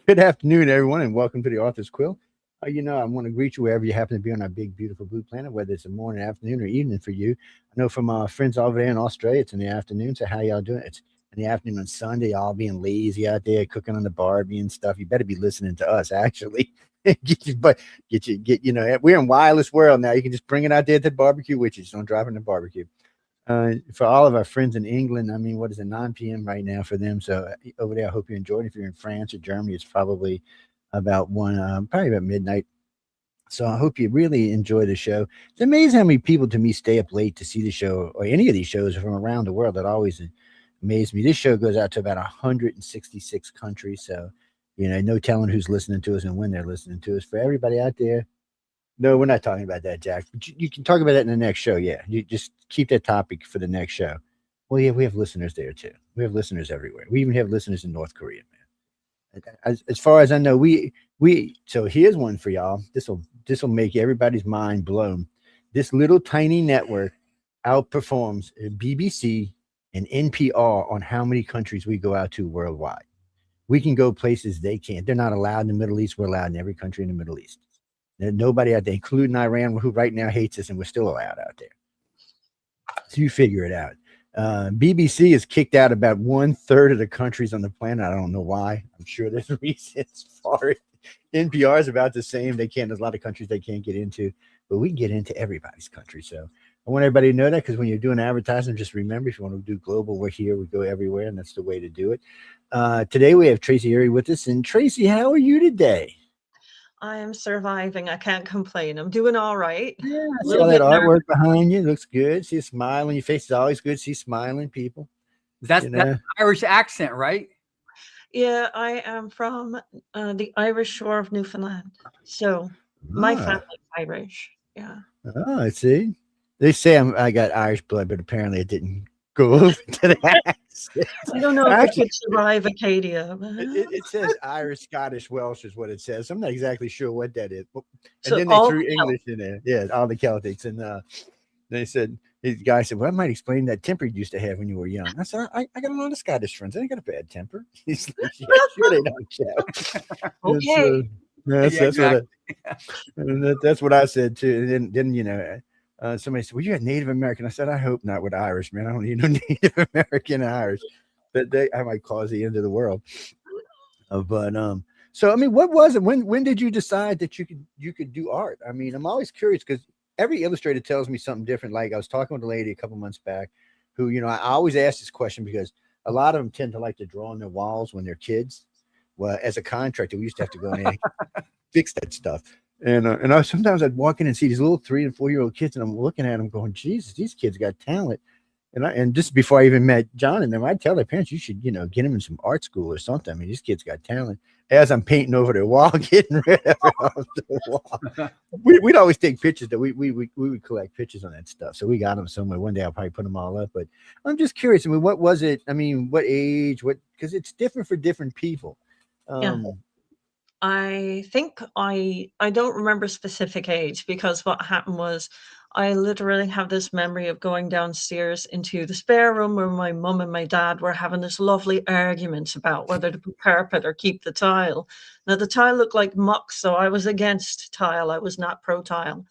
Good afternoon, everyone, and welcome to the Author's Quill. I want to greet you wherever you happen to be on our big, beautiful blue planet, whether it's a morning, afternoon, or evening for you. I know from our friends over there in Australia, it's in the afternoon. So how y'all doing? It's in the afternoon on Sunday. Y'all being lazy out there, cooking on the barbie and stuff. You better be listening to us, actually. We're in wireless world now. You can just bring it out there to the barbecue with you. Just don't drive in the barbecue. For all of our friends in England, I mean, what is it, 9 p.m. right now for them? So over there, I hope you enjoyed. If you're in France or Germany, it's probably about probably about midnight. So I hope you really enjoy the show. It's amazing how many people to me stay up late to see the show or any of these shows from around the world. That always amazes me. This show goes out to about 166 countries. So, no telling who's listening to us and when they're listening to us. For everybody out there, no, we're not talking about that, Jack. But you can talk about that in the next show. Yeah, you just keep that topic for the next show. Well, yeah, we have listeners there too. We have listeners everywhere. We even have listeners in North Korea, man. As far as I know, we. So here's one for y'all. This will make everybody's mind blown. This little tiny network outperforms BBC and NPR on how many countries we go out to worldwide. We can go places they can't. They're not allowed in the Middle East. We're allowed in every country in the Middle East. There's nobody out there, including Iran, who right now hates us, and we're still allowed out there. So you figure it out. BBC has kicked out about 1/3 of the countries on the planet. I don't know why. I'm sure there's reasons for it. NPR is about the same. There's a lot of countries they can't get into, but we can get into everybody's country. So I want everybody to know that, because when you're doing advertising, just remember, if you want to do global, we're here. We go everywhere, and that's the way to do it. Today we have Tracy Eire with us. And Tracy, how are you today? I am surviving. I can't complain. I'm doing all right. Yeah, I see all that artwork behind you. Looks good. See a smile on your face. Is always good. See smiling people. That's Irish accent, right? Yeah, I am from the Irish shore of Newfoundland. So my family's Irish. Yeah. Oh, I see. They say I got Irish blood, but apparently it didn't go over to that. I don't know if I could survive Acadia. It says Irish, Scottish, Welsh is what it says. I'm not exactly sure what that is. And so then they threw English in there. Yeah, all the Celtics. And they said, the guy said, well, I might explain that temper you used to have when you were young. I said, I got a lot of Scottish friends. I ain't got a bad temper. He's like, yeah, sure they don't shout. Okay. That's what I said too. And then somebody said, well, you're a Native American. I said, I hope not with Irish, man. I don't need no Native American Irish. But I might cause the end of the world. So I mean, what was it? When did you decide that you could do art? I mean, I'm always curious, because every illustrator tells me something different. Like, I was talking with a lady a couple months back who, I always ask this question, because a lot of them tend to like to draw on their walls when they're kids. Well, as a contractor, we used to have to go in and fix that stuff. And sometimes I'd walk in and see these little 3 and 4 year old kids, and I'm looking at them going, Jesus, these kids got talent. And just before I even met John and them, I'd tell their parents, you should, get them in some art school or something. I mean, these kids got talent. As I'm painting over their wall, getting rid of it off the wall. We'd always take pictures. That we would collect pictures on that stuff. So we got them somewhere. One day I'll probably put them all up. But I'm just curious. I mean, what was it? I mean, what age? Because it's different for different people. Yeah. I think I don't remember specific age, because what happened was I literally have this memory of going downstairs into the spare room where my mum and my dad were having this lovely argument about whether to put carpet or keep the tile. Now, the tile looked like muck, so I was against tile. I was not pro tile.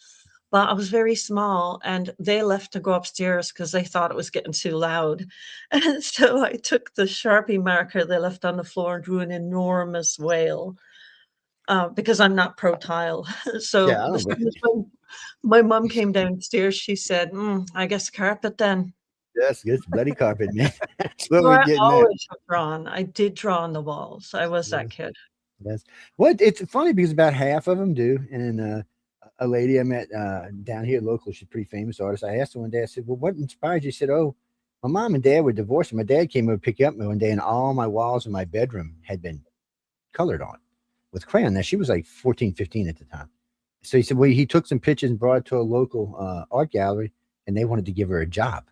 But I was very small, and they left to go upstairs because they thought it was getting too loud. And so I took the Sharpie marker they left on the floor and drew an enormous whale. Because I'm not pro tile. So Yeah, my mom came downstairs, she said, I guess carpet then. Yes, it's bloody carpet, man. So I always have drawn. I did draw on the walls. I was that kid. Yes. Well, it's funny, because about half of them do. And a lady I met down here local, she's a pretty famous artist. I asked her one day, I said, well, what inspired you? She said, oh, my mom and dad were divorced. And my dad came over to pick you up one day, and all my walls in my bedroom had been colored on with crayon. Now, she was like 14, 15 at the time. So he said, well, he took some pictures and brought it to a local art gallery, and they wanted to give her a job.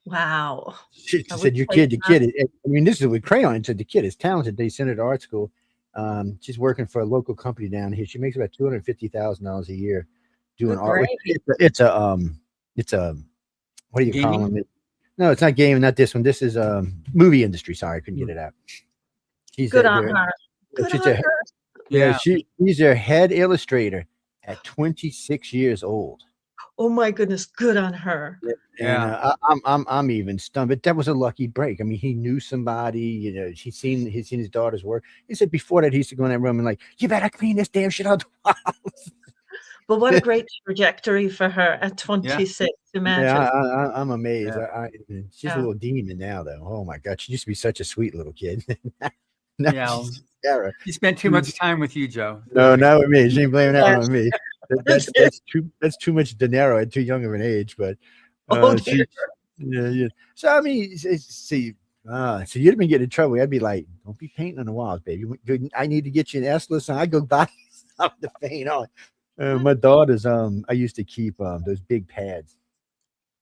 Wow. She said, the kid, I mean, this is with crayon. She said, the kid is talented. They sent her to art school. She's working for a local company down here. She makes about $250,000 a year doing art. It's a what do you call it? No, it's not gaming, not this one. This is movie industry. Sorry, I couldn't get it out. She's good on her. Good She's on a, her. yeah, Yeah. she's their head illustrator at 26 years old. Oh my goodness, good on her. And Yeah. I'm even stunned, but that was a lucky break. I mean, he knew somebody, you know, he's seen his daughter's work. He said before that he used to go in that room and like, you better clean this damn shit out the house. But what a great trajectory for her at Yeah. 26. Yeah, Imagine. I'm amazed. Yeah. She's a Yeah. little demon now, though. Oh my God, she used to be such a sweet little kid. Now Yeah. she's Sarah. He spent too much time with you, Joe. No, not with me. She ain't blaming that one Yes. on me. That's it. That's too much dinero at too young of an age. But Oh she, dear. yeah. So I mean, see, so you'd have been getting in trouble. I'd be like, don't be painting on the walls, baby. I need to get you an S-list, and I go buy something to paint on. My daughters, I used to keep those big pads.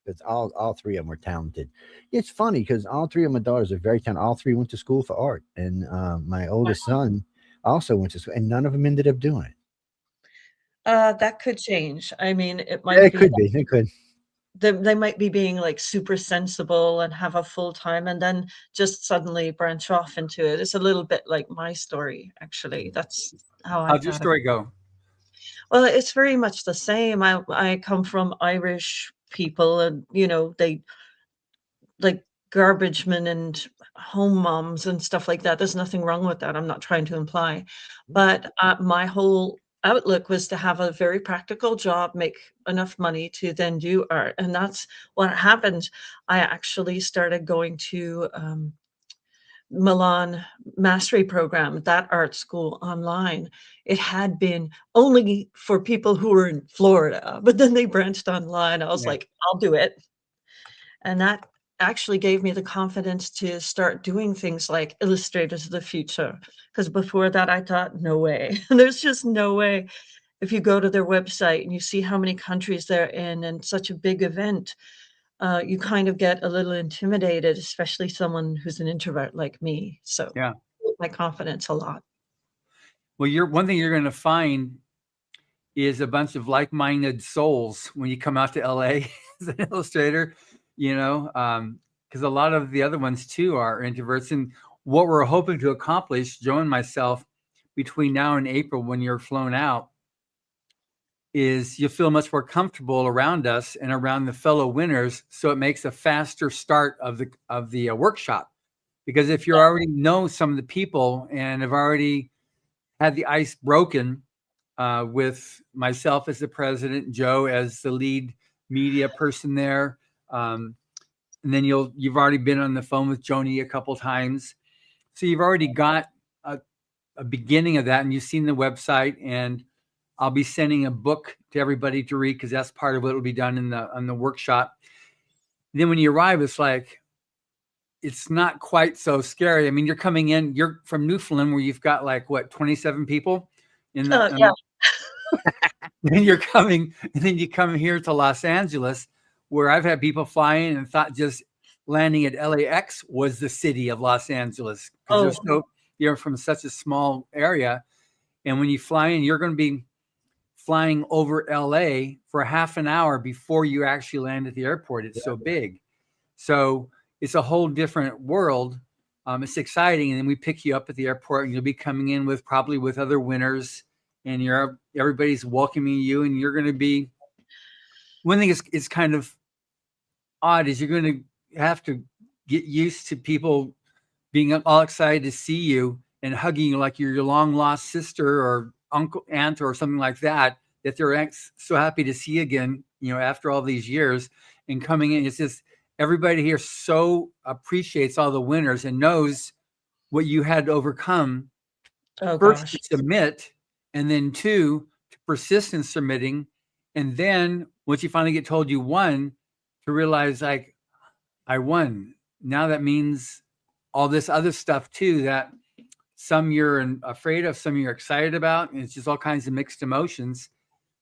Because all three of them were talented. It's funny because all three of my daughters are very talented. All three went to school for art, and my oldest son also went to school, and none of them ended up doing it. That could change. I mean, it Yeah, might it be could be. It could. they might be being like super sensible and have a full time and then just suddenly branch off into it. It's a little bit like my story, actually. That's how I How'd your got it. story go? Well, it's very much the same. I come from Irish people, and you know, they like garbage men and home moms and stuff like that. There's nothing wrong with that. I'm not trying to imply. But my whole outlook was to have a very practical job, make enough money to then do art. And that's what happened. I actually started going to Milan mastery program, that art school online. It had been only for people who were in Florida, but then they branched online. I was Yeah. like, I'll do it. And that actually gave me the confidence to start doing things like Illustrators of the Future. Because before that, I thought, no way. There's just no way. If you go to their website and you see how many countries they're in and such a big event, you kind of get a little intimidated, especially someone who's an introvert like me. So Yeah. my confidence a lot. Well, one thing you're going to find is a bunch of like-minded souls when you come out to LA as an illustrator, you know, because a lot of the other ones too are introverts. And what we're hoping to accomplish, Joe and myself, between now and April, when you're flown out, is you'll feel much more comfortable around us and around the fellow winners. So it makes a faster start of the workshop. Because if you already know some of the people and have already had the ice broken with myself as the president, Joe as the lead media person there, and then you've already been on the phone with Joni a couple times, so you've already got a beginning of that, and you've seen the website. And I'll be sending a book to everybody to read because that's part of what will be done on the workshop. Then when you arrive, it's not quite so scary. I mean, you're coming in, you're from Newfoundland where you've got like what, 27 people in the, Yeah. and you're coming, and then you come here to Los Angeles, where I've had people fly in and thought just landing at LAX was the city of Los Angeles because you're from such a small area. And when you fly in, you're going to be flying over LA for half an hour before you actually land at the airport. It's so big. So it's a whole different world. It's exciting. And then we pick you up at the airport, and you'll be coming in probably with other winners, and everybody's welcoming you. And you're going to be, one thing is kind of odd is you're going to have to get used to people being all excited to see you and hugging you like you're your long lost sister or uncle, aunt, or something like that they're so happy to see you again, you know, after all these years. And coming in, it's just, everybody here so appreciates all the winners and knows what you had to overcome. First, to submit, and then two, to persist in submitting. And then once you finally get told you won, to realize like, I won. Now that means all this other stuff too, that some you're afraid of, some you're excited about, and it's just all kinds of mixed emotions.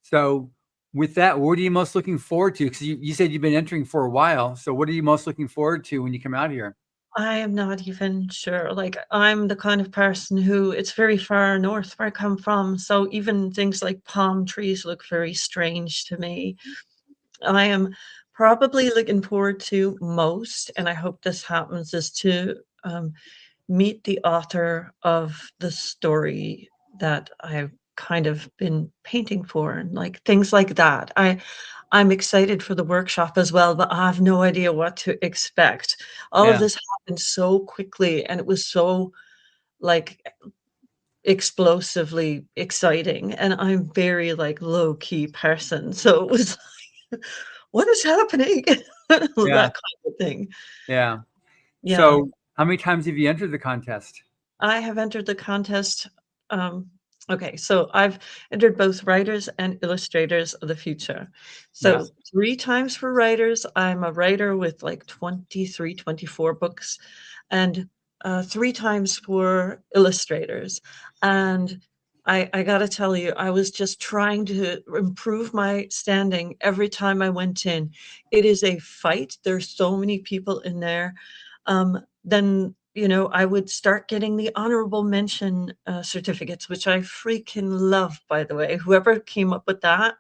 So with that, what are you most looking forward to? Because you said you've been entering for a while. So what are you most looking forward to when you come out here? I am not even sure. Like, I'm the kind of person who, it's very far north where I come from. So even things like palm trees look very strange to me. I am probably looking forward to most, and I hope this happens, is to meet the author of the story that I've kind of been painting for, and like things like that. I'm excited for the workshop as well, but I have no idea what to expect. All of Yeah. this happened so quickly, and it was so like explosively exciting, and I'm very like low key person, so it was like, what is happening? That Yeah. kind of thing. Yeah. Yeah. So how many times have you entered the contest? I have entered the contest. Okay, so I've entered both writers and illustrators of the future. Yeah. So 3 times for writers. I'm a writer with like 23, 24 books, and 3 times for illustrators. And I got to tell you, I was just trying to improve my standing every time I went in. It is a fight. There's so many people in there. Then I would start getting the honorable mention certificates, which I freaking love, by the way. Whoever came up with that,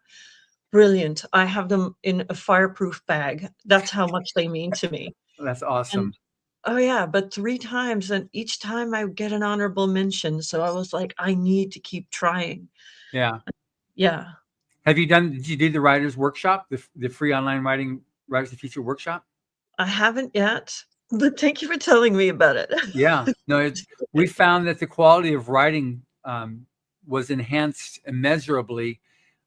brilliant. I have them in a fireproof bag. That's how much they mean to me. That's And awesome. oh yeah, but 3 times, and each time I would get an honorable mention. So I was like, I need to keep trying. Yeah. Yeah. Did you do the writers workshop, the free online writing writers of the future workshop? I haven't yet, but thank you for telling me about it. Yeah. No, we found that the quality of writing was enhanced immeasurably.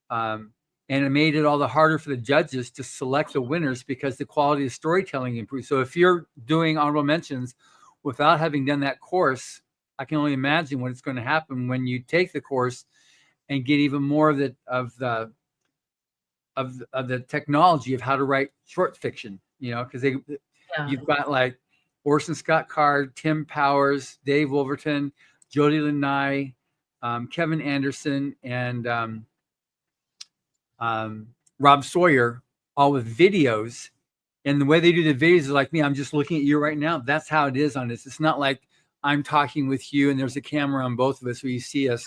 And it made it all the harder for the judges to select the winners because the quality of storytelling improved. So if you're doing honorable mentions without having done that course, I can only imagine what it's going to happen when you take the course and get even more of the technology of how to write short fiction. Because you've got like Orson Scott Card, Tim Powers, Dave Wolverton, Jody Lanai, Kevin Anderson, and Rob Sawyer, all with videos. And the way they do the videos is like me. I'm just looking at you right now. That's how it is on this. It's not like I'm talking with you and there's a camera on both of us where you see us.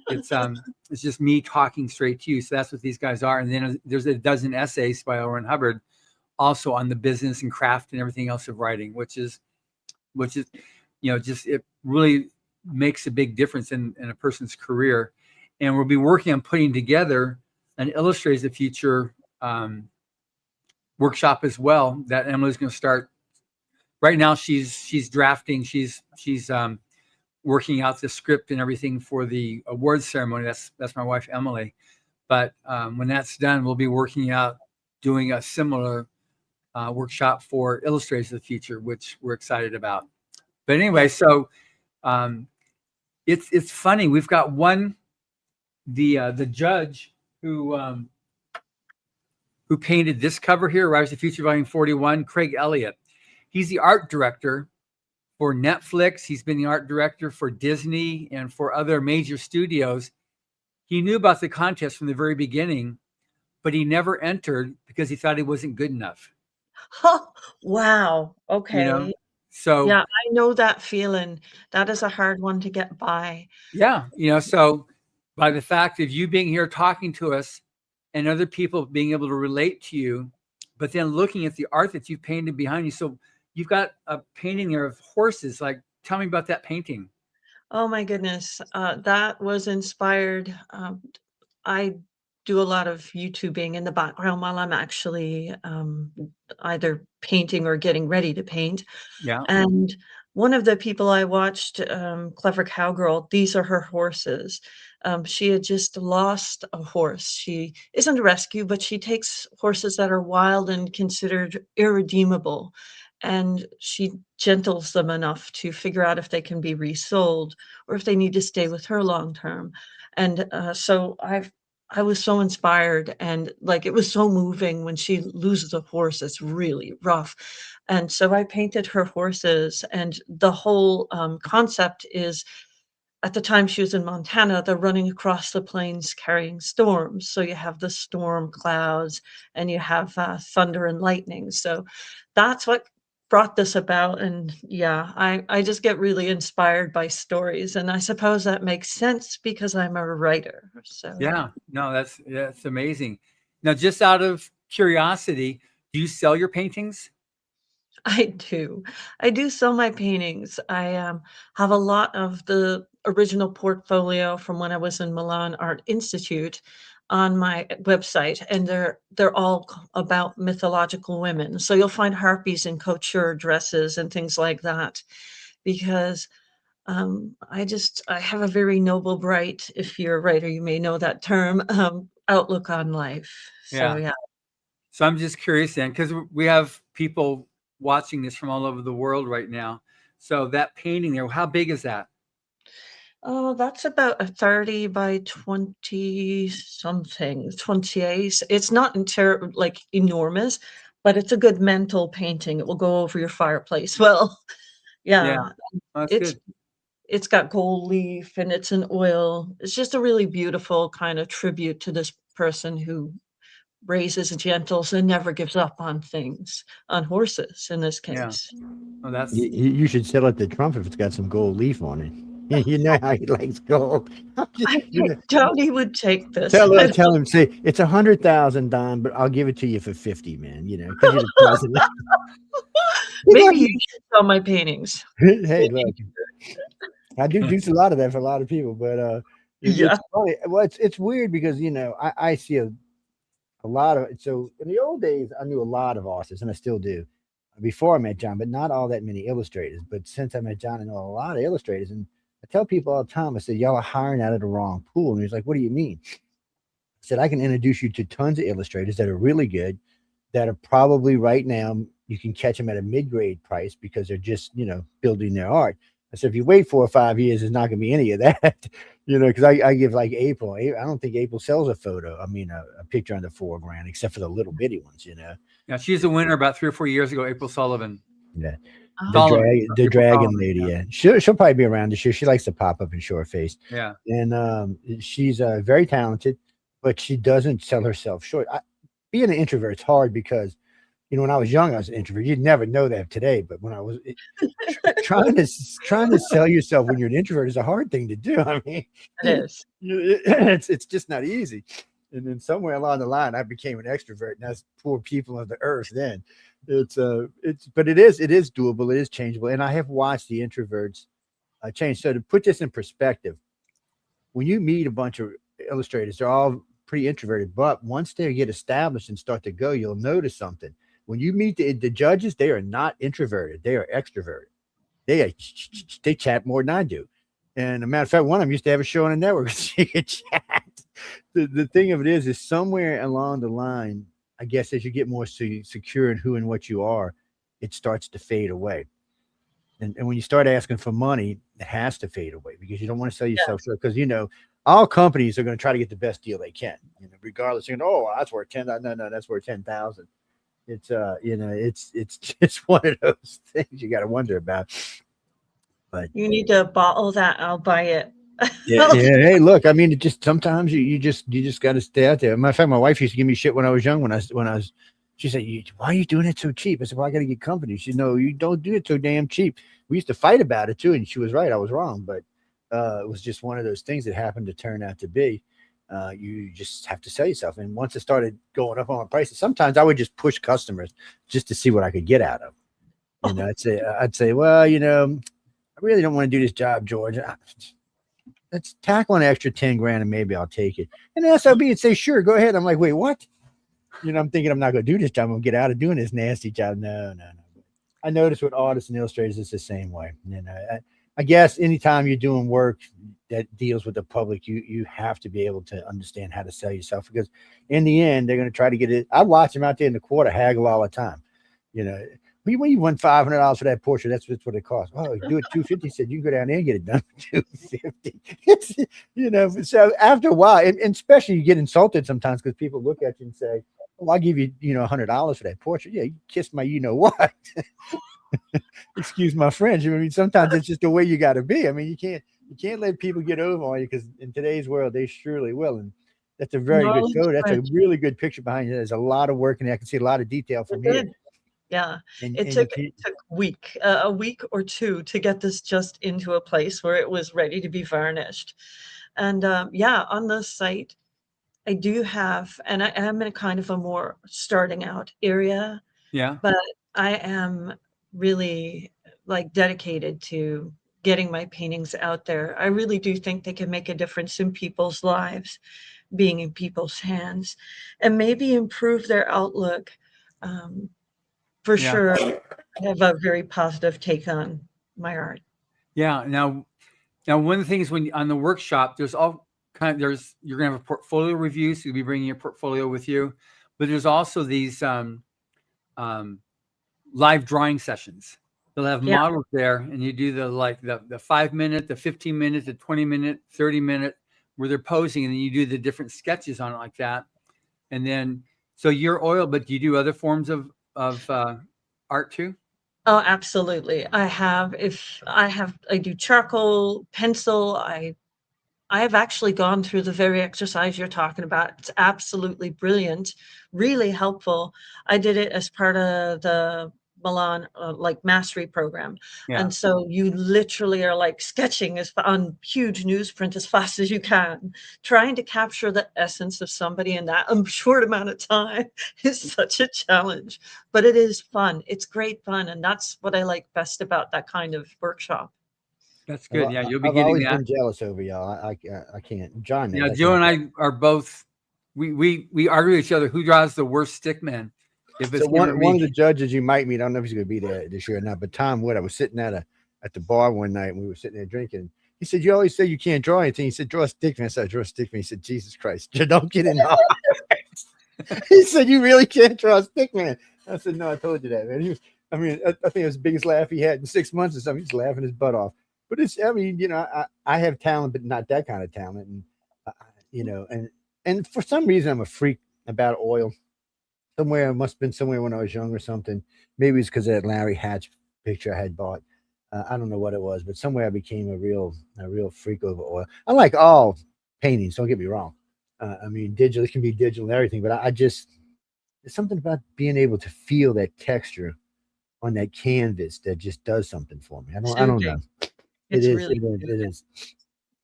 It's just me talking straight to you. So that's what these guys are. And then there's a dozen essays by Owen Hubbard also on the business and craft and everything else of writing, which is just, it really makes a big difference in a person's career. And we'll be working on putting together an Illustrators of the Future workshop as well that Emily's going to start. Right now, she's drafting. She's working out the script and everything for the awards ceremony. That's my wife Emily. But when that's done, we'll be working out doing a similar workshop for Illustrators of the Future, which we're excited about. But anyway, so it's funny. We've got the judge who painted this cover here, Rise of the Future Volume 41, Craig Elliott. He's the art director for Netflix. He's been the art director for Disney and for other major studios. He knew about the contest from the very beginning, but he never entered because he thought he wasn't good enough. Oh, wow. Okay. So yeah, I know that feeling. That is a hard one to get by. Yeah. So by the fact of you being here talking to us and other people being able to relate to you, but then looking at the art that you've painted behind you. So you've got a painting there of horses. Like, tell me about that painting. Oh my goodness. That was inspired. I do a lot of YouTubing in the background while I'm actually either painting or getting ready to paint. Yeah. And one of the people I watched, Clever Cowgirl, these are her horses. She had just lost a horse. She isn't a rescue, but she takes horses that are wild and considered irredeemable. And she gentles them enough to figure out if they can be resold or if they need to stay with her long term. And so I was so inspired, and like it was so moving when she loses a horse. It's really rough. And so I painted her horses, and the whole concept is at the time she was in Montana, they're running across the plains carrying storms. So you have the storm clouds and you have thunder and lightning. So that's what brought this about. And yeah, I just get really inspired by stories. And I suppose that makes sense because I'm a writer. So Yeah. No, that's amazing. Now, just out of curiosity, do you sell your paintings? I do. I do sell my paintings. I have a lot of the original portfolio from when I was in Milan Art Institute on my website, and they're all about mythological women. So you'll find harpies in couture dresses and things like that, because I have a very noble, bright, if you're a writer, you may know that term, outlook on life. So Yeah. yeah. So I'm just curious then, because we have people watching this from all over the world right now. So that painting there, how big is that? Oh, that's about a 30 by 20 something, 28. It's not like enormous, but it's a good mental painting. It will go over your fireplace. Well, Yeah, yeah, that's it's good. it's got gold leaf and it's an oil. It's just a really beautiful kind of tribute to this person who raises and gentles and never gives up on things, on horses in this Yeah. case. Oh, that's You should sell it to Trump if it's got some gold leaf on it. You know how he likes gold. I doubt he would take this. Tell him, say it's 100,000, Don, but I'll give it to you for 50, man. You know, because you're the president. Maybe you should sell my paintings. Hey, look, I do a lot of that for a lot of people, but Yeah. it's funny. Well, it's weird because I see a lot of. So in the old days, I knew a lot of artists, and I still do. Before I met John, but not all that many illustrators. But since I met John, I know a lot of illustrators, and I tell people all the time. I said, "Y'all are hiring out of the wrong pool," and he's like, "What do you mean?" I said, "I can introduce you to tons of illustrators that are really good, that are probably right now you can catch them at a mid-grade price because they're just building their art." I said, if you wait 4 or 5 years, there's not going to be any of that, because I give like April. I don't think April sells a photo. I mean, a picture under $4,000, except for the little bitty ones. Yeah, she's a winner about 3 or 4 years ago, April Sullivan. Yeah. Solomon, The April dragon Solomon, lady. yeah. Yeah, she'll probably be around this year. She likes to pop up and show her face. Yeah. And she's very talented, but she doesn't sell herself short. Being an introvert, it's hard because when I was young, I was an introvert. You'd never know that today, but when I was trying to sell yourself when you're an introvert is a hard thing to do. I mean, It is. it's just not easy. And then somewhere along the line, I became an extrovert, and that's poor people of the earth. Then but it is doable. It is changeable, and I have watched the introverts change. So to put this in perspective, when you meet a bunch of illustrators, they're all pretty introverted, but once they get established and start to go, you'll notice something. When you meet the judges, they are not introverted; they are extroverted. They chat more than I do. And a matter of fact, one of them used to have a show on a network. She could chat. The thing of it is somewhere along the line, I guess, as you get more secure in who and what you are, it starts to fade away. And when you start asking for money, it has to fade away because you don't want to sell yourself short. Because all companies are going to try to get the best deal they can, regardless. Oh, that's worth 10. No, that's worth 10,000. It's it's just one of those things you got to wonder about. But You need to bottle that. I'll buy it. yeah. Hey, look, I mean, it just sometimes you just got to stay out there. Matter of fact, my wife used to give me shit when I was young. When I was, she said, "Why are you doing it so cheap?" I said, "Well, I got to get company." She said, "No, you don't do it so damn cheap." We used to fight about it too, and she was right. I was wrong, but it was just one of those things that happened to turn out to be. You just have to sell yourself. And once it started going up on my prices, sometimes I would just push customers just to see what I could get out of them. I'd say, well, I really don't want to do this job, George. Let's tackle an extra 10 grand and maybe I'll take it. And the SOB would say, sure, go ahead. I'm like, wait, what? I'm thinking I'm not going to do this job. I'm going to get out of doing this nasty job. No. I notice with artists and illustrators, it's the same way. I guess anytime you're doing work that deals with the public, you have to be able to understand how to sell yourself because in the end, they're going to try to get it. I watch them out there in the quarter haggle all the time. When you won $500 for that portrait, that's what it costs. Oh, you do it $250. Said you can go down there and get it done for $250. So after a while, and especially you get insulted sometimes because people look at you and say, "Oh, I'll give you, $100 for that portrait." Yeah, you kiss my, what? Excuse my French. I mean, sometimes it's just the way you got to be. I mean, you can't let people get over on you because in today's world they surely will. And that's a very good photo. That's a really good picture behind you. There's a lot of work in there. I can see a lot of detail from here. Yeah, it took a week or two to get this just into a place where it was ready to be varnished. And on the site, I do have, and I am in a kind of a more starting out area. Yeah. But I am really like dedicated to getting my paintings out there. I really do think they can make a difference in people's lives, being in people's hands, and maybe improve their outlook. For Yeah. sure, I have a very positive take on my art. Yeah. Now, one of the things when on the workshop, there's all kind of, you're going to have a portfolio review. So you'll be bringing your portfolio with you, but there's also these live drawing sessions. They'll have Yeah. models there, and you do the 5 minute, the 15 minute, the 20 minute, 30 minute, where they're posing, and then you do the different sketches on it like that. And then, so you're oil, but do you do other forms of art too? Oh, absolutely. I do charcoal, pencil. I have actually gone through the very exercise you're talking about. It's absolutely brilliant, really helpful. I did it as part of the Milan like mastery program. Yeah. And so you literally are like sketching on huge newsprint as fast as you can, trying to capture the essence of somebody in that short amount of time is such a challenge, but it is fun. It's great fun. And that's what I like best about that kind of workshop. That's good. Yeah, you'll be I've getting always that. been jealous over y'all. I can't. John knows. Yeah, I Joe can't. and I are both. We argue with each other who draws the worst stick man. If it's So one of the judges you might meet, I don't know if he's going to be there this year or not, but Tom Wood. I was sitting at the bar one night and we were sitting there drinking. He said, "You always say you can't draw anything." He said, "Draw a stick man." I said, "Draw a stick man." He said, "Jesus Christ, don't get in." He said, "You really can't draw a stick man." I said, "No, I told you that, man." He was, I think it was the biggest laugh he had in 6 months or something. He's laughing his butt off. But I have talent, but not that kind of talent. And, and for some reason, I'm a freak about oil. Somewhere, it must have been somewhere when I was young or something. Maybe it's because of that Larry Hatch picture I had bought. I don't know what it was, but somewhere I became a real freak over oil. I like all paintings. Don't get me wrong. Digital, it can be digital and everything, but I just, there's something about being able to feel that texture on that canvas that just does something for me. I don't know. It is.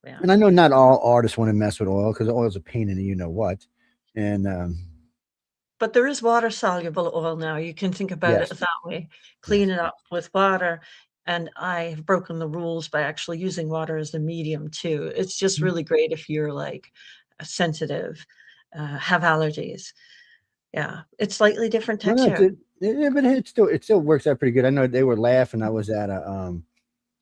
Yeah. And I know not all artists want to mess with oil because oil's a pain in the you know what. And but there is water soluble oil now. You can think about it that way. Clean it up with water. And I have broken the rules by actually using water as the medium too. It's just really great if you're like sensitive, have allergies. Yeah, it's slightly different texture. But it still works out pretty good. I know they were laughing. I was at a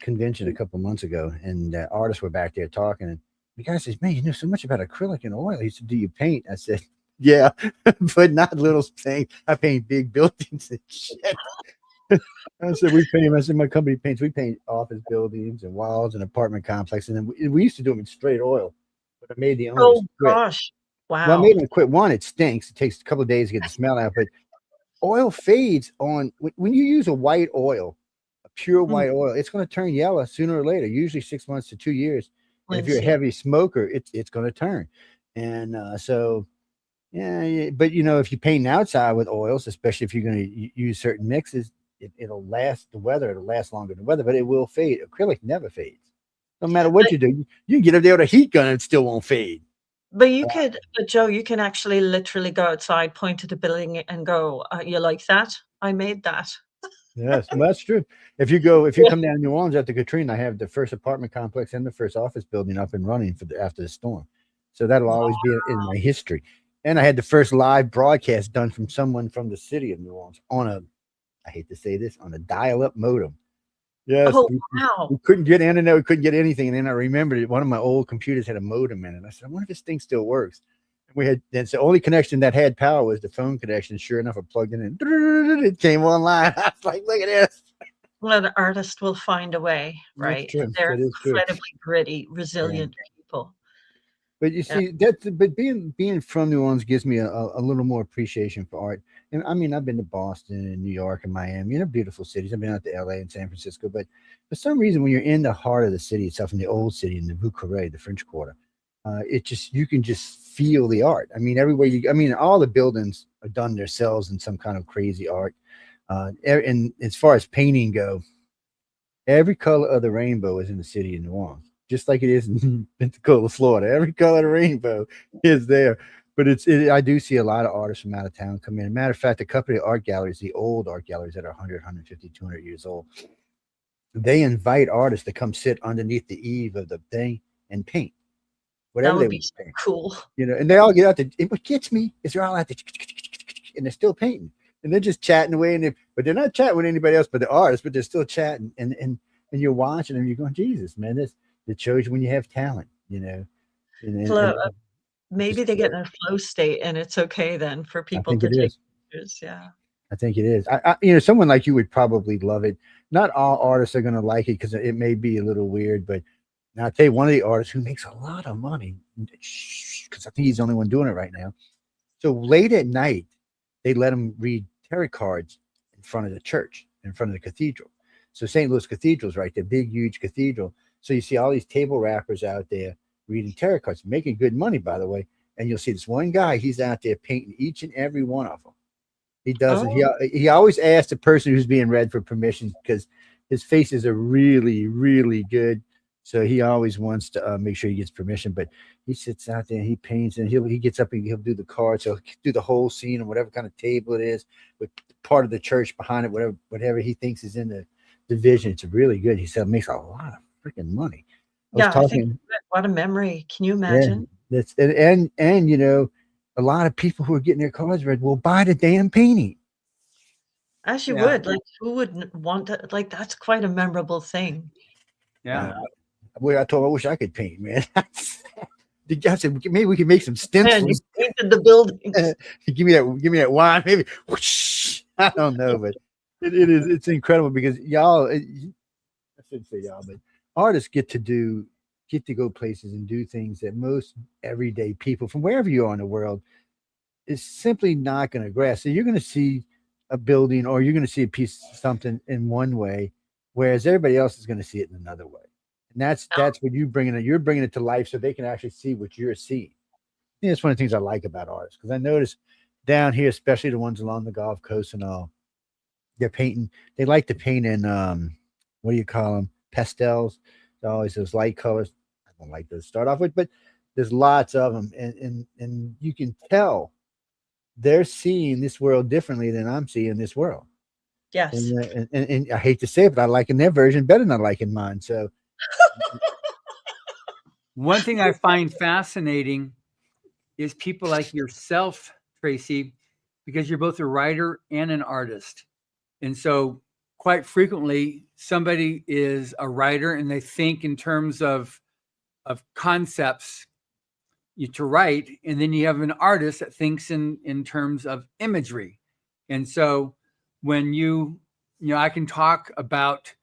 convention a couple months ago, and artists were back there talking. And the guy says, "Man, you know so much about acrylic and oil." He said, "Do you paint?" I said, "Yeah, but not little things. I paint big buildings and shit." I said, "We paint." I said, "My company paints. We paint office buildings and walls and apartment complexes, and then we used to do them in straight oil, but I made the owners quit." Gosh, wow! Well, I made them quit. One, it stinks. It takes a couple of days to get the smell out, but oil fades on when you use a white oil, a pure white oil. It's going to turn yellow sooner or later. Usually 6 months to 2 years. And if you're a heavy smoker, it's going to turn. And so. Yeah, but if you paint outside with oils, especially if you're going to use certain mixes, it'll last the weather. It'll last longer than weather, but it will fade. Acrylic never fades. No matter what you do, you can get up there with a heat gun and it still won't fade. But Joe, you can actually literally go outside, point at the building, and go, "You like that? I made that." Yes, well, that's true. If you come down to New Orleans after Katrina, I have the first apartment complex and the first office building up and running after the storm. So that'll always be in my history. And I had the first live broadcast done from someone from the city of New Orleans on I hate to say this, on a dial-up modem. Yes. Oh, wow. We couldn't get internet. We couldn't get anything. And then I remembered one of my old computers had a modem in it. I said, "I wonder if this thing still works." And that's the only connection that had power was the phone connection. Sure enough, I plugged it in. It came online. I was like, "Look at this." Well, the artist will find a way, right? They're incredibly gritty, resilient people. But you see, but being from New Orleans gives me a little more appreciation for art. And I've been to Boston and New York and Miami, beautiful cities. I've been out to LA and San Francisco, but for some reason, when you're in the heart of the city itself, in the old city, in the Rue Carré, the French Quarter, you can just feel the art. Everywhere all the buildings are done themselves in some kind of crazy art. And as far as painting go, every color of the rainbow is in the city of New Orleans. Just like it is in Pensacola, Florida. Every color of the rainbow is there. But I do see a lot of artists from out of town come in. Matter of fact, a couple of art galleries, the old art galleries that are 100, 150, 200 years old, they invite artists to come sit underneath the eave of the thing and paint That whatever they would be want to paint. cool. You know, and they all get out there. What gets me is they're all out there and they're still painting. And they're just chatting away, but they're not chatting with anybody else but the artist, but they're still chatting. And you're watching them, you're going, Jesus, man, it shows you when you have talent, you know. Flow, maybe just they get in a flow state, and it's okay then for I people think to it take is. pictures. Yeah. I think it is. You know, someone like you would probably love it. Not all artists are going to like it because it may be a little weird, but now I'll tell you one of the artists who makes a lot of money, because I think he's the only one doing it right now. So late at night, they let him read tarot cards in front of the church, in front of the cathedral. So St. Louis Cathedral's right there, big, huge cathedral. So you see all these table rappers out there reading tarot cards, making good money, by the way. And you'll see this one guy, he's out there painting each and every one of them. He does it. He always asks the person who's being read for permission because his faces are really, really good. So he always wants to make sure he gets permission. But he sits out there and he paints, and he gets up and he'll do the cards. So he'll do the whole scene on whatever kind of table it is, with part of the church behind it, whatever he thinks is in the division. It's really good. He said it makes a lot of freaking money. I think what a memory. Can you imagine? Yeah, that's and you know, a lot of people who are getting their cards read will buy the damn painting. As you would, like, who wouldn't want to? Like, that's quite a memorable thing. Yeah. I told him I wish I could paint, man. I said maybe we can make some stencils. Man, you painted the building. Give me that wine, maybe. Whoosh. I don't know, but it's incredible because y'all. I shouldn't say y'all, but artists get to go places and do things that most everyday people from wherever you are in the world is simply not going to grasp. So you're going to see a building or you're going to see a piece of something in one way, whereas everybody else is going to see it in another way. And that's what you're bringing it to life so they can actually see what you're seeing. I think that's one of the things I like about artists, because I notice down here, especially the ones along the Gulf Coast and all, they're painting. They like to paint in what do you call them? Pastels. They're always those light colors. I don't like those to start off with, but there's lots of them, and you can tell they're seeing this world differently than I'm seeing this world. Yes. And I hate to say it, but I like in their version better than I like in mine. So one thing I find fascinating is people like yourself, Tracy, because you're both a writer and an artist. And so quite frequently somebody is a writer and they think in terms of concepts to write, and then you have an artist that thinks in terms of imagery. And so when you know, I can talk about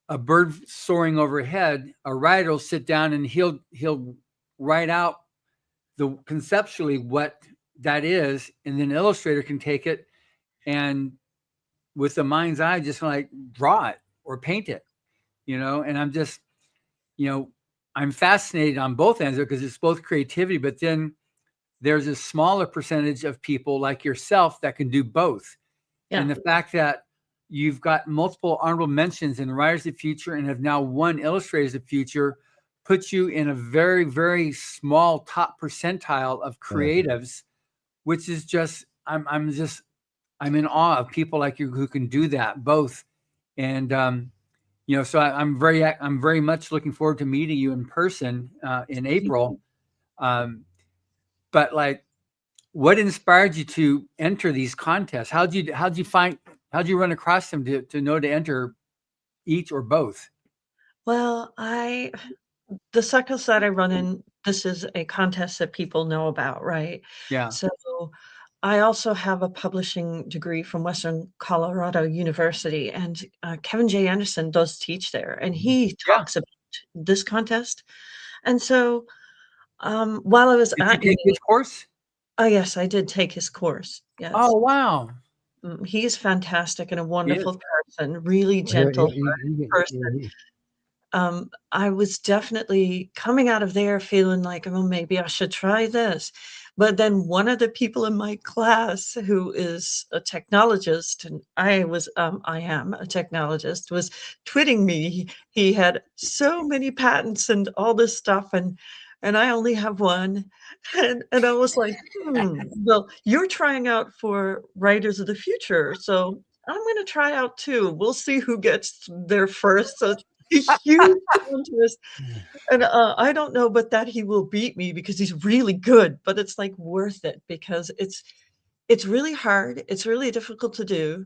a bird soaring overhead, a writer will sit down and he'll write out conceptually what that is, and then an illustrator can take it and with the mind's eye just like draw it or paint it, you know. And I'm just, you know, I'm fascinated on both ends because it's both creativity, but then there's a smaller percentage of people like yourself that can do both. Yeah. And the fact that you've got multiple honorable mentions in Writers of the Future and have now won Illustrators of the Future puts you in a very, very small top percentile of creatives, which is just, I'm in awe of people like you who can do that both. And, you know, so I'm very much looking forward to meeting you in person in April. But like, what inspired you to enter these contests? How'd you run across them to know to enter each or both? Well, the cycles that I run in, this is a contest that people know about, right? Yeah. So I also have a publishing degree from Western Colorado University, and Kevin J. Anderson does teach there, and he talks about this contest. And so while I was Did you take his course? Oh, yes, I did take his course. Yes. Oh, wow. He's fantastic and a wonderful person, really gentle person. I was definitely coming out of there feeling like, oh, maybe I should try this. But then one of the people in my class who is a technologist, and I am a technologist, was twitting me. He had so many patents and all this stuff, and and I only have one. And I was like, well, you're trying out for Writers of the Future, so I'm going to try out too. We'll see who gets there first. So it's a huge contest. And I don't know, but that he will beat me because he's really good. But it's like worth it because it's really hard. It's really difficult to do.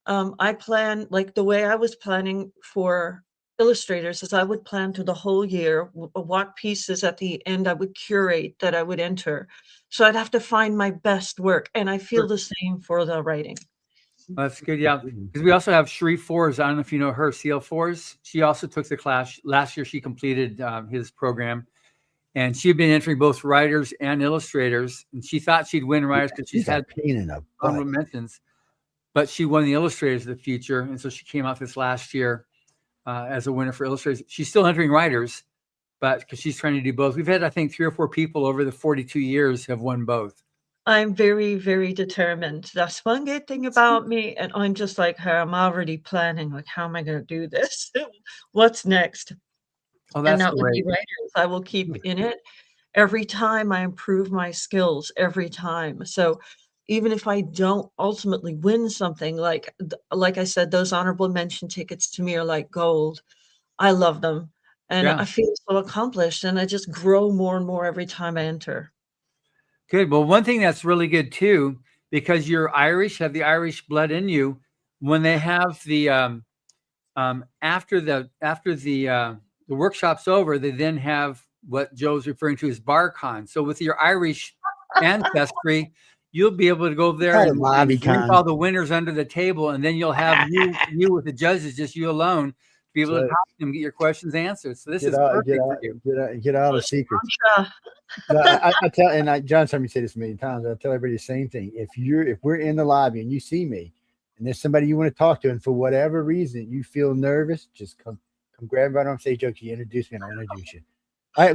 I plan like the way I was planning for illustrators is I would plan to the whole year what pieces at the end I would curate that I would enter. So I'd have to find my best work, and I feel the same for the writing. That's good. Yeah. Because we also have Shree Fours. I don't know if you know her, CL Fours. She also took the class last year. She completed his program, and she had been entering both writers and illustrators. And she thought she'd win writers because she's had honorable mentions, but she won the illustrators of the future. And so she came out this last year as a winner for illustrators. She's still entering writers, but because she's trying to do both. We've had, I think, 3 or 4 people over the 42 years have won both. I'm very, very determined. That's one good thing about me. And I'm just like her. I'm already planning, like, how am I going to do this? What's next? Oh, that's and great. writers, I will keep in it. Every time I improve my skills, every time. So even if I don't ultimately win something, like I said, those honorable mention tickets to me are like gold. I love them. And I feel so accomplished, and I just grow more and more every time I enter. Good. Well, one thing that's really good too, because you're Irish, have the Irish blood in you. When they have the after the workshop's over, they then have what Joe's referring to as BarCon. So with your Irish ancestry, you'll be able to go there and drink all the winners under the table, and then you'll have you with the judges, just you alone, to be able to talk to them, get your questions answered. So this is perfect for you. Get all the secrets. I tell, and John told me to say this a million times. I tell everybody the same thing. If we're in the lobby and you see me, and there's somebody you want to talk to, and for whatever reason you feel nervous, just come grab right on stage. Joe, can you introduce me, and I'll introduce you. I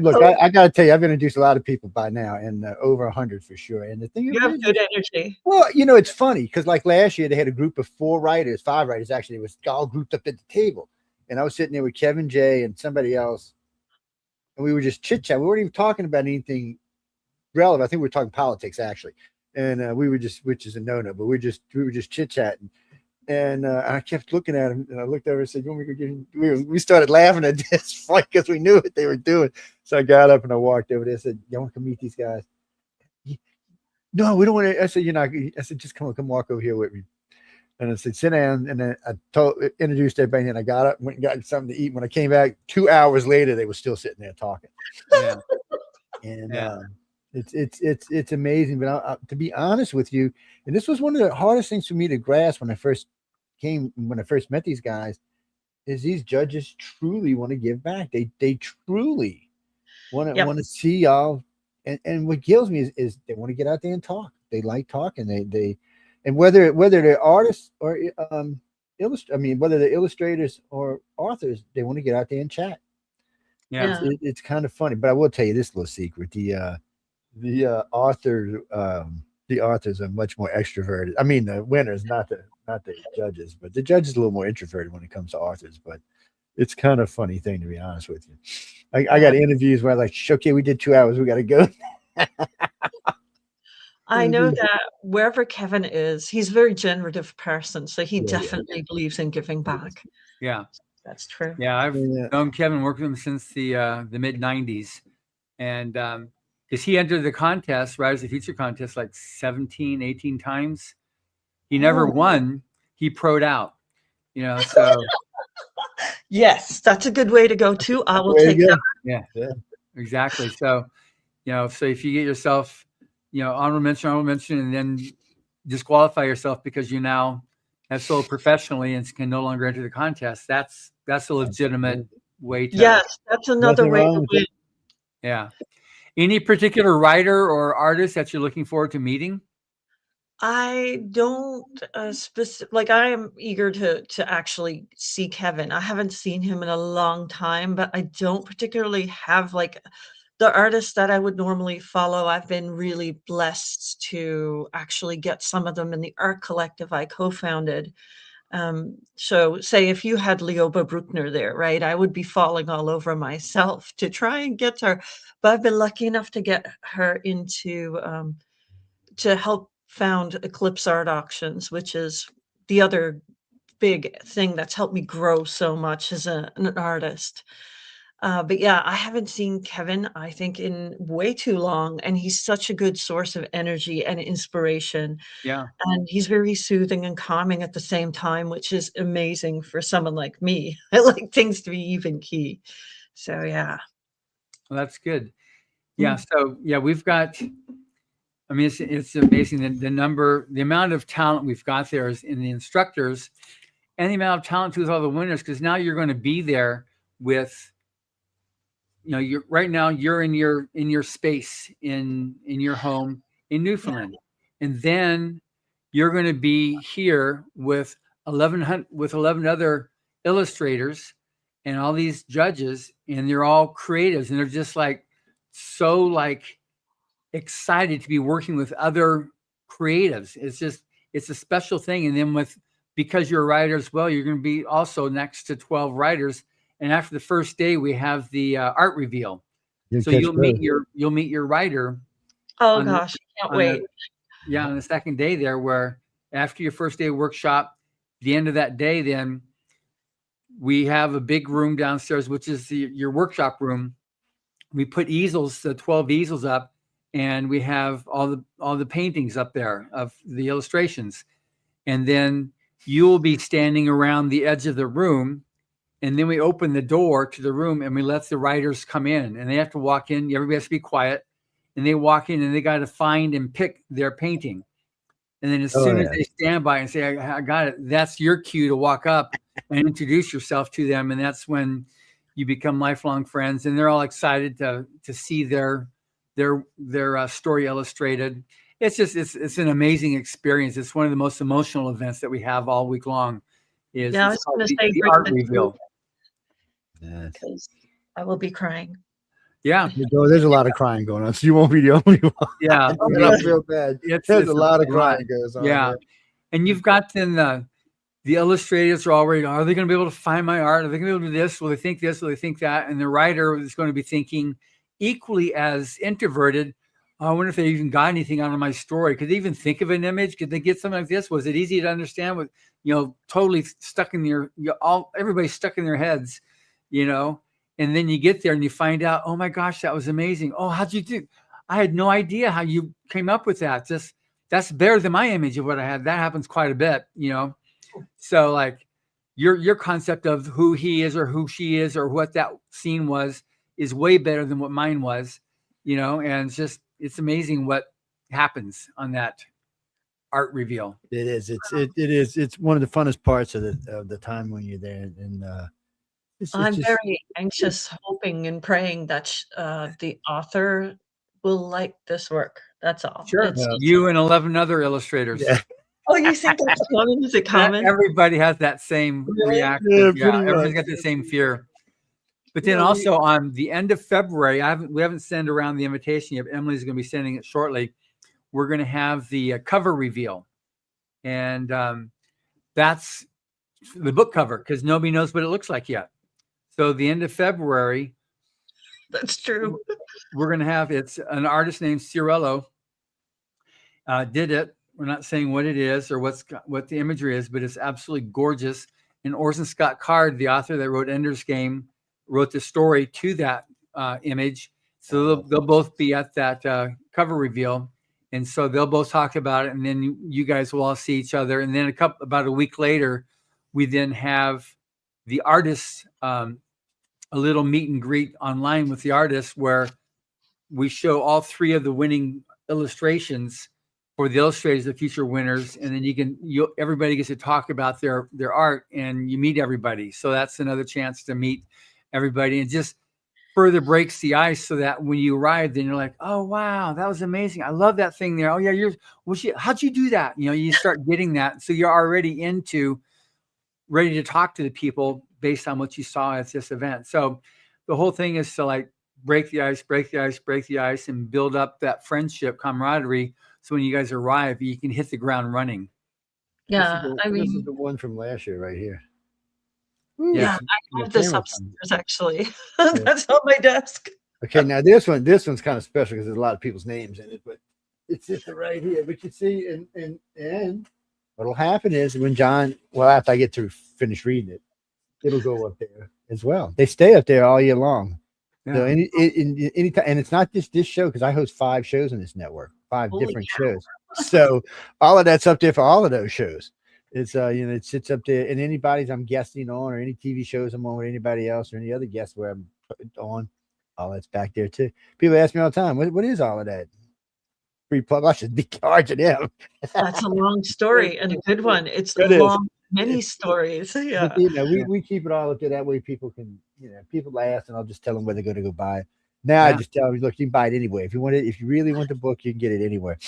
got to tell you, I've introduced a lot of people by now, and over 100 for sure. And the thing you have good energy. Well, it's funny because like last year they had a group of 5 writers actually. It was all grouped up at the table, and I was sitting there with Kevin J and somebody else. And we were just chit-chat. We weren't even talking about anything relevant. I think we were talking politics, actually. And we were just, which is a no-no, but we were just chit-chatting. And I kept looking at him, and I looked over and said, "You want me to get him?" We started laughing at this fight because we knew what they were doing. So I got up and I walked over there. I said, "You want to come meet these guys?" No, we don't want to. I said, I said, "Just come walk over here with me." And I said, "Sit down." And then I introduced everybody, and I got up, went and got something to eat. When I came back 2 hours later, they were still sitting there talking. Yeah. And it's amazing. But to be honest with you, and this was one of the hardest things for me to grasp when I first met these guys, is these judges truly want to give back. They truly want to see y'all. And what kills me is they want to get out there and talk. They like talking. And whether they're artists or whether they're illustrators or authors, they want to get out there and chat. Yeah, it's kind of funny. But I will tell you this little secret: the authors are much more extroverted. I mean, the winners, not the judges, but the judges are a little more introverted when it comes to authors. But it's kind of a funny thing, to be honest with you. I got interviews where I'm like, "Okay, we did 2 hours. We got to go." I know that wherever Kevin is, he's a very generative person, so he definitely believes in giving back. Yeah, that's true. Yeah, I've known Kevin, worked with him since the mid '90s, and because he entered the contest, Writers of the Future contest, like 17, 18 times. He never won. He pro'd out. So yes, that's a good way to go too. I will take that. Yeah, exactly. So so if you get yourself honorable mention, and then disqualify yourself because you now have sold professionally and can no longer enter the contest, that's a legitimate way to. Yes, that's another way to win. Yeah. Any particular writer or artist that you're looking forward to meeting? I don't I am eager to actually see Kevin. I haven't seen him in a long time, but I don't particularly have the artists that I would normally follow. I've been really blessed to actually get some of them in the art collective I co-founded. So say if you had Leoba Bruckner there, right, I would be falling all over myself to try and get her. But I've been lucky enough to get her into to help found Eclipse Art Auctions, which is the other big thing that's helped me grow so much as an artist. But yeah, I haven't seen Kevin, I think, in way too long, and he's such a good source of energy and inspiration. Yeah. And he's very soothing and calming at the same time, which is amazing for someone like me. I like things to be even key. So yeah. Well, that's good. Yeah. Mm. So yeah, we've got, I mean, it's amazing that the amount of talent we've got there is in the instructors and the amount of talent with all the winners, because now you're going to be there with, you're right now you're in your space in your home in Newfoundland. And then you're going to be here with 11 other illustrators and all these judges, and they're all creatives, and they're just like so like excited to be working with other creatives. It's a special thing. And then because you're a writer as well, you're going to be also next to 12 writers. And after the first day, we have the art reveal. So you'll meet your writer. Oh gosh, I can't wait. On the second day there, where after your first day of workshop, the end of that day, then we have a big room downstairs, which is your workshop room. We put easels, the 12 easels up, and we have all the paintings up there of the illustrations. And then you will be standing around the edge of the room. And then we open the door to the room and we let the writers come in, and they have to walk in. Everybody has to be quiet, and they walk in and they got to find and pick their painting. And then as soon as they stand by and say, I got it, that's your cue to walk up and introduce yourself to them. And that's when you become lifelong friends, and they're all excited to see their story illustrated. It's an amazing experience. It's one of the most emotional events that we have all week long. I was going to say the art reveal. Because I will be crying. Yeah. There's a lot of crying going on, so you won't be the only one. Yeah. I feel bad. There's a lot of crying goes on. Yeah. And you've got then the illustrators are already, are they going to be able to find my art? Are they going to be able to do this? Will they think this? Will they think that? And the writer is going to be thinking equally as introverted. Oh, I wonder if they even got anything out of my story. Could they even think of an image? Could they get something like this? Was it easy to understand? With totally stuck in everybody's stuck in their heads, And then you get there and you find out, oh my gosh, that was amazing. Oh, how'd you do? I had no idea how you came up with that. That's better than my image of what I had. That happens quite a bit, So like your concept of who he is or who she is or what that scene was is way better than what mine was, and it's amazing what happens on that art reveal. It is. It's one of the funnest parts of the time when you're there. And I'm very anxious, hoping and praying that the author will like this work. That's all. Sure. You and 11 other illustrators. Yeah. Oh, you think that's common? Is it common? Everybody has that same reaction. Yeah, everybody's got the same fear. But then also on the end of February, we haven't sent around the invitation yet. Emily's going to be sending it shortly. We're going to have the cover reveal. And that's the book cover, because nobody knows what it looks like yet. So the end of February. That's true. We're going to have, it's an artist named Cirello did it. We're not saying what it is or what the imagery is, but it's absolutely gorgeous. And Orson Scott Card, the author that wrote Ender's Game, wrote the story to that image. So they'll both be at that cover reveal. And so they'll both talk about it. And then you guys will all see each other. And then about a week later, we then have the artists, a little meet and greet online with the artists, where we show all three of the winning illustrations for the illustrators, the future winners. And then everybody gets to talk about their art, and you meet everybody. So that's another chance to meet everybody, and just further breaks the ice, so that when you arrive, then you're like, oh, wow, that was amazing. I love that thing there. Oh yeah. How'd you do that? You start getting that. So you're already ready to talk to the people based on what you saw at this event. So the whole thing is to like break the ice, and build up that friendship, camaraderie. So when you guys arrive, you can hit the ground running. Yeah, I This is mean, the one from last year right here. yeah, Yeah. I The have this camera's upstairs actually. Yeah. That's on my desk. Okay, now this one's kind of special because there's a lot of people's names in it, but it's just right here. But you see, and what'll happen is when John, well, after I get to finish reading it, it'll go up there as well. They stay up there all year long. So Yeah. any time, and it's not just this show because I host 5 shows on this network, 5 Holy different cow. shows. So all of that's up there for all of those shows. It's it sits up there, and anybody's I'm guesting on, or any TV shows I'm on with anybody else, or any other guests where I'm on, all that's back there too. People ask me all the time, what is all of that? Free plug. I should be charging them. That's a long story and a good one. It's It is. long, many stories. Yeah. But we keep it all up there. That way people can, people ask, and I'll just tell them where they're going to go buy it. Now I Yeah. just tell them, look, you can buy it anywhere. If you want it, if you really want the book, you can get it anywhere.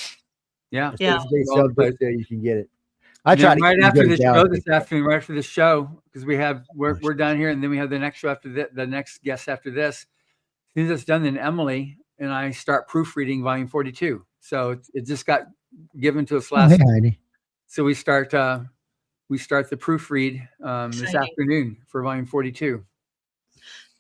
Yeah. Yeah. If they sell books there, you can get it. I And try then to right keep after it the down. show this afternoon, right after the show, because we're done here, and then we have the next show after the next guest after this. As soon as it's done, then Emily and I start proofreading volume 42. So it just got given to us Oh, last. hey, Heidi. So we start the proofread this Exciting. afternoon for volume 42.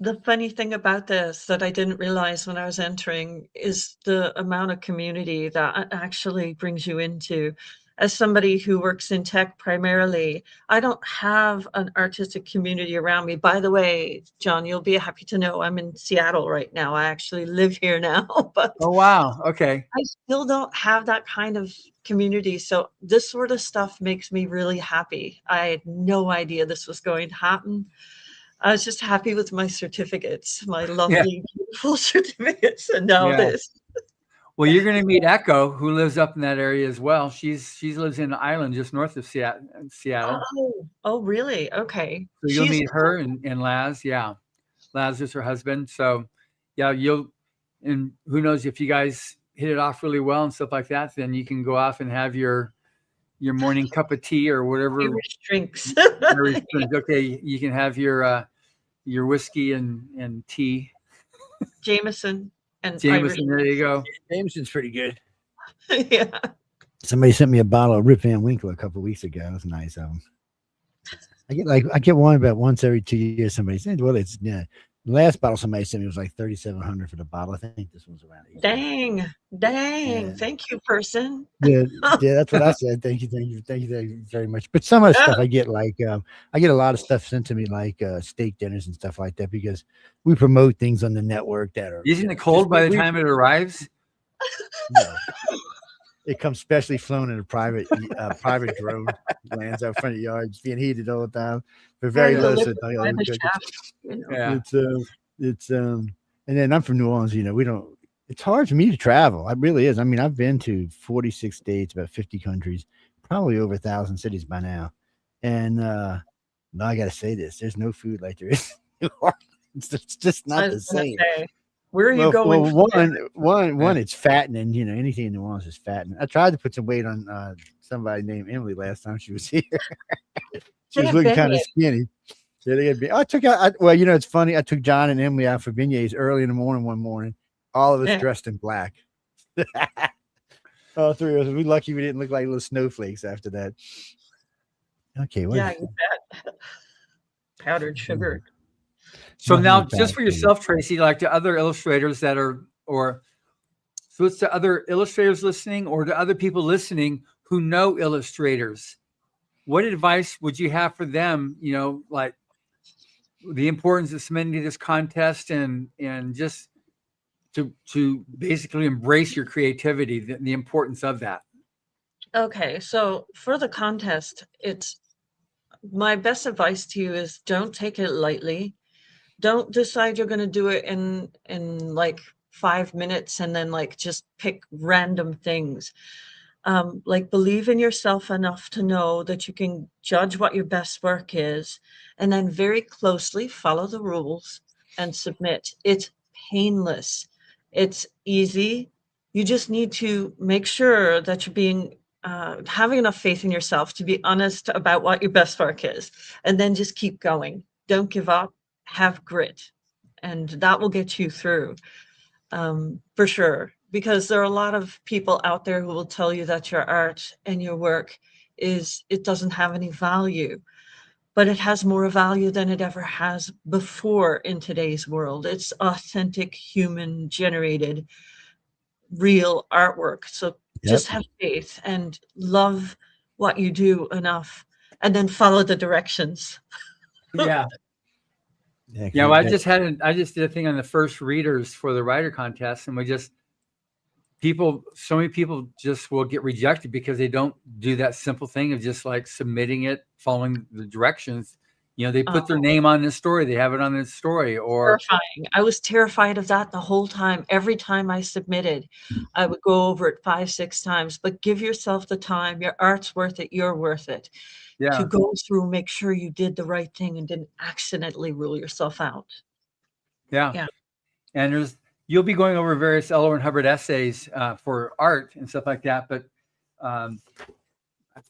The funny thing about this that I didn't realize when I was entering is the amount of community that actually brings you into. As somebody who works in tech primarily, I don't have an artistic community around me. By the way, John, you'll be happy to know I'm in Seattle right now. I actually live here now, but Oh wow! Okay. I still don't have that kind of community. So this sort of stuff makes me really happy. I had no idea this was going to happen. I was just happy with my certificates, my lovely, beautiful certificates, and now Yeah. this. Well, you're going to meet Echo, who lives up in that area as well. She lives in an island just north of Seattle. Oh, really? Okay. So you'll meet her and Laz. Yeah, Laz is her husband. So yeah, and who knows if you guys hit it off really well and stuff like that, then you can go off and have your morning cup of tea or whatever. Irish drinks. Okay, you can have your whiskey and tea. Jameson and Jameson, there you go. Jameson's pretty good. Yeah. Somebody sent me a bottle of Rip Van Winkle a couple of weeks ago. It was nice of them. I get one about once every 2 years. Somebody said, well, it's the last bottle somebody sent me was like $3,700 for the bottle. I think this one's around $8. Dang. Yeah. Thank you, person. Yeah, that's what I said. Thank you very much. But some of the stuff I get, like I get a lot of stuff sent to me, like steak dinners and stuff like that, because we promote things on the network that are. Isn't it cold by the time it arrives? No. It comes specially flown in a private drone, lands out front of your yard. It's being heated all the time. They're very low, so Yeah. It's and then I'm from New Orleans. We don't. It's hard for me to travel. It really is. I mean, I've been to 46 states, about 50 countries, probably over 1,000 cities by now. And now I got to say this: there's no food like there is in New Orleans. It's just not the same. Where are you going? One, it's fattening. Anything in New Orleans is fattening. I tried to put some weight on somebody named Emily last time she was here. She was looking kind of skinny. Yeah, they had I took out. Well, it's funny. I took John and Emily out for beignets early in the morning one morning. All of us dressed in black. All 3 of us. We're lucky we didn't look like little snowflakes after that. Okay. You bet. Powdered sugar. So now, just for yourself, Tracy, like to other illustrators that are, so it's to other illustrators listening or to other people listening who know illustrators, what advice would you have for them? Like the importance of submitting to this contest and just to basically embrace your creativity, the importance of that. Okay, so for the contest, my best advice to you is don't take it lightly. Don't decide you're going to do it in like 5 minutes and then like just pick random things. Like believe in yourself enough to know that you can judge what your best work is, and then very closely follow the rules and submit. It's painless. It's easy. You just need to make sure that you're having enough faith in yourself to be honest about what your best work is, and then just keep going. Don't give up. Have grit, and that will get you through for sure. Because there are a lot of people out there who will tell you that your art and your work it doesn't have any value, but it has more value than it ever has before in today's world. It's authentic, human generated, real artwork. So just have faith and love what you do enough, and then follow the directions. Yeah. Yeah. Well, I just did a thing on the first readers for the writer contest, and so many people just will get rejected because they don't do that simple thing of just like submitting it, following the directions. They put their name on the story. They have it on the story. Or terrifying. I was terrified of that the whole time. Every time I submitted, I would go over it 5, 6 times, but give yourself the time. Your art's worth it. You're worth it. To go through, make sure you did the right thing and didn't accidentally rule yourself out. Yeah. And you'll be going over various L. and Hubbard essays for art and stuff like that. But I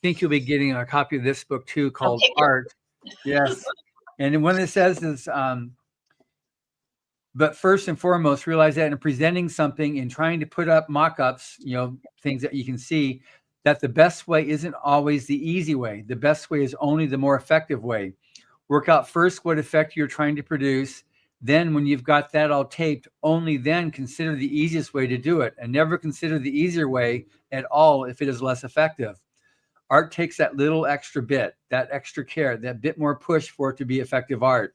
think you'll be getting a copy of this book too, called Art. Yes. And one that says is, but first and foremost, realize that in presenting something and trying to put up mock-ups, things that you can see, that the best way isn't always the easy way. The best way is only the more effective way. Work out first what effect you're trying to produce. Then when you've got that all taped, only then consider the easiest way to do it, and never consider the easier way at all if it is less effective. Art takes that little extra bit, that extra care, that bit more push for it to be effective art.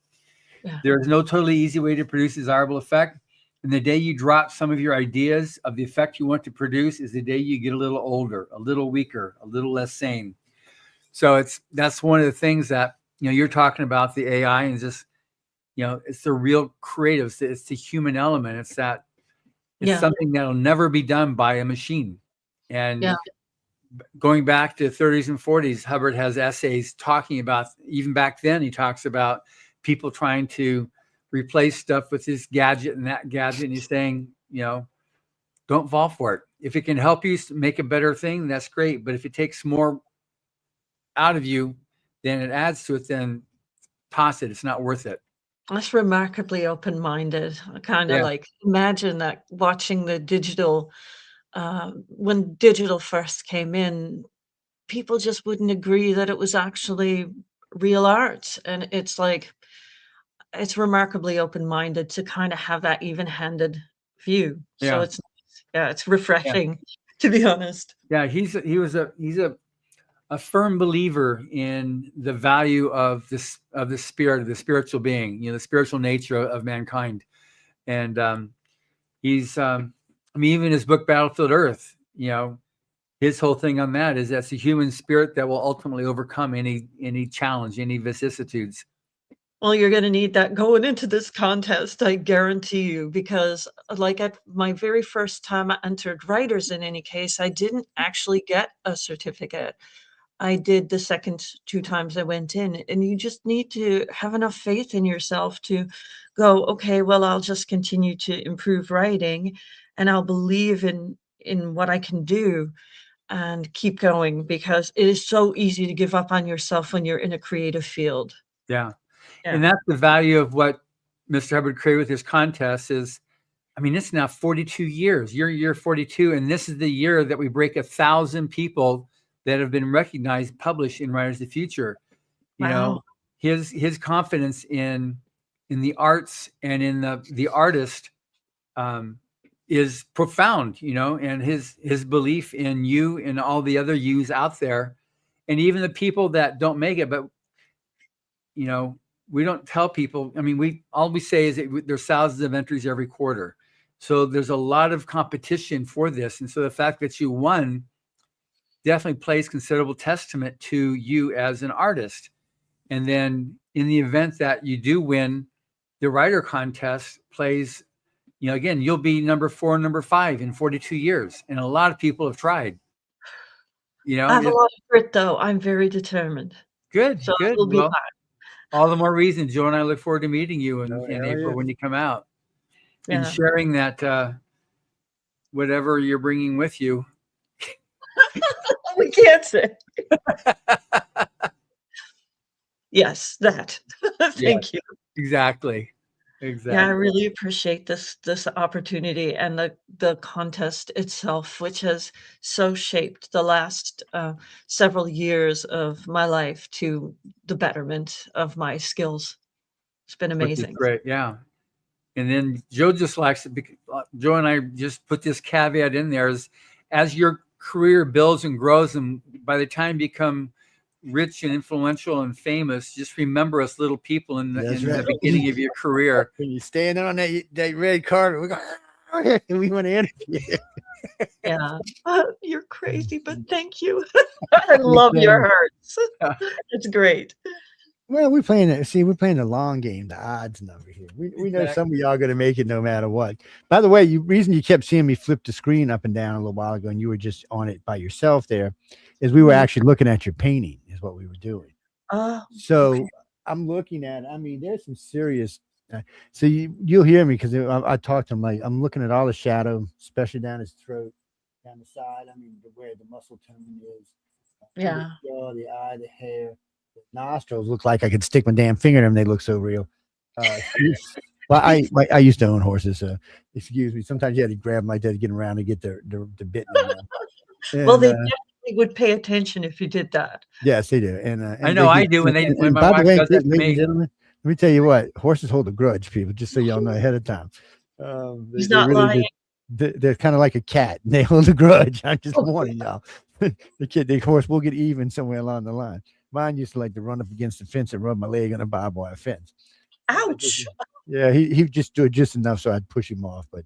Yeah. There is no totally easy way to produce desirable effect. And the day you drop some of your ideas of the effect you want to produce is the day you get a little older, a little weaker, a little less sane. So that's one of the things that, you're talking about, the AI, and just, it's the real creatives. It's the human element. It's something that'll never be done by a machine. And going back to the 30s and 40s, Hubbard has essays talking about, even back then, he talks about people trying to replace stuff with this gadget and that gadget. And he's saying, don't fall for it. If it can help you make a better thing, that's great. But if it takes more out of you than it adds to it, then toss it. It's not worth it. That's remarkably open-minded. I kind of imagine that watching the digital, when digital first came in, people just wouldn't agree that it was actually real art. And it's remarkably open-minded to kind of have that even-handed view. So it's refreshing, to be honest. Yeah, he's a firm believer in the value of the spirit, of the spiritual being, the spiritual nature of mankind. And he's even his book Battlefield Earth, his whole thing on that is that's the human spirit that will ultimately overcome any challenge, any vicissitudes. Well, you're going to need that going into this contest, I guarantee you, because at my very first time I entered writers, in any case, I didn't actually get a certificate. I did the second 2 times I went in, and you just need to have enough faith in yourself to go, okay, well, I'll just continue to improve writing, and I'll believe in what I can do and keep going, because it is so easy to give up on yourself when you're in a creative field. Yeah. And that's the value of what Mr. Hubbard created with his contest is, it's now 42 years. You're 42, and this is the year that we break 1,000 people that have been recognized, published in Writers of the Future. His confidence in the arts and in the artist is profound, and his belief in you and all the other yous out there, and even the people that don't make it. But we don't tell people. All we say is that there's thousands of entries every quarter, so there's a lot of competition for this, and so the fact that you won definitely plays considerable testament to you as an artist. And then in the event that you do win the writer contest, plays, again, you'll be number 4 and number 5 in 42 years. And a lot of people have tried. I have a lot of grit, though. I'm very determined. Good, so good. We'll be back. All the more reason, Joe and I look forward to meeting you in April when you come out and sharing that whatever you're bringing with you. We can't say. Yes, that. Thank you. Exactly. Exactly. Yeah, I really appreciate this opportunity and the contest itself, which has so shaped the last several years of my life to the betterment of my skills. It's been Which is amazing. great. Yeah. And then Joe just likes it. Joe and I just put this caveat in there is as your career builds and grows, and by the time you become rich and influential and famous, just remember us little people in the beginning of your career. When you stand on that red carpet, we go, oh, we want to interview. Yeah. You're crazy, but thank you. I love your hearts. It's great. Well, we're playing the long game, the odds number here. We know some of y'all going to make it no matter what. By the way, reason you kept seeing me flip the screen up and down a little while ago, and you were just on it by yourself there, is we were actually looking at your painting, is what we were doing. So okay. I'm looking at, I mean, there's some serious. So you'll hear me because I talked to him, like I'm looking at all the shadow, especially down his throat, down the side. I mean, where the muscle tone is. Yeah. The jaw, the eye, the hair. Nostrils look like I could stick my damn finger in them. They look so real. Well, I used to own horses, so excuse me. Sometimes you had to grab them like that to get around to get the bit in them. Well, they definitely would pay attention if you did that. Yes, they do. And I know I do when my wife does that to me. Ladies and gentlemen, let me tell you what, horses hold a grudge, people, just so y'all know ahead of time. He's not lying. They're kind of like a cat. They hold a grudge. I'm just warning y'all. The horse will get even somewhere along the line. Mine used to like to run up against the fence and rub my leg on a barbed wire fence. Ouch! Yeah, he just do it just enough so I'd push him off. But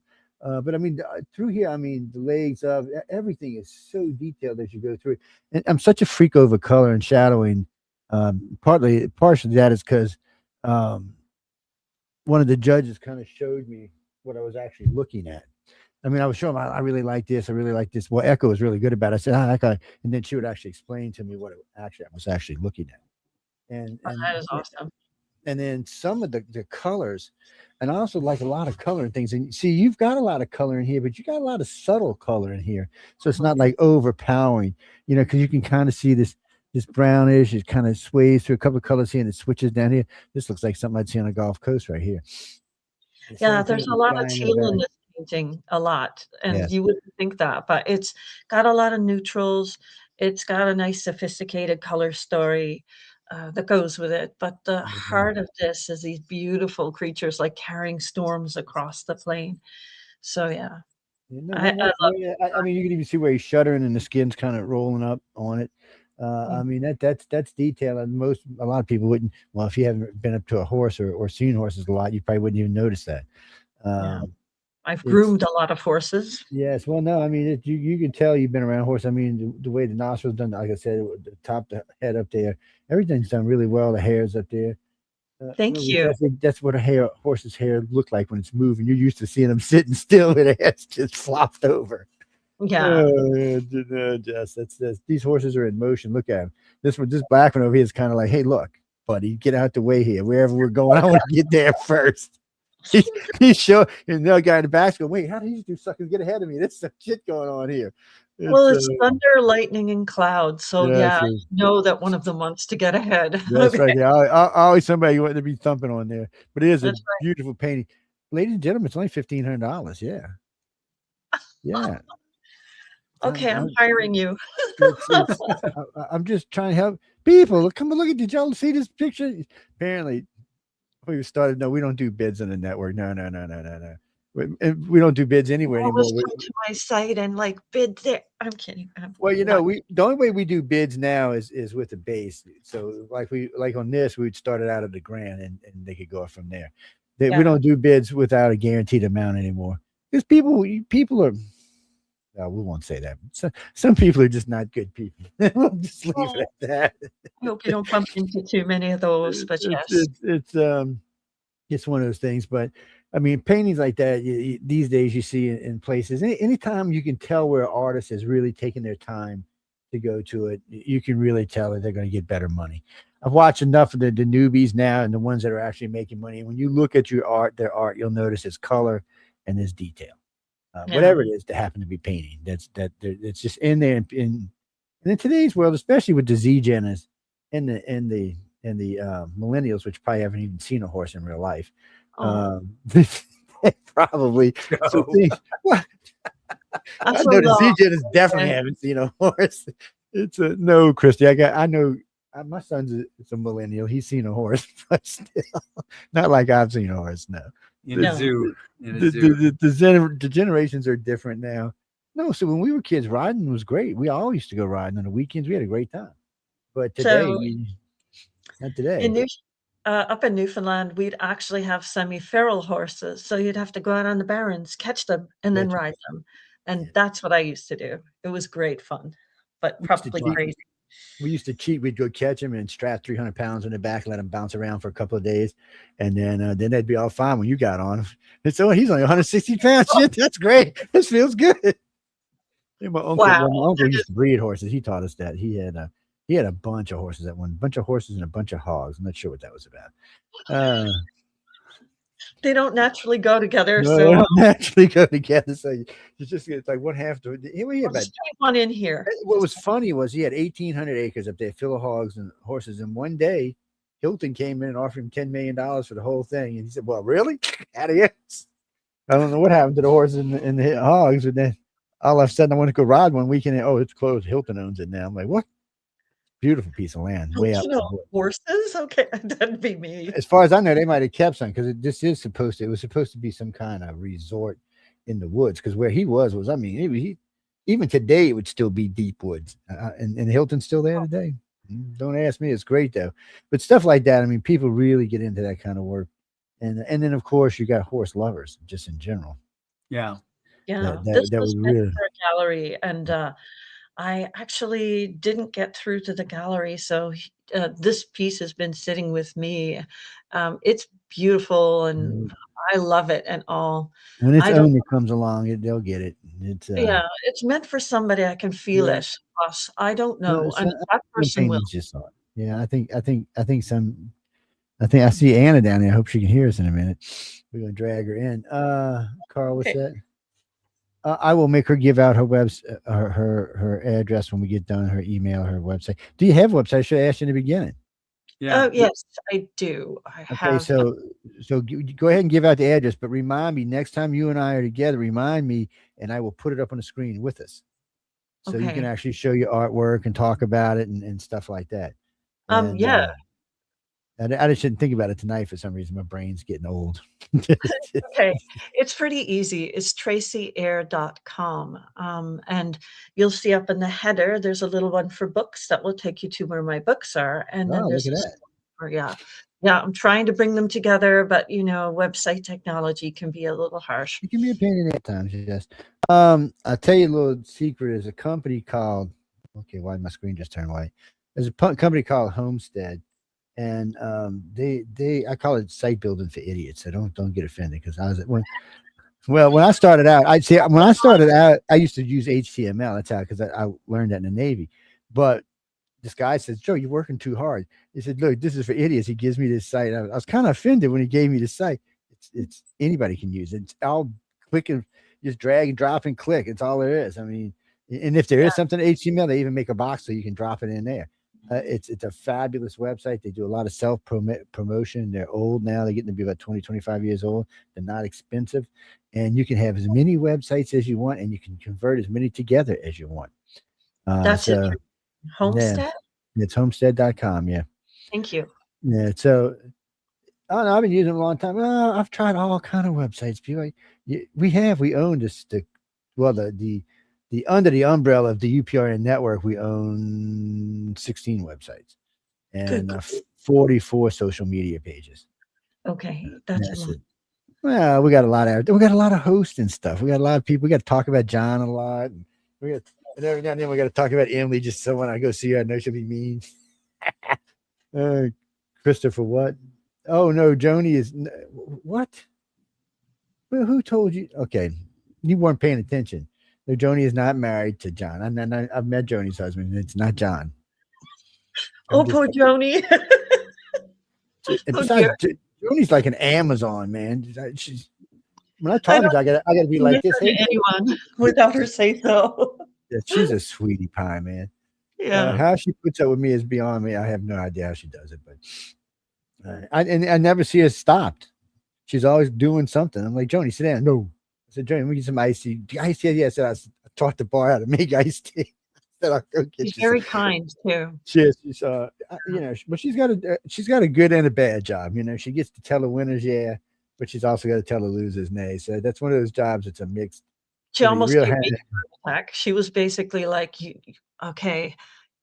I mean, through here, I mean, the legs of everything is so detailed as you go through it. And I'm such a freak over color and shadowing. Partially that is because one of the judges kind of showed me what I was actually looking at. I mean, I was showing I really like this. I really like this. Well, Echo was really good about it. I said, that guy. And then she would actually explain to me what I was actually looking at. And that is awesome. And then some of the colors, and I also like a lot of color and things. And see, you've got a lot of color in here, but you got a lot of subtle color in here. So it's not like overpowering, because you can kind of see this brownish. It kind of sways through a couple of colors here and it switches down here. This looks like something I'd see on a Golf Coast right here. Yeah, there's a lot of teal in this painting, a lot, and you wouldn't think that, but it's got a lot of neutrals. It's got a nice sophisticated color story that goes with it, but the heart of this is these beautiful creatures like carrying storms across the plain. So yeah, I mean, you can even see where he's shuddering and the skin's kind of rolling up on it. I mean, that's detail, and a lot of people wouldn't. Well, if you haven't been up to a horse or seen horses a lot, you probably wouldn't even notice that. I've groomed a lot of horses. Yes, well, no, I mean, you can tell you've been around horse. I mean, the way the nostrils done, like I said, the top, the head up there, everything's done really well. The hair's up there. Thank you. That's what a horse's hair look like when it's moving. You're used to seeing them sitting still with their heads just flopped over. Yeah. Jess, that's these horses are in motion. Look at him. This black one over here is kind of like, hey, look, buddy, get out the way here. Wherever we're going, I want to get there first. He's sure, and the guy in the back's going, wait, how did these two suckers get ahead of me? There's some shit going on here. It's thunder, lightning, and clouds. So you know that one of them wants to get ahead. That's right. Yeah, always somebody wanting to be thumping on there. But it is a beautiful painting. Ladies and gentlemen, it's only $1,500. Yeah. Yeah. Okay, I'm hiring you. I'm just trying to help people. Come and look at. Did y'all see this picture? Apparently, we started. No, we don't do bids on the network. No. We don't do bids anywhere anymore. Always come to my site and like bid there. I'm kidding. Well, the only way we do bids now is with the base. So like on this, we'd start it out at $1,000 and they could go up from there. We don't do bids without a guaranteed amount anymore. Because people are. No, we won't say that. Some people are just not good people. We'll just leave it at that. I hope you don't bump into too many of those. But it's one of those things. But I mean, paintings like that these days you see in places. Anytime you can tell where an artist has really taken their time to go to it, you can really tell that they're going to get better money. I've watched enough of the newbies now and the ones that are actually making money. And when you look at their art, you'll notice its color and its detail. Whatever it is to happen to be painting, it's just in there. And in today's world, especially with the Z-Geners and the millennials, which probably haven't even seen a horse in real life, Oh, Probably. So No. things, well, I that's a know the lot. CJ is definitely Okay. haven't seen a horse. It's a no, Christy. I know my son's it's a millennial. He's seen a horse, but still, not like I've seen a horse. No, In a the No. zoo. In a the zoo. the generations are different now. No, so when we were kids, riding was great. We all used to go riding on the weekends. We had a great time. But today, So not in today. up in Newfoundland, we'd actually have semi-feral horses. So you'd have to go out on the barrens, catch them, and then That's ride them. yeah. And that's what I used to do. It was great fun, but We used to probably cheat. crazy. We used to cheat. We'd go catch him and strap 300 pounds on the back, let him bounce around for a couple of days, and then they'd be all fine when you got on him. And so he's only 160 pounds. Shit, that's great. This feels good. Yeah, my uncle, Wow. well, my uncle used to breed horses. He taught us that. He had a bunch of horses at one, bunch of horses and a bunch of hogs. I'm not sure what that was about. They don't naturally go together. No, they So don't naturally go together. So you just it's like what half to he had I'll about just take one in here. what was funny was he had 1,800 acres up there full of hogs and horses. And one day, Hilton came in and offered him $10 million for the whole thing. And he said, "Well, really? Adios." I don't know what happened to the horses and the hogs. And then all of a sudden, I want to go ride one weekend. And, oh, it's closed. Hilton owns it now. I'm like, what? Beautiful piece of land, way out. Horses? Okay, that'd be me. As far as I know, they might have kept some because it was supposed to be some kind of resort in the woods. Because where he was, I mean, he even today it would still be deep woods, and Hilton's still there today. Don't ask me; it's great though. But stuff like that, I mean, people really get into that kind of work, and then of course you got horse lovers just in general. Yeah. Yeah, That this was was meant really for a gallery, and I actually didn't get through to the gallery, so this piece has been sitting with me. It's beautiful, and I love it and all. when its I don't owner comes along, they'll get it. It's Yeah, it's meant for somebody. I can feel yeah. it, but I don't Well, know. I mean, that some person will. paintings just saw it. Yeah, I think I see Anna down there. I hope she can hear us in a minute. We're gonna drag her in. Carl, what's Okay. that? I will make her give out her address when we get done, her email, her website. Do you have a website? I should have asked you in the beginning. Yeah. Oh, yes, I do. I Okay, have. so go ahead and give out the address, but remind me next time you and I are together. Remind me, and I will put it up on the screen with us, so you can Okay. actually show your artwork and talk about it and stuff like that. And Yeah. I just didn't think about it tonight for some reason. My brain's getting old. Okay. It's pretty easy. It's tracyeire.com. And you'll see up in the header, there's a little one for books that will take you to where my books are. And then Oh, look there's at a that. or yeah. Yeah, I'm trying to bring them together, but website technology can be a little harsh. It can be a pain in the at times, yes. I'll tell you a little secret. There's a company called, okay, why did my screen just turn white? There's a company called Homestead, and I call it site building for idiots. So don't get offended because when I started out, I used to use HTML. That's how because I learned that in the Navy, but this guy says, "Joe, you're working too hard." He said, "Look, this is for idiots." He gives me this site. I was kind of offended when he gave me the site. It's anybody can use it. It's all click and just drag and drop and click. It's all there is. I mean, and if there is something HTML, they even make a box so you can drop it in there. It's a fabulous website. They do a lot of self promotion. They're old now. They're getting to be about 20, 25 years old. They're not expensive. And you can have as many websites as you want, and you can convert as many together as you want. That's it. Homestead? Yeah, it's homestead.com. Yeah. Thank you. Yeah. So I don't know, I've been using it a long time. I've tried all kind of websites. People, we own the under the umbrella of the UPRN network, we own 16 websites and 44 social media pages. Okay, that's a lot. Well, we got a lot of hosts and stuff. We got a lot of people. We got to talk about John a lot. And every now and then we got to talk about Emily just so when I go see her, I know she'll be mean. Christopher, what? Oh no, Joni is what? Well, who told you? Okay, you weren't paying attention. No, Joni is not married to John. I've met Joni's husband. It's not John. Poor Joni. And besides, Joni's like an Amazon man. She's when I talk to her, I gotta be like this. Hey, anyone without her say so. Yeah, she's a sweetie pie, man. Yeah. How she puts up with me is beyond me. I have no idea how she does it, but I never see her stopped. she's always doing something. I'm like, Joni, sit down. No. I said, Joni, let me get some iced tea. Iced tea? Yeah. I said, I taught the bar how to make iced tea. I said, I'll go get She's you very some. kind too. She's you know, but she's got a good and a bad job. You know, she gets to tell the winners, yeah, but she's also got to tell the losers, nay. So that's one of those jobs. It's a mixed. She almost Real gave me a heart attack. She was basically like, okay,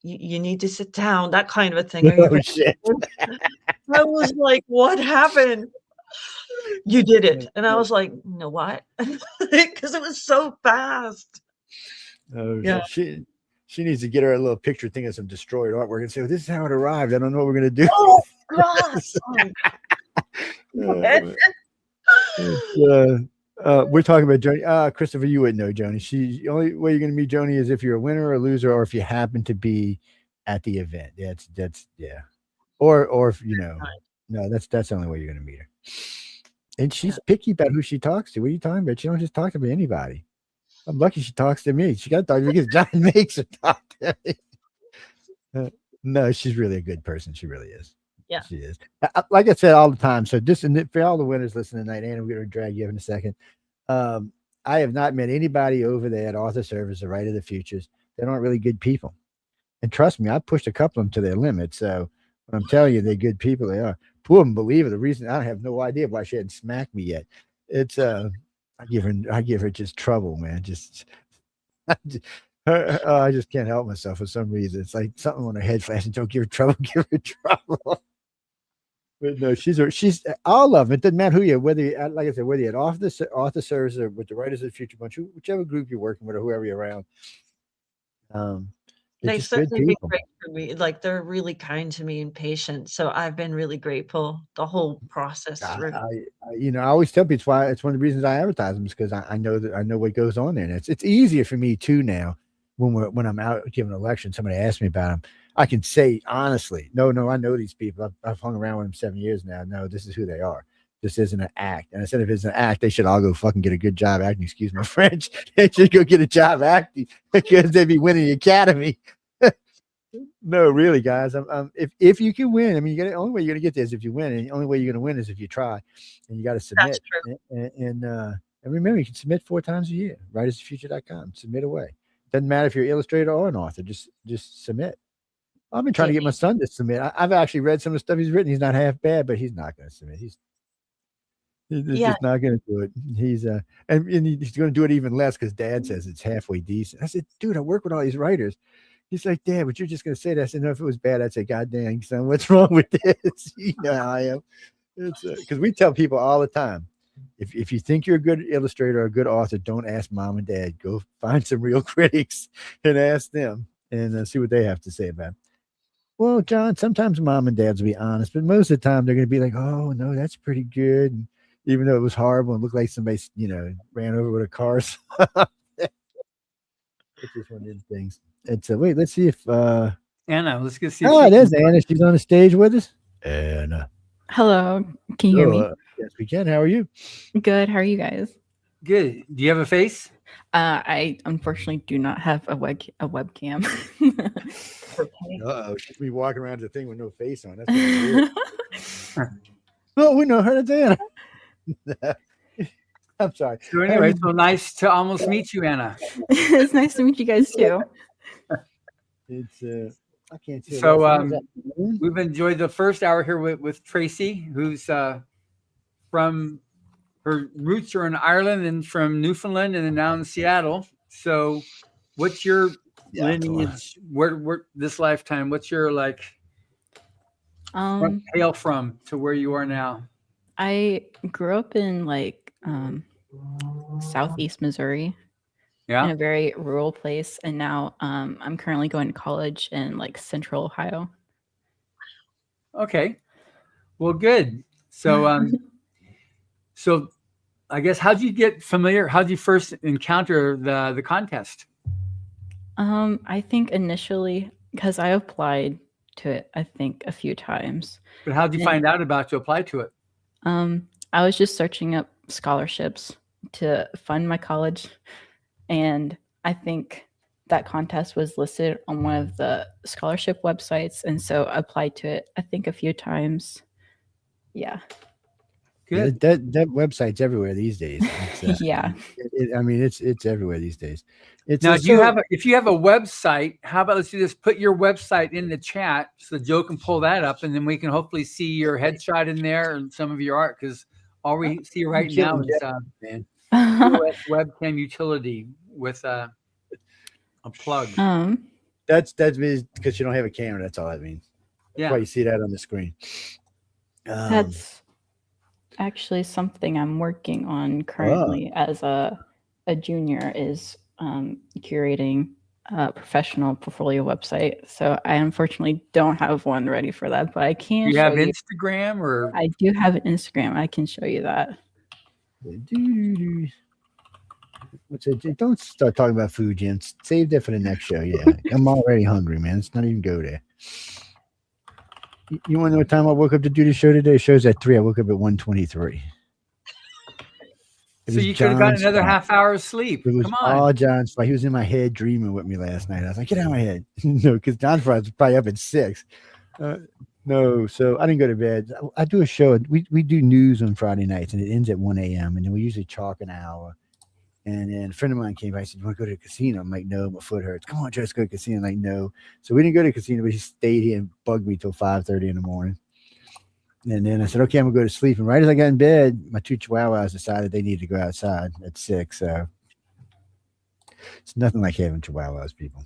you need to sit down, that kind of a thing. Are you oh ready? shit! I was like, what happened? You did it. And I was like, no, what? Because it was so fast. Oh, Yeah. she needs to get her a little picture thing of some destroyed artwork and say, well, this is how it arrived. I don't know what we're gonna do. Oh God. We're talking about Joni. Christopher, you wouldn't know Joni. The only way you're going to meet Joni is if you're a winner or a loser, or if you happen to be at the event. That's yeah. Or if you know, no, that's the only way you're going to meet her. And she's picky about who she talks to. What are you talking about? She don't just talk to anybody. I'm lucky she talks to me. She got to talk to me because John makes her talk to me. No, she's really a good person. She really is. Yeah, she is. Like I said all the time. So just for all the winners listening tonight, Anna, we're going to drag you in a second. I have not met anybody over there at Author Service or Writer of the Futures that aren't really good people. And trust me, I pushed a couple of them to their limit. So when I'm telling you they're good people, they are. Two of them believe it. The reason I have no idea why she hadn't smacked me yet. It's I give her just trouble, man. I just can't help myself for some reason. It's like something on her head flashing. Don't give her trouble. Give her trouble. But no, she's all of them. It doesn't matter who you're, whether you, like I said, whether you're at Author Service or with the Writers of the Future Bunch, whichever group you're working with or whoever you're around. They've certainly been great for me. Like they're really kind to me and patient. So I've been really grateful the whole process through. I always tell people it's one of the reasons I advertise them is because I know what goes on there, and it's easier for me too now when I'm out giving a lecture and somebody asks me about them. I can say honestly, no, I know these people. I've hung around with them 7 years now. No, this is who they are. This isn't an act. And I said, if it's an act, they should all go fucking get a good job acting. Excuse my French. They should go get a job acting because they'd be winning the Academy. No, really, guys. If you can win, I mean, the only way you're gonna get there is if you win, and the only way you're gonna win is if you try, and you got to submit. That's true. And remember, you can submit 4 times a year. WritersFuture.com. Submit away. Doesn't matter if you're an illustrator or an author. Just submit. I've been trying to get my son to submit. I've actually read some of the stuff he's written. He's not half bad, but he's not going to submit. He's just not going to do it. He's and he's going to do it even less because Dad says it's halfway decent. I said, dude, I work with all these writers. He's like, Dad, but you're just going to say that. I said, no, if it was bad, I'd say, God dang, son, what's wrong with this? You know how I am. It's because we tell people all the time, if you think you're a good illustrator or a good author, don't ask mom and dad. Go find some real critics and ask them and see what they have to say about it. Well, John, sometimes mom and dads will be honest, but most of the time they're going to be like, oh, no, that's pretty good. And even though it was horrible and looked like somebody, ran over with a car. It's just one of those things. Wait, let's see if Anna, let's go see. Oh, there's Anna. She's on the stage with us. Anna. Hello. Can you hear me? Yes, we can. How are you? Good. How are you guys? Good. Do you have a face? I unfortunately do not have a webcam. Uh-oh, she's be walking around the thing with no face on. That's weird. Oh, we know her. That's Anna. I'm sorry. So anyway, so nice to almost meet you, Anna. It's nice to meet you guys too. It's I can't see. So we've enjoyed the first hour here with Tracy, who's from her roots are in Ireland and from Newfoundland and then now in Seattle. So what's your lineage? Where this lifetime? What's your hail from to where you are now? I grew up in Southeast Missouri. Yeah. In a very rural place, and now I'm currently going to college in Central Ohio. Okay, well, good. So, so I guess how'd you get familiar? How'd you first encounter the contest? I think initially because I applied to it, I think a few times. But how'd you find out about to apply to it? I was just searching up scholarships to fund my college. And I think that contest was listed on one of the scholarship websites. And so I applied to it, I think, a few times. Yeah. Good. That website's everywhere these days. It's, Yeah. I mean, it's everywhere these days. It's Now, a- do you so- have if you have a website? How about let's do this? Put your website in the chat so Joe can pull that up, and then we can hopefully see your headshot in there and some of your art. Because all we see right now killing is man. US webcam utility with a plug. That's because you don't have a camera. That's all that means. That's why you see that on the screen. That's actually something I'm working on currently as a junior is curating a professional portfolio website. So I unfortunately don't have one ready for that, but I can Do you show have you. Instagram or? I do have an Instagram. I can show you that. What's it? Don't start talking about food, Jim. Save that for the next show. Yeah, I'm already hungry, man. Let's not even go there. You want to know what time I woke up to do the show today? The show's at 3. I woke up at 1:23. So you could have gotten another half hour of sleep. It was Come on. all John's fault. He was in my head dreaming with me last night. I was like, get out of my head. No, because John's fault was probably up at 6. No, so I didn't go to bed. I do a show. We do news on Friday nights, and it ends at 1 a.m. And then we usually chalk an hour. And then a friend of mine came by and said, you want to go to the casino? I'm like, no, my foot hurts. Come on, Joe, let's go to the casino. I'm like, no. So we didn't go to the casino, but he stayed here and bugged me till 5:30 in the morning. And then I said, okay, I'm going to go to sleep. And right as I got in bed, my 2 chihuahuas decided they needed to go outside at 6. So it's nothing like having chihuahuas, people.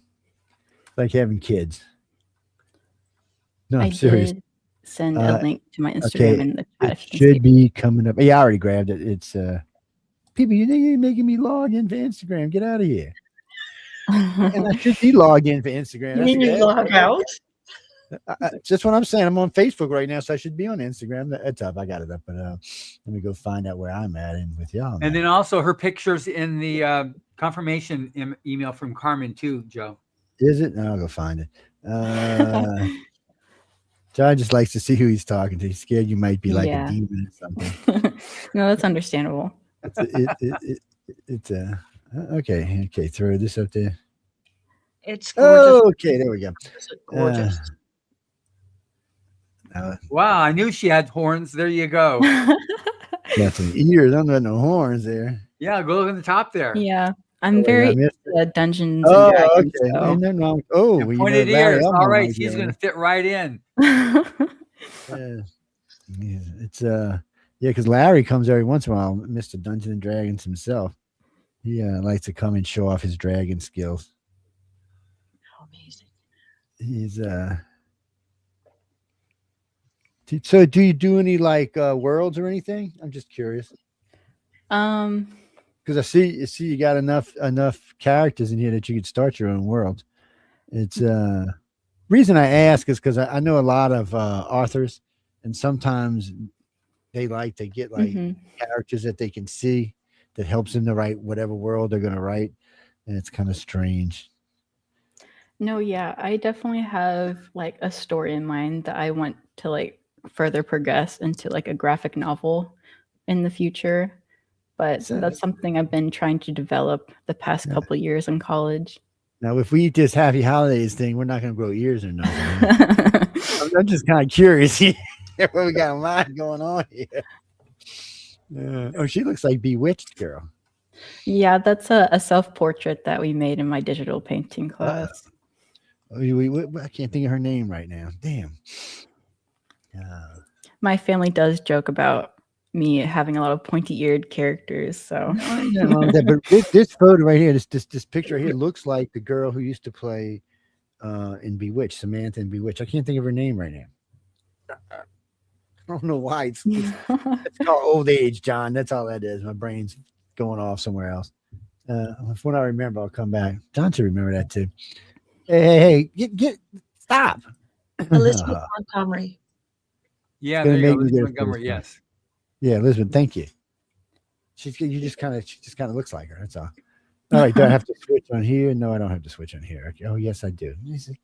It's like having kids. No, I'm serious. Did send a link to my Instagram in the chat. It should be coming up. Yeah, I already grabbed it. It's people, you're making me log in for Instagram. Get out of here. And I should be logged in for Instagram. You mean you log out? Just what I'm saying. I'm on Facebook right now, so I should be on Instagram. That's up. I got it up, but let me go find out where I'm at and with y'all. And then also her pictures in the confirmation email from Carmen too, Joe. Is it? No, I'll go find it. John just likes to see who he's talking to. He's scared you might be like a demon or something. No, that's understandable. It's okay. Throw this up there. It's gorgeous. Oh, okay, there we go. It's gorgeous. Wow, I knew she had horns. There you go. Got some ears. I'm got no horns there. Yeah, go look in the top there. Yeah, I'm very Dungeons and Oh, Dragons. okay. So. No. Oh, And pointed ears. All right, she's gonna fit right in. It's because Larry comes every once in a while. Mr. Dungeons and Dragons himself. He likes to come and show off his dragon skills. Amazing. He's So do you do any like worlds or anything? I'm just curious. Because I see you got enough characters in here that you could start your own world. It's reason I ask is because I know a lot of authors, and sometimes they like to get like characters that they can see that helps them to write whatever world they're going to write, and it's kind of strange. No, yeah, I definitely have like a story in mind that I want to like further progress into like a graphic novel in the future. But that's something I've been trying to develop the past couple of years in college. Now, if we eat this Happy Holidays thing, we're not going to grow ears or nothing. I'm just kind of curious here. What we got a lot going on here. She looks like Bewitched girl. Yeah, that's a self-portrait that we made in my digital painting class. I can't think of her name right now. Damn. My family does joke about me having a lot of pointy-eared characters. So, but this photo right here, this picture right here looks like the girl who used to play in Bewitched, Samantha in Bewitched. I can't think of her name right now. I don't know why. It's called old age, John. That's all that is. My brain's going off somewhere else. When I remember, I'll come back. John should remember that too. Hey, get stop. Elizabeth Montgomery. Yeah, there you go. Elizabeth Montgomery, yes. Yeah, Elizabeth, thank you. She just kind of looks like her. That's all. All right, do I have to switch on here? No, I don't have to switch on here. Okay. Oh, yes, I do. See,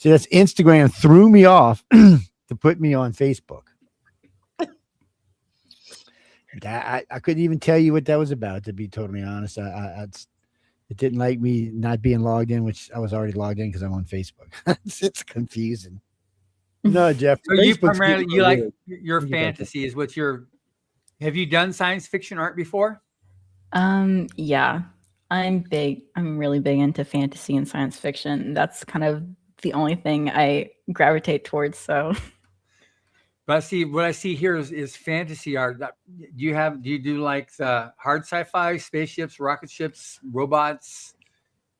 that's Instagram threw me off to put me on Facebook. I couldn't even tell you what that was about, to be totally honest. It didn't like me not being logged in, which I was already logged in because I'm on Facebook. It's confusing. No, Jeff. So you primarily, you like your fantasy is what you're Have you done science fiction art before? Yeah. I'm really big into fantasy and science fiction. That's kind of the only thing I gravitate towards. So But what I see here is fantasy art. Do you do like the hard sci-fi, spaceships, rocket ships, robots?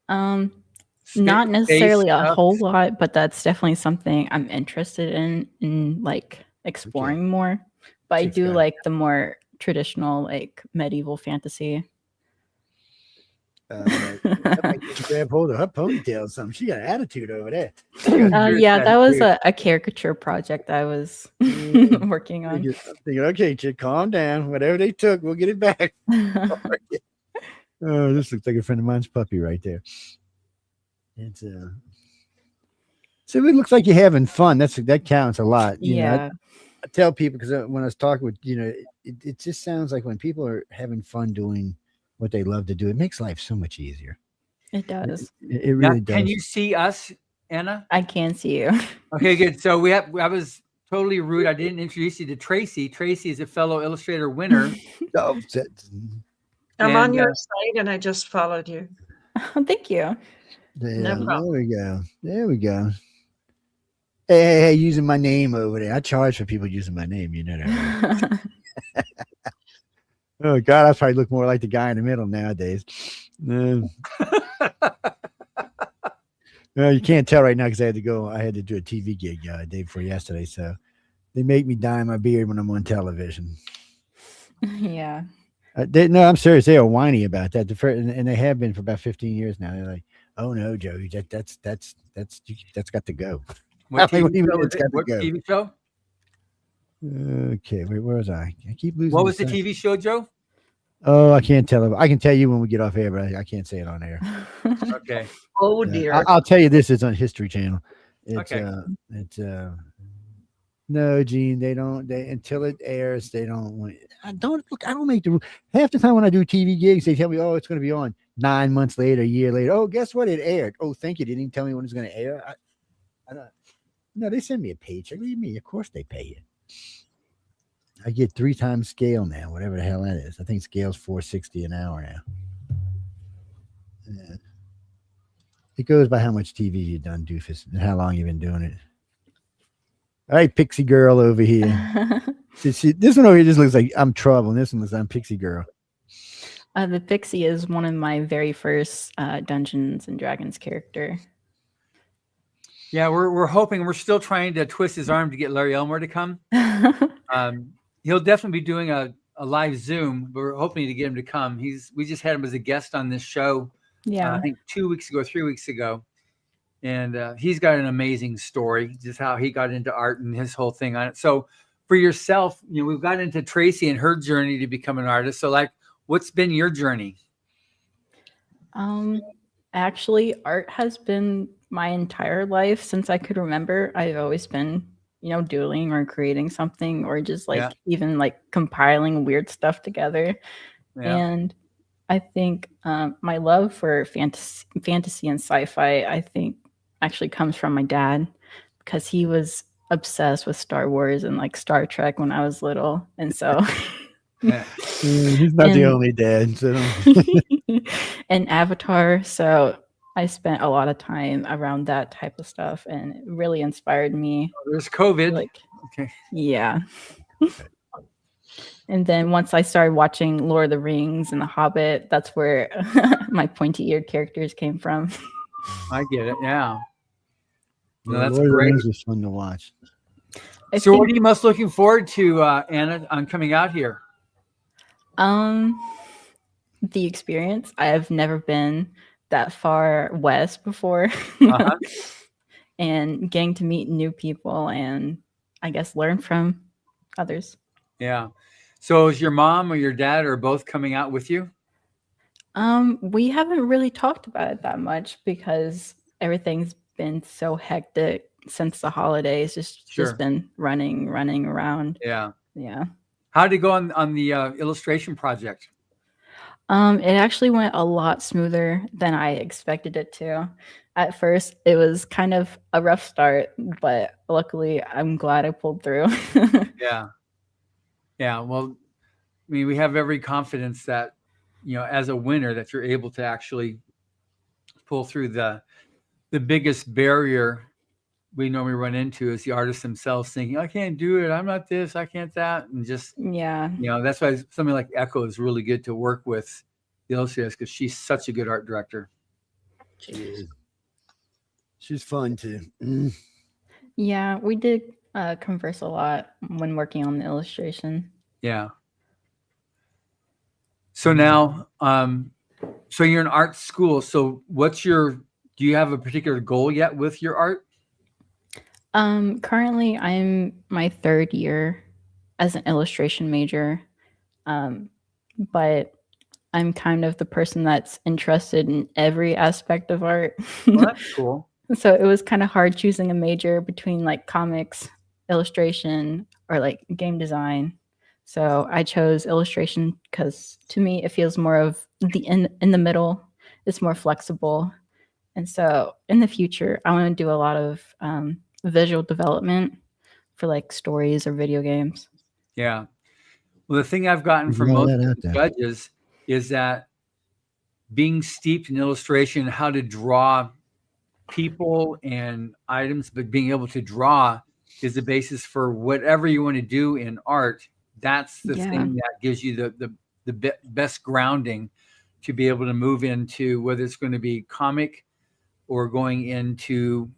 Not necessarily a stuff? whole lot, but that's definitely something I'm interested in like exploring more. But I do like the more traditional, like medieval fantasy. Grab hold of her ponytail or something. She got an attitude over there. Yeah, that was a caricature project I was working on. I'm thinking, okay, chick, calm down. Whatever they took, we'll get it back. Oh, this looks like a friend of mine's puppy right there. It's so it looks like you're having fun. That counts a lot. You know, I tell people, because when I was talking with, it just sounds like when people are having fun doing what they love to do, it makes life so much easier. It does. It really does. Can you see us, Anna? I can see you. Okay, good. So I was totally rude. I didn't introduce you to Tracy. Tracy is a fellow illustrator winner. I'm on your site and I just followed you. Thank you. There we go. There we go. Hey, using my name over there. I charge for people using my name. You know that. Oh God, I probably look more like the guy in the middle nowadays. No, you can't tell right now because I had to do a TV gig the day before yesterday. So they make me dye my beard when I'm on television. Yeah. No, I'm serious. They are whiny about that. And they have been for about 15 years now. They're like, "Oh no, Joe, that's got to go." What TV show? Okay, wait, where was I? I keep losing. What was the TV show, Joe? Oh, I can't tell. I can tell you when we get off air, but I can't say it on air. Okay. Oh dear. I'll tell you this. It's on History Channel. Okay. No, Gene, they don't. Until it airs, they don't. I don't make the rule. Half the time when I do TV gigs, they tell me, "Oh, it's going to be on 9 months later, a year later." Oh, guess what? It aired. Oh, thank you. They didn't tell me when it's going to air. I don't. No, they send me a paycheck. What do you mean? Of course they pay you. I get 3 times scale now, whatever the hell that is. I think scale's $4.60 an hour now. Yeah. It goes by how much TV you've done, doofus, and how long you've been doing it. All right, Pixie Girl over here. This one over here just looks like I'm Trouble, and this one looks like I'm Pixie Girl. The Pixie is one of my very first Dungeons and Dragons character. Yeah, we're hoping. We're still trying to twist his arm to get Larry Elmore to come. He'll definitely be doing a live Zoom, but we're hoping to get him to come. We just had him as a guest on this show. Yeah, I think 3 weeks ago. And he's got an amazing story, just how he got into art and his whole thing on it. So for yourself, we've got into Tracy and her journey to become an artist. So what's been your journey? Actually, art has been my entire life since I could remember. I've always been, doodling or creating something, or just even compiling weird stuff together. Yeah. And I think my love for fantasy and sci-fi, I think, actually comes from my dad, because he was obsessed with Star Wars and Star Trek when I was little, and so he's not the only dad. So. And Avatar, so I spent a lot of time around that type of stuff, and it really inspired me. There's COVID. Okay. Yeah. And then once I started watching Lord of the Rings and The Hobbit, that's where my pointy-eared characters came from. I get it. Yeah. No, that's Lord great. Of the Rings was fun to watch. So what are you most looking forward to, Anna, on coming out here? The experience. I have never been that far west before. And getting to meet new people and I guess learn from others. Yeah. So is your mom or your dad or both coming out with you? We haven't really talked about it that much because everything's been so hectic since the holidays. Just been running around. Yeah. Yeah. How did it go on the illustration project? It actually went a lot smoother than I expected it to. At first, it was kind of a rough start, but luckily, I'm glad I pulled through. Yeah. Well, mean, we have every confidence that, as a winner, that you're able to actually pull through the biggest barrier we normally run into is the artists themselves thinking, I can't do it. I'm not this, I can't that. And just, Yeah. That's why something like Echo is really good to work with the illustrators, because she's such a good art director. She is. She's fun too. Yeah, we did converse a lot when working on the illustration. Yeah. So now, so you're in art school. So do you have a particular goal yet with your art? Currently I'm my 3rd year as an illustration major. But I'm kind of the person that's interested in every aspect of art. Well, that's cool. So it was kind of hard choosing a major between like comics, illustration, or like game design. So I chose illustration because to me it feels more of the in the middle. It's more flexible. And so in the future, I want to do a lot of visual development for like stories or video games. Yeah. Well, the thing I've gotten from most of the judges is that being steeped in illustration, how to draw people and items, but being able to draw is the basis for whatever you want to do in art. That's the thing that gives you the best grounding to be able to move into, whether it's going to be comic or going into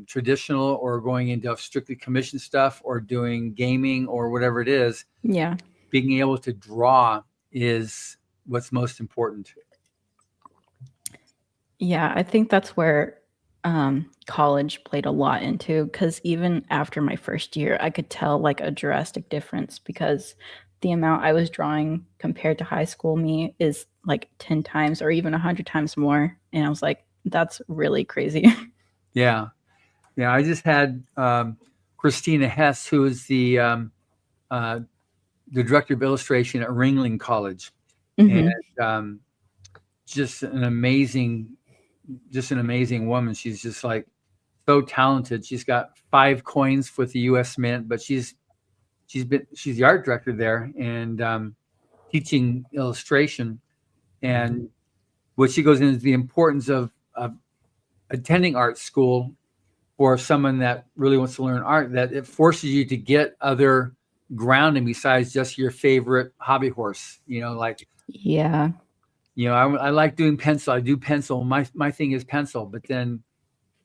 traditional or going into strictly commissioned stuff or doing gaming or whatever it is. Yeah. Being able to draw is what's most important. Yeah, I think that's where college played a lot into, because even after my first year, I could tell like a drastic difference, because the amount I was drawing compared to high school me is like 10 times or even 100 times more. And I was like, that's really crazy. Yeah. Yeah. I just had Christina Hess, who is the director of illustration at Ringling College. Mm-hmm. And just an amazing woman. She's just like so talented. She's got 5 coins with the U.S. Mint, but she's the art director there and teaching illustration. And what she goes into the importance of attending art school for someone that really wants to learn art, that it forces you to get other grounding besides just your favorite hobby horse, like, yeah. I like doing pencil. I do pencil. My thing is pencil. But then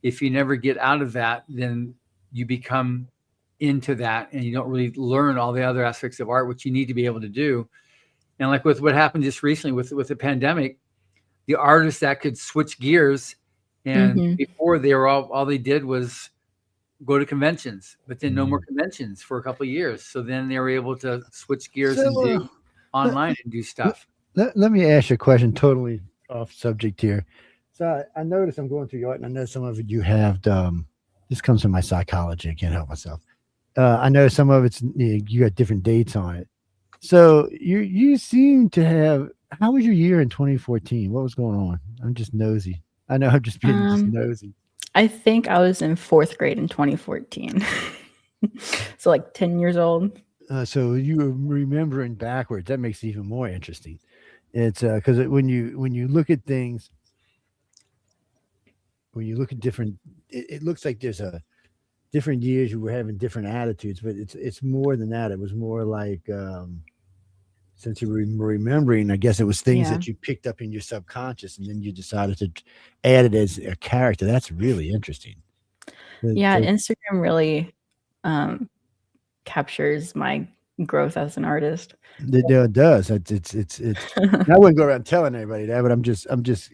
if you never get out of that, then you become into that and you don't really learn all the other aspects of art, which you need to be able to do. And like with what happened just recently with the pandemic, the artists that could switch gears, and before they were all they did was go to conventions, but then no more conventions for a couple of years. So then they were able to switch gears and do online and do stuff. Let me ask you a question, totally off subject here. So I noticed I'm going through your art, and I know some of it you have. This comes from my psychology. I can't help myself. I know some of it's you got different dates on it. So you seem to have. How was your year in 2014? What was going on? I'm just nosy. I know I'm just being just nosy. I think I was in 4th grade in 2014. So like 10 years old. So you were remembering backwards. That makes it even more interesting. It's because when you look at things, when you look at different, it looks like there's a different years you were having different attitudes, but it's more than that. It was more like since you were remembering, I guess it was things that you picked up in your subconscious, and then you decided to add it as a character. That's really interesting. Yeah, Instagram really captures my growth as an artist. It does. It's I wouldn't go around telling everybody that, but I'm just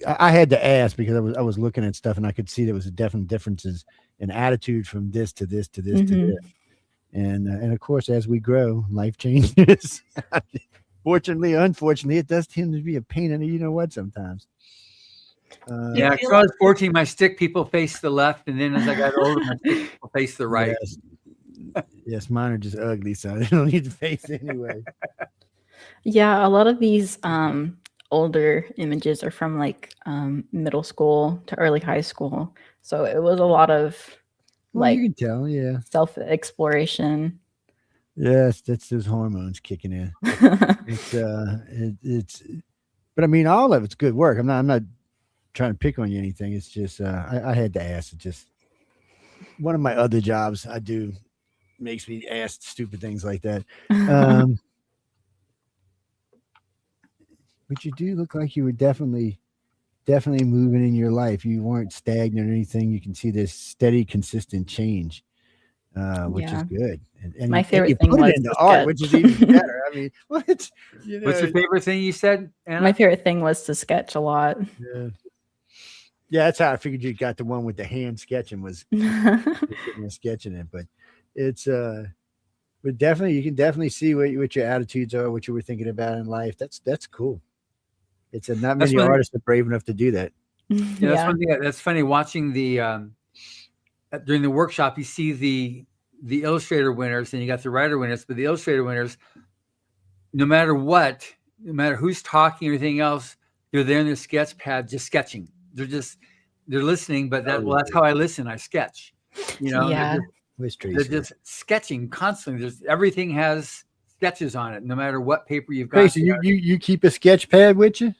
I had to ask because I was looking at stuff and I could see there was definite differences in attitude from this to this to this to this. And of course, as we grow, life changes. Fortunately, unfortunately, it does tend to be a pain in the what sometimes. Yeah, because I was 14, my stick people faced the left, and then as I got older, my stick people faced the right. Yes, mine are just ugly, so they don't need to face anyway. Yeah, a lot of these older images are from like middle school to early high school, so it was a lot of you can tell, self-exploration. Yes, that's those hormones kicking in. It's but I mean, all of it's good work. I'm not trying to pick on you or anything. It's just I had to ask. It's just one of my other jobs I do makes me ask stupid things like that. Um, but you do look like you were definitely moving in your life. You weren't stagnant or anything. You can see this steady, consistent change, which is Yeah. good. And My you favorite thing put it was into the art, which is sketch. even better. I mean, what? What's your favorite thing you said, Anna? My favorite thing was to sketch a lot. Yeah. Yeah, that's how I figured you got the one with the hand sketching was sketching it. But it's but definitely you can definitely see what your attitudes are, what you were thinking about in life. That's cool. It's not That's many one. artists are brave enough to do that. Yeah, that's Yeah. one thing that's funny. Watching the during the workshop, you see the illustrator winners, and you got the writer winners. But the illustrator winners, no matter what, no matter who's talking or anything else, they're there in their sketch pad just sketching. They're listening, but that's how I listen. I sketch. You know, Yeah. they're just sketching constantly. Everything has sketches on it, no matter what paper you've got. Tracy, you keep a sketch pad with you?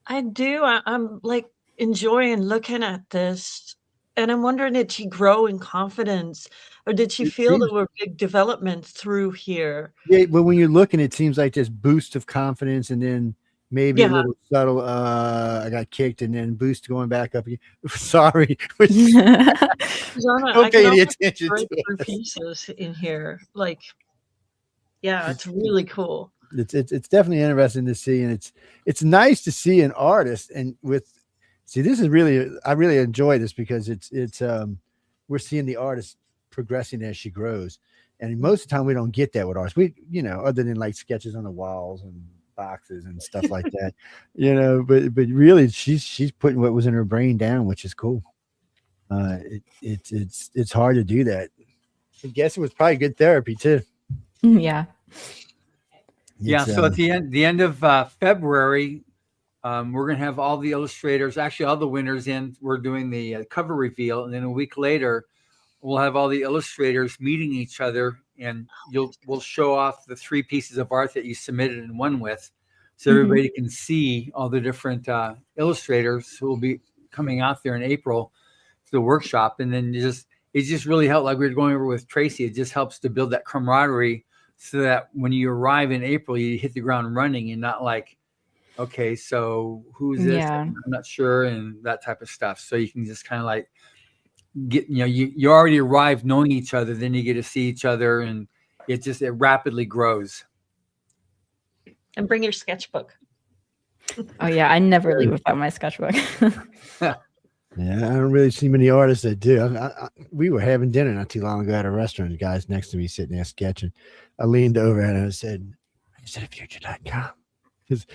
I do. I'm like enjoying looking at this, and I'm wondering, did she grow in confidence, or did she feel there were big developments through here? Yeah, but when you're looking, it seems like this boost of confidence, and then maybe a Yeah. little subtle. I got kicked, and then boost going back up again. Sorry. Zana, I Don't pay can any almost attention to breakthrough it. pieces in here. Like, yeah, it's really cool. It's definitely interesting to see, and it's nice to see an artist and this is really I really enjoy this because it's we're seeing the artist progressing as she grows, and most of the time we don't get that with artists. We other than like sketches on the walls and boxes and stuff like that, but really she's putting what was in her brain down, which is cool. It's hard to do that. I guess it was probably good therapy too. Yeah. Yeah. So at the end of February, we're going to have all the illustrators, actually all the winners in. We're doing the cover reveal, and then a week later, we'll have all the illustrators meeting each other, and we'll show off the 3 pieces of art that you submitted and won with, so everybody can see all the different illustrators who will be coming out there in April to the workshop. And then it just really helped, like we were going over with Tracy. It just helps to build that camaraderie, so that when you arrive in April, you hit the ground running and not like, okay, so who's this? Yeah. I'm not sure, and that type of stuff. So you can just kind of like get, you already arrived knowing each other, then you get to see each other, and it rapidly grows. And bring your sketchbook. Oh yeah, I never leave without my sketchbook. Yeah, I don't really see many artists that do. We were having dinner not too long ago at a restaurant. The guy's next to me sitting there sketching. I leaned over and I said, future.com. His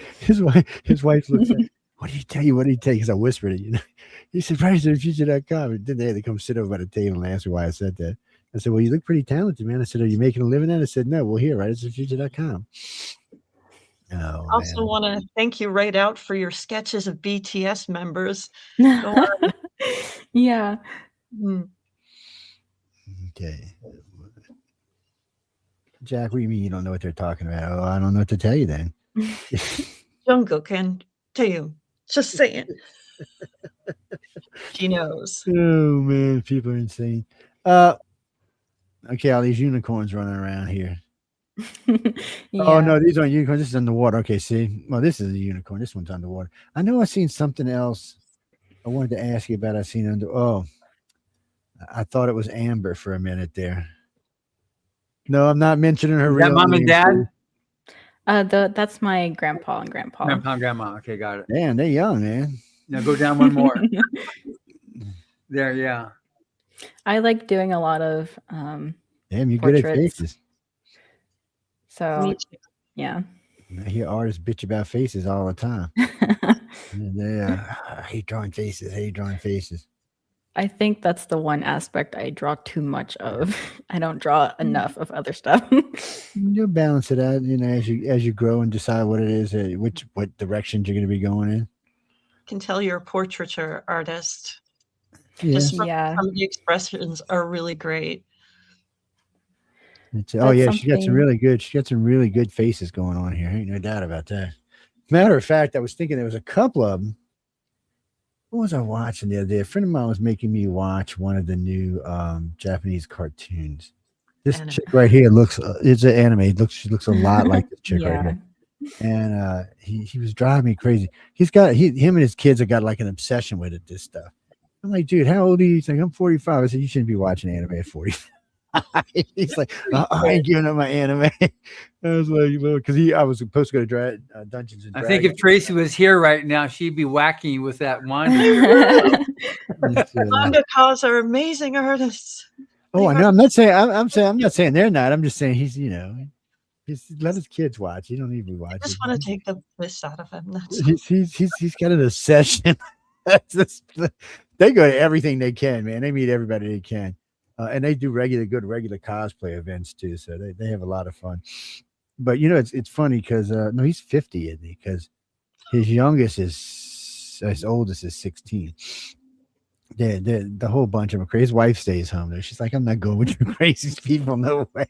wife looks like, what did he tell you? What did he tell you? Because I whispered it, He said, right, at future.com. And then they had to come sit over by the table and ask me why I said that. I said, well, you look pretty talented, man. I said, are you making a living at it? I said, no, well, here, right? It's at future.com. Oh, also want to thank you right out for your sketches of BTS members. Yeah. Okay. Jack, what do you mean you don't know what they're talking about? Oh, I don't know what to tell you then. Jungkook can tell you. Just saying. She knows. Oh man, people are insane. Okay, all these unicorns running around here. Yeah. Oh no, these aren't unicorns. This is underwater. Okay, see. Well, this is a unicorn. This one's underwater. I know I've seen something else I wanted to ask you about. I've seen I thought it was Amber for a minute there. No, I'm not mentioning her real mom and name. dad? That's my grandpa and grandpa. Grandpa and grandma. Okay, got it. Man, they're young, man. Now go down one more. There, yeah. I like doing a lot of Damn, you're good at portraits. faces. So yeah. I hear artists bitch about faces all the time. I hate drawing faces. I think that's the one aspect I draw too much of. I don't draw enough of other stuff. You'll balance it out, as you grow and decide what it is, what directions you're going to be going in. Can tell you're a portraiture artist. Yeah. Just some of the expressions are really great. Oh yeah, she got something. some really good faces going on here. Ain't no doubt about that. Matter of fact, I was thinking there was a couple of them. What was I watching the other day? A friend of mine was making me watch one of the new Japanese cartoons. This Anime. chick right here looks it's an anime. She looks a lot like this chick right Yeah. here. And he was driving me crazy. Him and his kids have got like an obsession with this stuff. I'm like, dude, how old are you? He's like, I'm 45. I said, you shouldn't be watching anime at 45. He's like, I ain't giving up my anime. I was like, well, because I was supposed to go to Dungeons and I Dragons. think if Tracy was here right now, she'd be whacking you with that wand. Mangaka are amazing artists. Oh, I know. I'm not saying I'm not saying they're not. I'm just saying he's let his kids watch. He don't need to be watching. I just want to take the piss out of him. That's He's got an obsession. They go to everything they can, man. They meet everybody they can. And they do regular cosplay events too. So they have a lot of fun. But it's funny because no, he's 50, isn't he? Because his youngest his oldest is 16. The whole bunch of them crazy. His wife stays home there. She's like, I'm not going with you crazy people nowhere.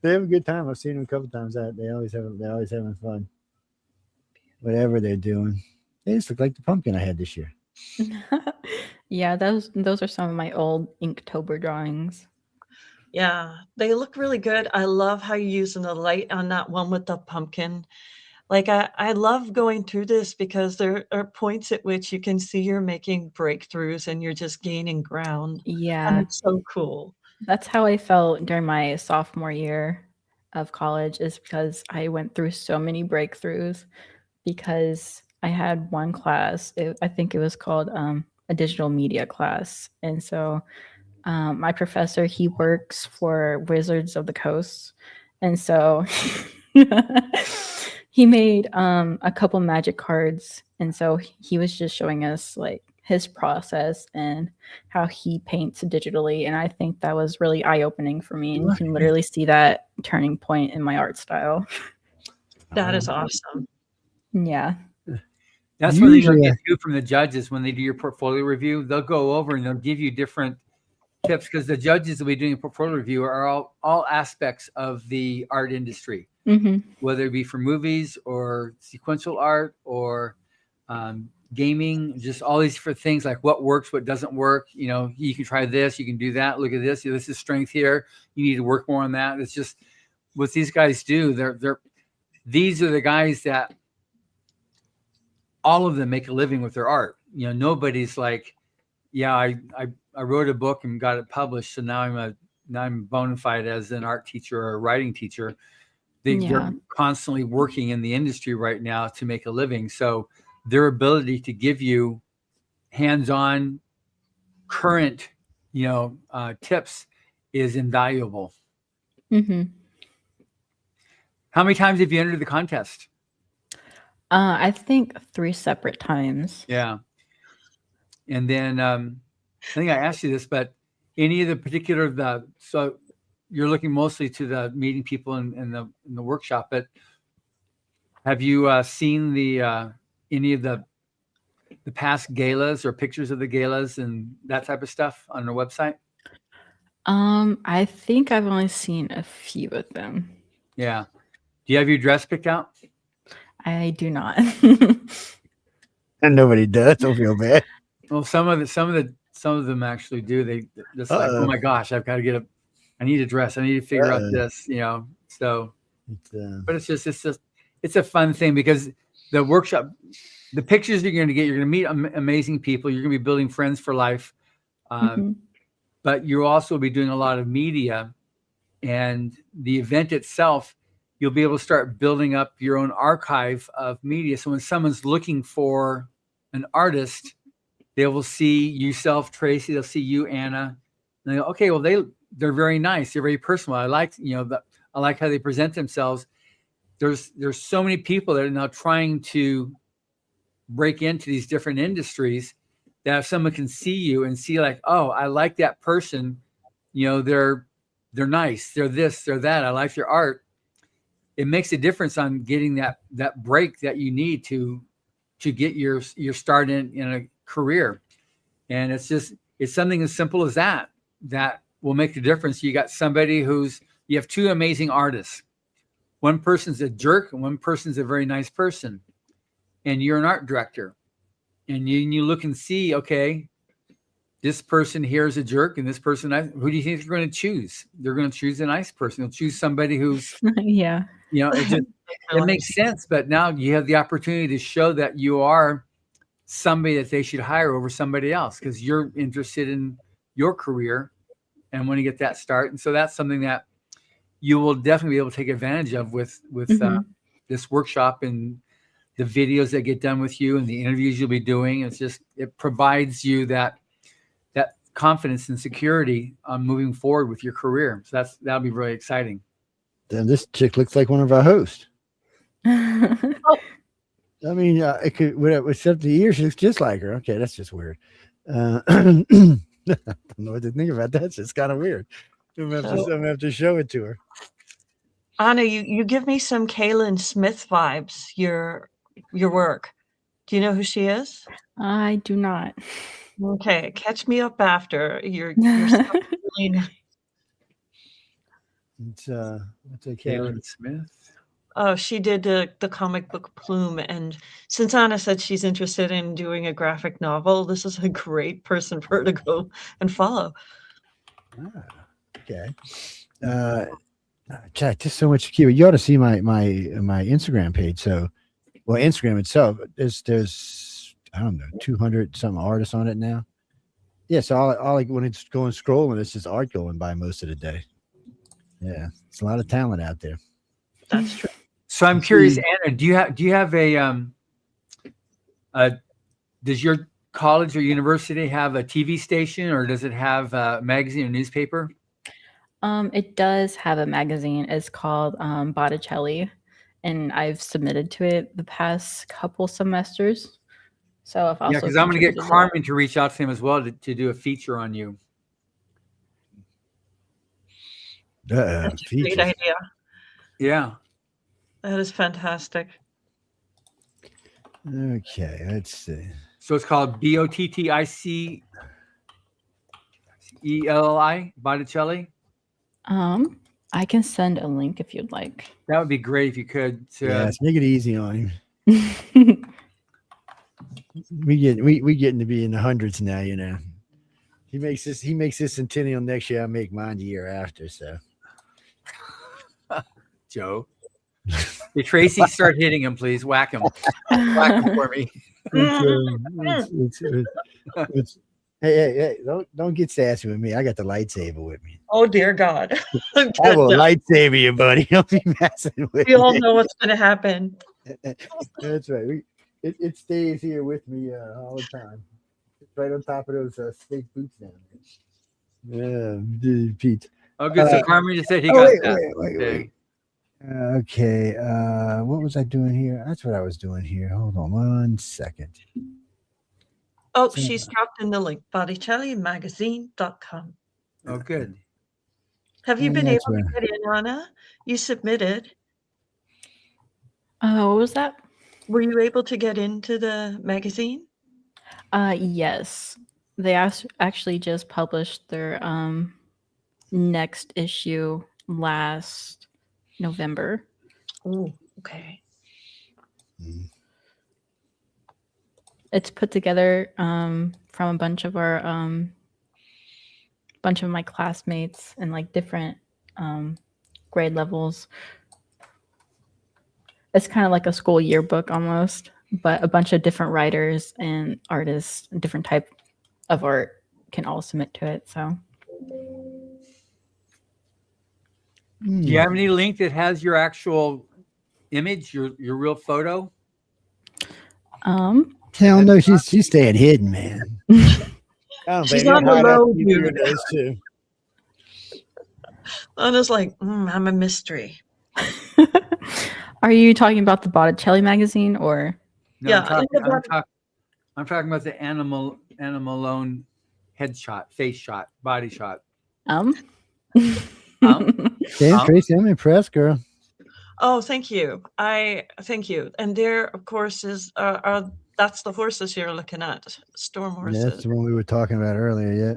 They have a good time. I've seen them a couple times. They're always having fun. Whatever they're doing. They just look like the pumpkin I had this year. Yeah, those are some of my old Inktober drawings. Yeah, they look really good. I love how you're using the light on that one with the pumpkin. Like I love going through this because there are points at which you can see you're making breakthroughs and you're just gaining ground. And Yeah, it's so cool. that's how I felt during my sophomore year of college, is because I went through so many breakthroughs because I had one class, I think it was called a digital media class. And so my professor, he works for Wizards of the Coast. And so he made a couple magic cards. And so he was just showing us like his process and how he paints digitally. And I think that was really eye-opening for me. And you can literally see that turning point in my art style. That is awesome. Yeah. That's what they get too from the judges when they do your portfolio review. They'll go over and they'll give you different tips because the judges that will be doing a portfolio review are all aspects of the art industry, whether it be for movies or sequential art or gaming, just all these different things like what works, what doesn't work. You can try this, you can do that. Look at this. This is strength here. You need to work more on that. It's just what these guys do. These are the guys that all of them make a living with their art. Nobody's like, yeah, I wrote a book and got it published, so now I'm bona fide as an art teacher or a writing teacher. They're constantly working in the industry right now to make a living. So their ability to give you hands-on, current, tips is invaluable. Mm-hmm. How many times have you entered the contest? I think 3 separate times. Yeah. And then I think I asked you this, but any of the particular so you're looking mostly to the meeting people in the workshop, but have you seen any of the past galas or pictures of the galas and that type of stuff on their website? I think I've only seen a few of them. Yeah. Do you have your dress picked out? I do not. And nobody does. Don't feel bad. Well, some of them actually do. They just like, oh my gosh, I've got to get I need a dress. I need to figure out this, So, but it's a fun thing because the workshop, the pictures you're going to meet amazing people. You're going to be building friends for life. But you also be doing a lot of media, and the event itself, you'll be able to start building up your own archive of media. So when someone's looking for an artist, they will see yourself, Tracy. They'll see you, Anna. And they go, okay, well, they're very nice. They're very personal. I like, I like how they present themselves. There's so many people that are now trying to break into these different industries that if someone can see you and see like, oh, I like that person, they're nice. They're this, they're that. I like their art. It makes a difference on getting that break that you need to get your start in a career. And it's something as simple as that will make the difference. You got somebody you have two amazing artists. One person's a jerk and one person's a very nice person. And you're an art director. And you look and see, okay, this person here is a jerk and this person, who do you think they're going to choose? They're going to choose a nice person. They'll choose somebody who's, Yeah. It makes sense. But now you have the opportunity to show that you are somebody that they should hire over somebody else because you're interested in your career and want to get that start. And so that's something that you will definitely be able to take advantage of with this workshop and the videos that get done with you and the interviews you'll be doing. It provides you that confidence and security on moving forward with your career. So that'll be really exciting. Then this chick looks like one of our hosts. I mean, it could, except the ears, she looks just like her. Okay, that's just weird. I don't know what to think about that. It's just kind of weird. I'm gonna have to show it to her. Anna, you give me some Kaylin Smith vibes. Your work. Do you know who she is? I do not. Okay, catch me up after. Your stuff is really nice. It's what's it, Kaylin Smith. Oh, she did the comic book Plume, and since Anna said she's interested in doing a graphic novel, this is a great person for her to go and follow. Okay. Jack, just so much to keep. You ought to see my Instagram page. So, well, Instagram itself, there's I don't know 200 some artists on it now. Yeah, so all when it's going scrolling, it's just art going by most of the day. Yeah, it's a lot of talent out there. That's true. So I'm curious, Anna, do you have does your college or university have a TV station, or does it have a magazine or newspaper? It does have a magazine. It's called Botticelli, and I've submitted to it the past couple semesters. So if also because I'm going to get Carmen to reach out to him as well to do a feature on you. That's a great idea. Yeah. That is fantastic. Okay, let's see. So it's called Botticelli, Botticelli. I can send a link if you'd like. That would be great if you could. Let's make it easy on him. we getting to be in the hundreds now, you know. He makes this centennial next year. I make mine the year after. So, Joe, hey, Tracy, start hitting him, please. Whack him. Whack him for me. Hey! Don't get sassy with me. I got the lightsaber with me. Oh dear God! I will lightsaber you, buddy. Don't be messing with me. We all know what's going to happen. That's right. It stays here with me all the time. It's right on top of those steak boots down there. Yeah, Pete. Oh, good. So Carmen just said he got that. Wait. Okay. What was I doing here? That's what I was doing here. Hold on 1 second. Oh, she's dropped in the link, BotticelliMagazine.com. Oh, good. Have you been able to get in, Anna? You submitted. What was that? Were you able to get into the magazine? Yes. They actually just published their next issue last November. Oh, okay. It's put together from a bunch of my classmates in like different grade levels. It's kind of like a school yearbook almost, but a bunch of different writers and artists, different type of art can all submit to it. So, do you have any link that has your actual image, your real photo? Hell no, she's staying hidden, man. She's on the low, dude. Too. Anna's like, I'm a mystery. Are you talking about the Botticelli magazine or? No, yeah, I'm talking about the Anna Malone headshot, face shot, body shot. Damn, Tracy, I'm impressed, girl. Oh, thank you. Thank you. And there, of course, is that's the horses you're looking at, storm horses. Yeah, that's the one we were talking about earlier. Yeah.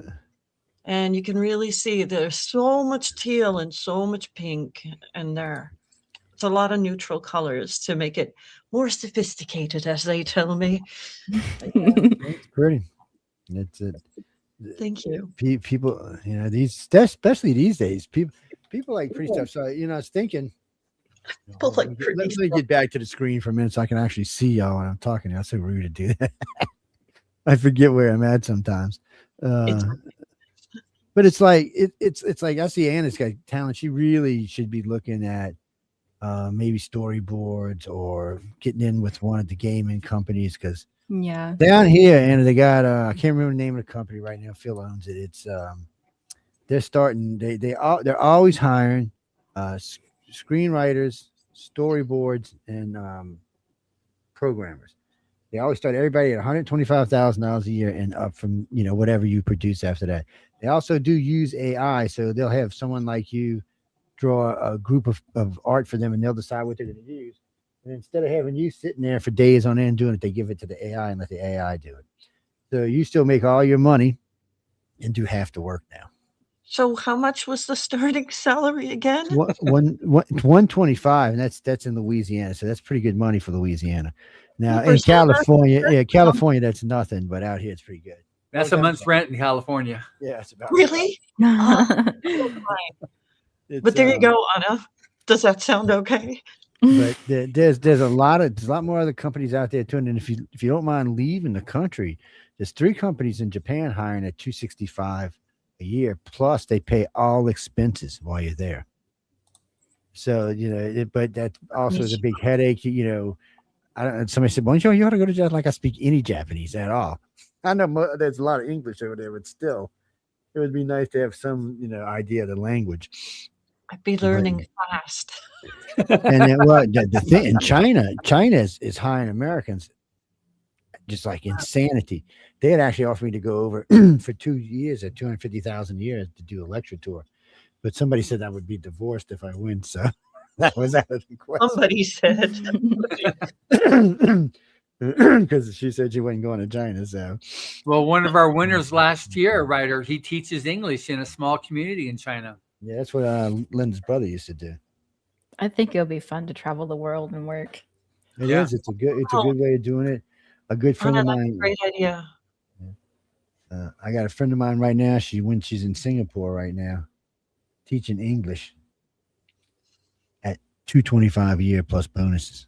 and you can really see there's so much teal and so much pink in there. It's a lot of neutral colors to make it more sophisticated, as they tell me. It's pretty. It's it. Thank you. People, you know, especially these days, people like pretty stuff. So, you know, I was thinking, People like pretty let me get back to the screen for a minute so I can actually see y'all when I'm talking. That's so rude to do that. I forget where I'm at sometimes. But it's like it's like I see Anna's got talent. She really should be looking at maybe storyboards or getting in with one of the gaming companies, because down here, Anna, they got I can't remember the name of the company right now. Phil owns it. It's they're starting. They're always hiring screenwriters, storyboards, and programmers. They always start everybody at $125,000 a year and up from, you know, whatever you produce after that. They also do use AI, so they'll have someone like you draw a group of art for them, and they'll decide what they're going to use. And instead of having you sitting there for days on end doing it, they give it to the AI and let the AI do it. So you still make all your money and do half the work now. So how much was the starting salary again? 125, and that's in Louisiana, so that's pretty good money for Louisiana. Now in California, California, that's nothing, but out here it's pretty good. That's a month's rent in California. Yeah, it's about really. But there you go, Anna. Does that sound okay? But there's a lot more other companies out there too. And if you don't mind leaving the country, there's 3 companies in Japan hiring at $265 a year, plus they pay all expenses while you're there. So, you know, but that also is a big headache. You know, somebody said, "Well, you ought to go to Japan." Like I speak any Japanese at all. I know there's a lot of English over there, but still, it would be nice to have some, you know, idea of the language. I'd be learning fast. And then, well, the thing in China is hiring Americans just like insanity. They had actually offered me to go over for 2 years at $250,000 a year to do a lecture tour, but somebody said I would be divorced if I win, so that was out of the question. Somebody said, because she said she wasn't going to China. So, well, one of our winners last year, writer, he teaches English in a small community in China. Yeah, that's what Linda's brother used to do. I think it'll be fun to travel the world and work. It is. It's a good way of doing it. A good friend of mine. Great idea. I got a friend of mine right now. She's in Singapore right now, teaching English at $225 a year plus bonuses.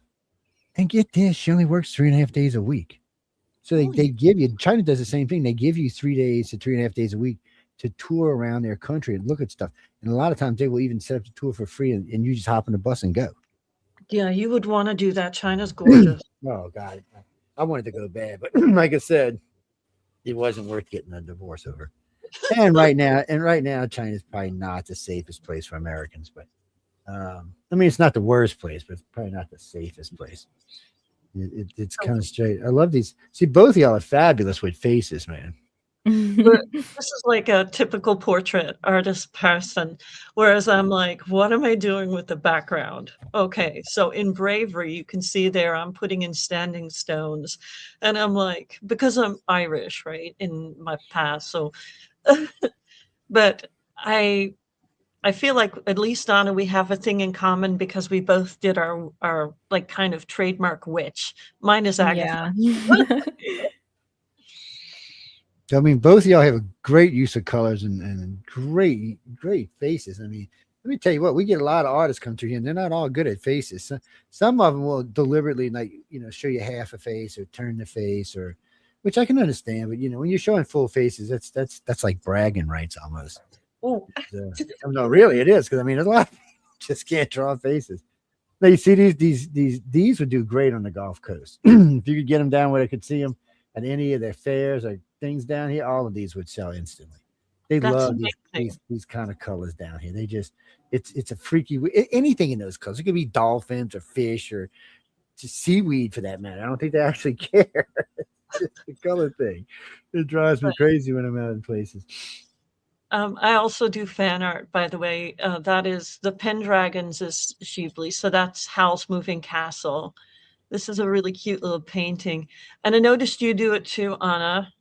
And get this, she only works 3.5 days a week. So they give you. China does the same thing. They give you 3 days to 3.5 days a week to tour around their country and look at stuff. And a lot of times they will even set up the tour for free, and you just hop on the bus and go. Yeah, you would want to do that. China's gorgeous. Oh God, I wanted to go bad, but like I said, it wasn't worth getting a divorce over. And right now, China's probably not the safest place for Americans. But I mean, it's not the worst place, but it's probably not the safest place. It's kind of straight. I love these. See, both of y'all are fabulous with faces, man. This is like a typical portrait artist person, whereas I'm like, what am I doing with the background? Okay, so in Bravery, you can see there I'm putting in standing stones, and I'm like, because I'm Irish, right, in my past, so but I feel like at least, Anna, we have a thing in common because we both did our like kind of trademark witch. Mine is Agatha. Yeah. I mean, both of y'all have a great use of colors and great faces. I mean, let me tell you what, we get a lot of artists come through here, and they're not all good at faces. Some of them will deliberately, like, you know, show you half a face or turn the face, or which I can understand. But you know, when you're showing full faces, that's like bragging rights almost. Oh, no, really, it is, because I mean, a lot of people just can't draw faces. Now you see these would do great on the Gulf Coast if you could get them down where they could see them at any of their fairs or things down here. All of these would sell instantly. They love these kind of colors down here. They just it's a freaky anything in those colors. It could be dolphins or fish or just seaweed for that matter. I don't think they actually care. It's just the color thing. It drives me crazy when I'm out in places. I also do fan art, by the way. That is the Pendragons is Shively, so that's Howl's Moving Castle. This is a really cute little painting, and I noticed you do it too, Anna.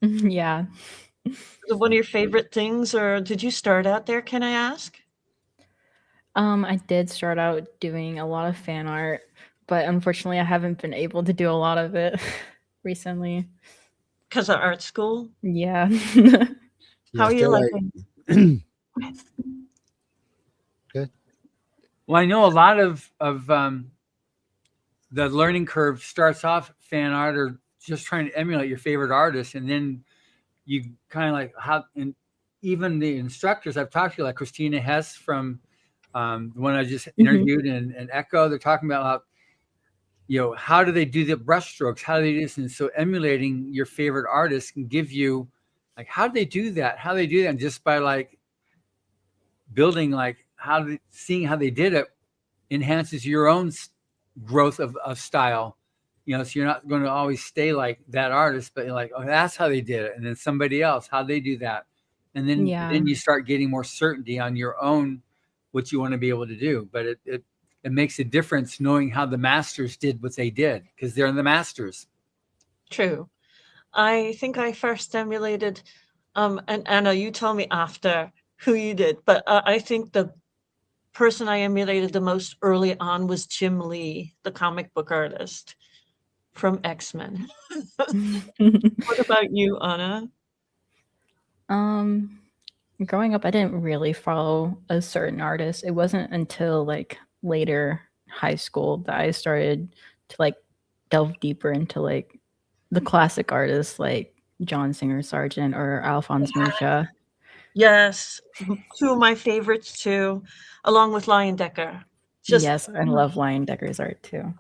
Yeah. it one of your favorite things, or did you start out there, can I ask? I did start out doing a lot of fan art, but unfortunately I haven't been able to do a lot of it recently. Because of art school? Yeah. How are you liking? Good. Well, I know a lot of the learning curve starts off fan art or just trying to emulate your favorite artist, and then you kind of like how, and even the instructors I've talked to, like Christina Hess from the one I just interviewed, and Echo, they're talking about how, you know, how do they do the brush strokes? How do they do this? And so emulating your favorite artist can give you like, how do they do that? How do they do that? And just by like building, like seeing how they did it enhances your own growth of style. You know, so you're not going to always stay like that artist, but you're like, oh, that's how they did it. And then somebody else, how they do that. And then, then you start getting more certainty on your own, what you want to be able to do. But it makes a difference knowing how the masters did what they did, because they're the masters. True. I think I first emulated, and Anna, you tell me after who you did, but I think the person I emulated the most early on was Jim Lee, the comic book artist from X-Men. What about you, Anna? Growing up, I didn't really follow a certain artist. It wasn't until like later high school that I started to like delve deeper into like the classic artists like John Singer Sargent or Alphonse Mucha. Yes, two of my favorites too, along with Leyendecker. Yes, I love Leyendecker's art too.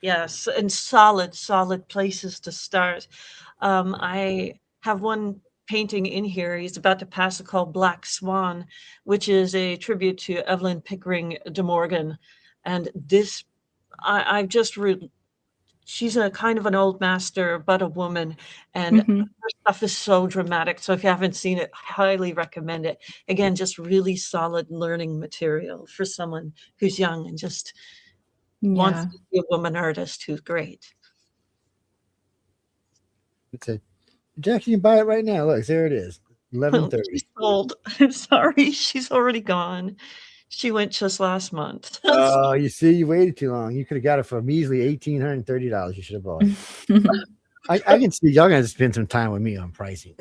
Yes, and solid places to start. I have one painting in here he's about to pass called Black Swan, which is a tribute to Evelyn Pickering de Morgan. And this, I've just she's a kind of an old master, but a woman, and her stuff is so dramatic. So if you haven't seen it, highly recommend it. Again, just really solid learning material for someone who's young and just wants to be a woman artist who's great. Okay. Jackson, you can buy it right now. Look, there it is. 11:30. She's sold. I'm sorry, she's already gone. She went just last month. Oh, you see, you waited too long. You could have got it for a measly $1,830. You should have bought it. I can see y'all gonna spend some time with me on pricing.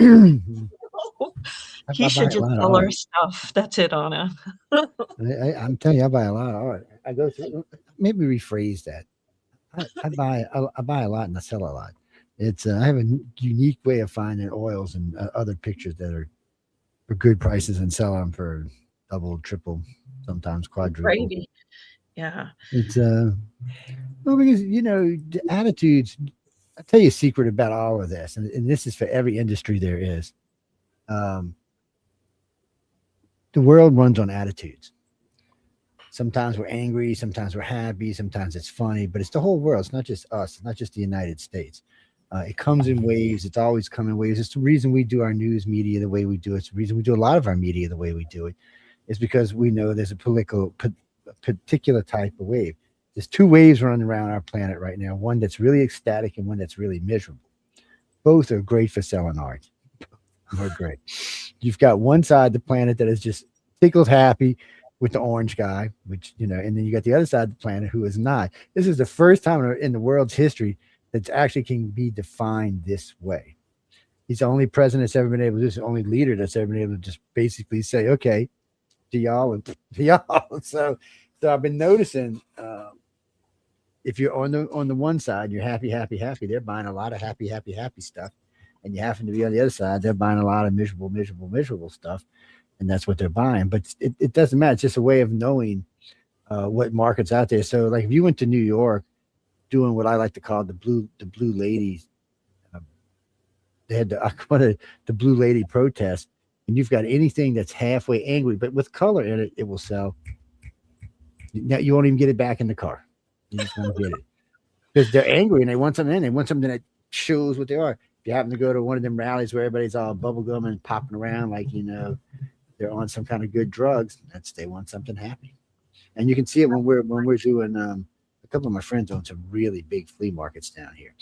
He should just sell our stuff. That's it, Anna. I'm telling you, I buy a lot of art. I go through. Maybe rephrase that. I buy a lot and I sell a lot. It's I have a unique way of finding oils and other pictures that are for good prices and sell them for double, triple, sometimes quadruple. Gravy. Yeah. It's well, because you know the attitudes. I'll tell you a secret about all of this, and this is for every industry there is. The world runs on attitudes. Sometimes we're angry, sometimes we're happy, sometimes it's funny, but it's the whole world. It's not just us. It's not just the United States. It comes in waves. It's always come in waves. It's the reason we do our news media the way we do it. It's the reason we do a lot of our media the way we do it. It's because we know there's a particular type of wave. There's two waves running around our planet right now. One that's really ecstatic and one that's really miserable. Both are great for selling art. They're great. You've got one side of the planet that is just tickled happy with the orange guy, which, you know, and then you got the other side of the planet who is not. This is the first time in the world's history that actually can be defined this way. He's the only president that's ever been able to do this, the only leader that's ever been able to just basically say, okay, to y'all and to y'all. So I've been noticing if you're on the one side, you're happy, they're buying a lot of happy stuff. And you happen to be on the other side, they're buying a lot of miserable stuff. And that's what they're buying. But it doesn't matter. It's just a way of knowing what market's out there. So like if you went to New York doing what I like to call the blue ladies, they had the blue lady protest, and you've got anything that's halfway angry, but with color in it, it will sell. Now you won't even get it back in the car. You just won't get it. Because they're angry and they want something in. They want something that shows what they are. If you happen to go to one of them rallies where everybody's all bubblegum and popping around like, you know, they're on some kind of good drugs, they want something happy. And you can see it when we're doing a couple of my friends own some really big flea markets down here.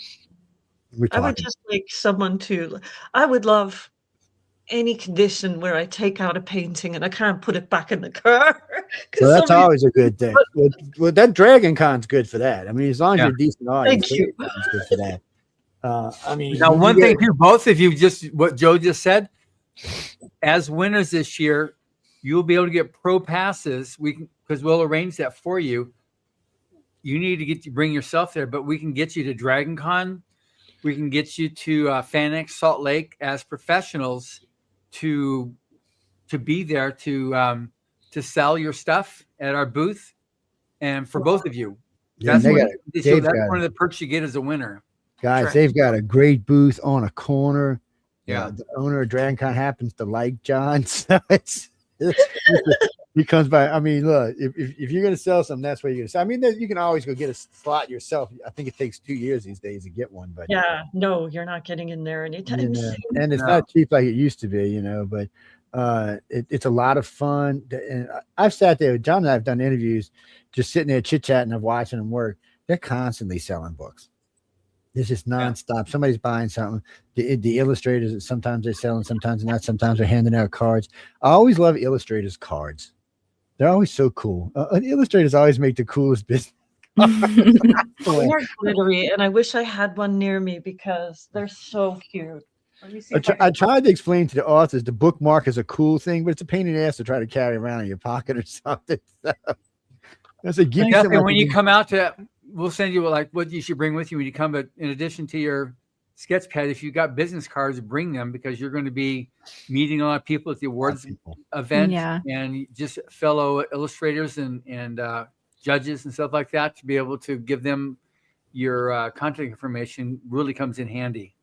I would just like someone to, I would love any condition where I take out a painting and I can't put it back in the car. Well, that's always a good thing. Well, that Dragon Con's good for that. I mean, as long as you're a decent audience, Thank you. Dragon Con's good for that. I mean, Now, one thing too, both of you, just what Joe just said, as winners this year, you'll be able to get pro passes. Because we'll arrange that for you. You need to bring yourself there, but we can get you to Dragon Con. We can get you to FanX Salt Lake as professionals to be there to sell your stuff at our booth, and for both of you. That's one of the perks you get as a winner. Guys, they've got a great booth on a corner. Yeah. The owner of Dragon Con happens to like John, so he comes by. I mean, look, if you're going to sell something, that's what you're going to sell. I mean, you can always go get a slot yourself. I think it takes 2 years these days to get one. But yeah, no, you're not getting in there anytime soon. And it's not cheap like it used to be, but it's a lot of fun. And I've sat there, John and I have done interviews, just sitting there chit-chatting of watching them work. They're constantly selling books. It's just nonstop. Yeah. Somebody's buying something. The illustrators, sometimes they're selling, sometimes not. Sometimes they're handing out cards. I always love illustrators' cards. They're always so cool. Illustrators always make the coolest business. They're glittery, and I wish I had one near me because they're so cute. Let me see. I tried to explain to the authors the bookmark is a cool thing, but it's a pain in the ass to try to carry around in your pocket or something. So, I said, give me something. When you come out we'll send you like what you should bring with you when you come. But in addition to your sketch pad, if you got business cards, bring them, because you're going to be meeting a lot of people at the awards event, and just fellow illustrators and judges and stuff like that, to be able to give them your contact information really comes in handy.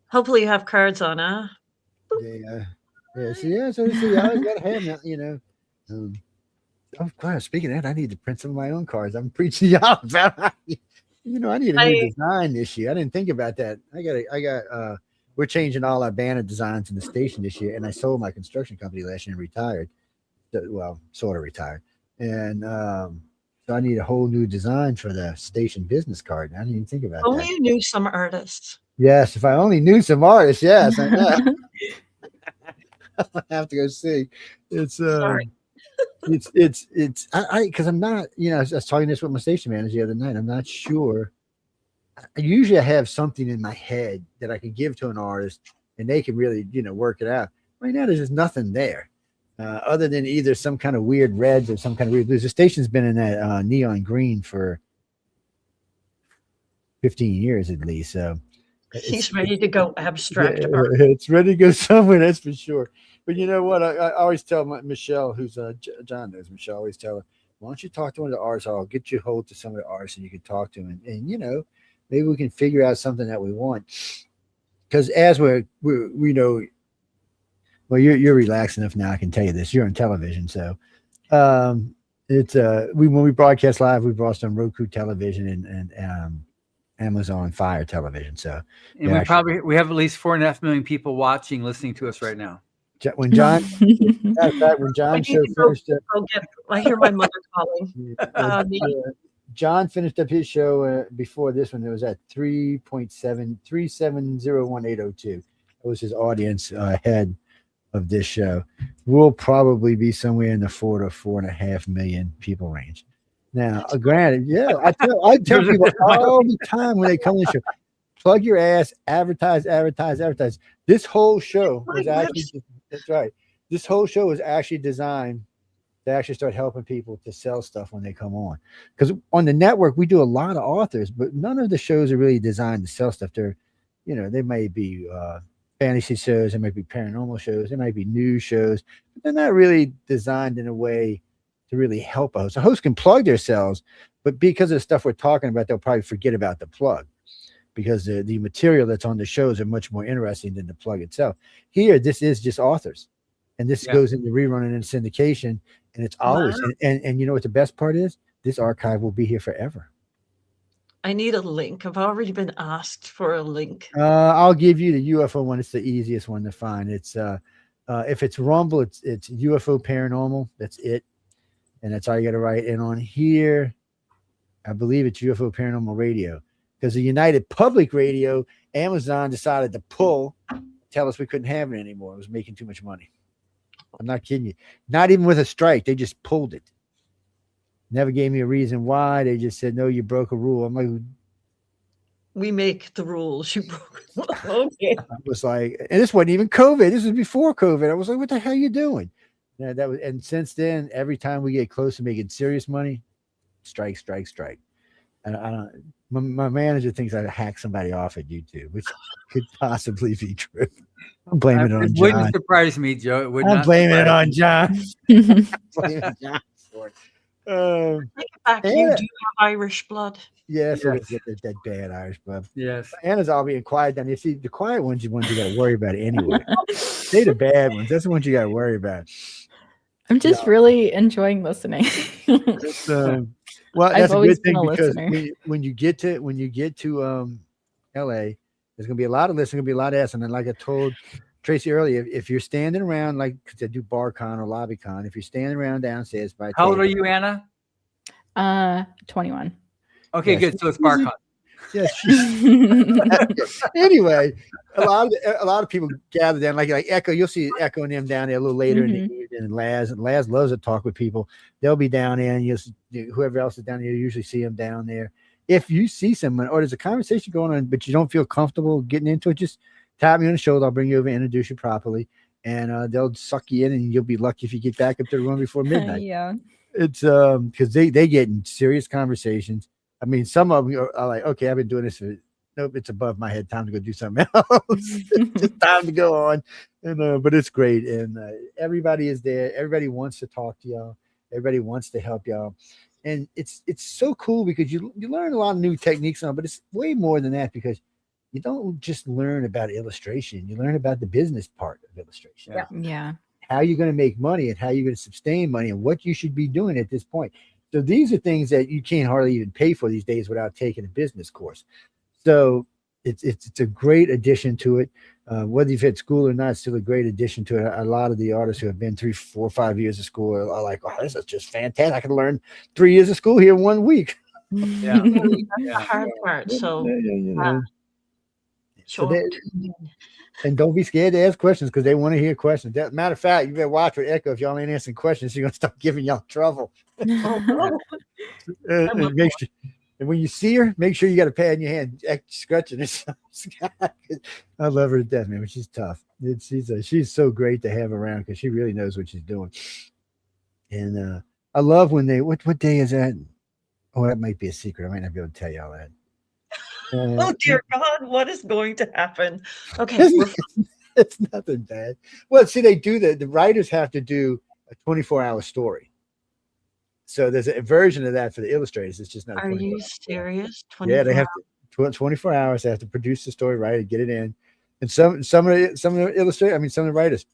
Hopefully you have cards on, huh? So you always got to have that, Oh, God, speaking of that, I need to print some of my own cards. I'm preaching y'all about, I need a new design this year. I didn't think about that. We're changing all our banner designs in the station this year, and I sold my construction company last year and retired. Well, sort of retired. And so I need a whole new design for the station business card. I didn't even think about that. Only you knew some artists. Yes, if I only knew some artists, yes, I know. I'll have to go see. It's because I'm not, I was talking this with my station manager the other night. I'm not sure. Usually I have something in my head that I can give to an artist and they can really, work it out. Right now, there's just nothing there other than either some kind of weird reds or some kind of weird blues. The station's been in that neon green for 15 years at least. So he's ready to go abstract. It's ready to go somewhere, that's for sure. But you know what? I always tell Michelle, who's John knows Michelle, I always tell her, why don't you talk to one of the artists? I'll get you hold to some of the artists and you can talk to them. And maybe we can figure out something that we want. Because as we know, well, you're relaxed enough now, I can tell you this. You're on television. So it's when we broadcast live, we broadcast on Roku television and Amazon Fire television. So and we have at least 4.5 million people watching, listening to us right now. When John show finished I hear my mother calling. John finished up his show before this one. It was at 3.73701.802. It was his audience ahead of this show. We'll probably be somewhere in the 4 to 4.5 million people range. Now, granted, I tell people all the time when they come to the show, plug your ass, advertise. This whole show was actually, that's right. This whole show was actually designed to actually start helping people to sell stuff when they come on. Because on the network, we do a lot of authors, but none of the shows are really designed to sell stuff. They're, they may be fantasy shows, they might be paranormal shows, they might be news shows, but they're not really designed in a way to really help a host. A host can plug themselves, but because of the stuff we're talking about, they'll probably forget about the plug, because the material that's on the shows are much more interesting than the plug itself. Here, this is just authors, and this goes into rerunning and syndication, and it's always, and you know what the best part is? This archive will be here forever. I need a link. I've already been asked for a link. I'll give you the UFO one. It's the easiest one to find. It's if it's Rumble, it's UFO Paranormal. That's it. And that's all you got to write. And on here, I believe it's UFO Paranormal Radio, because the United Public Radio, Amazon decided to pull, tell us we couldn't have it anymore. It was making too much money. I'm not kidding you. Not even with a strike. They just pulled it. Never gave me a reason why. They just said, no, you broke a rule. I'm like, we make the rules. You broke. Okay. I was like, and this wasn't even COVID. This was before COVID. I was like, what the hell are you doing? Yeah, that was, and since then, every time we get close to making serious money, strike. And I don't. My manager thinks I hacked somebody off at YouTube, which could possibly be true. I'm blaming it on John. Wouldn't surprise me, Joe. It would I'm not blaming it surprise on me. John. Blaming John for it. Take it back. You Anna- do have Irish blood. Yes, Yes. it is that bad Irish blood. Yes. Anna's all being quiet. Then you see the quiet ones, you got to worry about anyway. They're the bad ones. That's the ones you got to worry about. I'm just really enjoying listening. It's, well, I've that's a always good thing been a because listener. when you get to LA, there's gonna be a lot of listening, gonna be a lot of asking. And like I told Tracy earlier, if you're standing around, like because I do BarCon or LobbyCon, if you're standing around downstairs by How old are you, Anna? 21. Okay, Yes. good. So it's BarCon. Yes. Anyway, a lot of people gather down, like Echo. You'll see Echo and them down there a little later in the evening. And Laz loves to talk with people. They'll be down there, and whoever else is down there, you usually see them down there. If you see someone or there's a conversation going on, but you don't feel comfortable getting into it, just tap me on the shoulder. I'll bring you over and introduce you properly, and they'll suck you in, and you'll be lucky if you get back up to the room before midnight. Yeah. It's because they get in serious conversations. I mean, some of them are like, okay, I've been doing this for, nope, it's above my head. Time to go do something else. It's just time to go on. And but it's great. And everybody is there. Everybody wants to talk to y'all. Everybody wants to help y'all. And it's so cool because you learn a lot of new techniques on, but it's way more than that because you don't just learn about illustration. You learn about the business part of illustration. Yeah. How you're going to make money and how you're going to sustain money and what you should be doing at this point. So these are things that you can't hardly even pay for these days without taking a business course. So it's a great addition to it. Whether you've had school or not, it's still a great addition to it. A lot of the artists who have been 3, 4, 5 years of school are like, oh, this is just fantastic. I can learn 3 years of school here in 1 week. Yeah. That's the hard part. So, So and don't be scared to ask questions because they want to hear questions. Matter of fact, you better watch for Echo. If y'all ain't answering questions, you're going to start giving y'all trouble. And when you see her, make sure you got a pad in your hand, scratching it. I love her to death, man. But she's tough. She's so great to have around because she really knows what she's doing. And I love when they. What day is that? Oh, that might be a secret. I might not be able to tell y'all that. oh dear God, what is going to happen? Okay, it's nothing bad. Well, see, they do the writers have to do a 24-hour story. So there's a version of that for the illustrators. It's just not. Are you serious? Yeah, they have to 24 hours. They have to produce the story, write it, get it in. And some of the illustrators, I mean, some of the writers,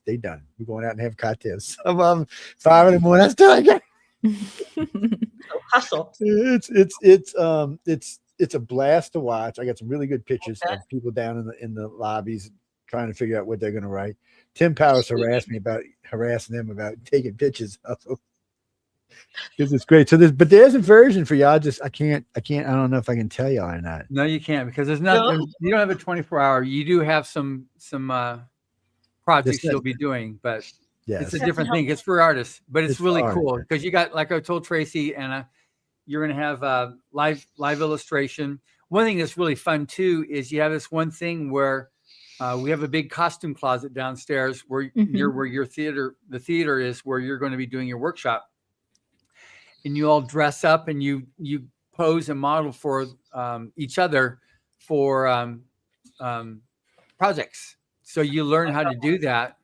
they done. We're going out and have cocktails. Some of them 5 in the morning. That's still again. Hustle. It's a blast to watch. I got some really good pictures of people down in the lobbies trying to figure out what they're going to write. Tim Powers harassing them about taking pictures of them because it's great. So there's a version for y'all. I don't know if I can tell y'all or not. No, you can't because there's not. You don't have a 24-hour. You do have some projects you'll be doing, but it's a different thing. It's for artists, but it's really cool because you got, like I told Tracy, Anna, you're going to have live illustration. One thing that's really fun too is you have this one thing where we have a big costume closet downstairs where near where the theater is, where you're going to be doing your workshop, and you all dress up and you pose and model for each other for projects. So you learn how to do that.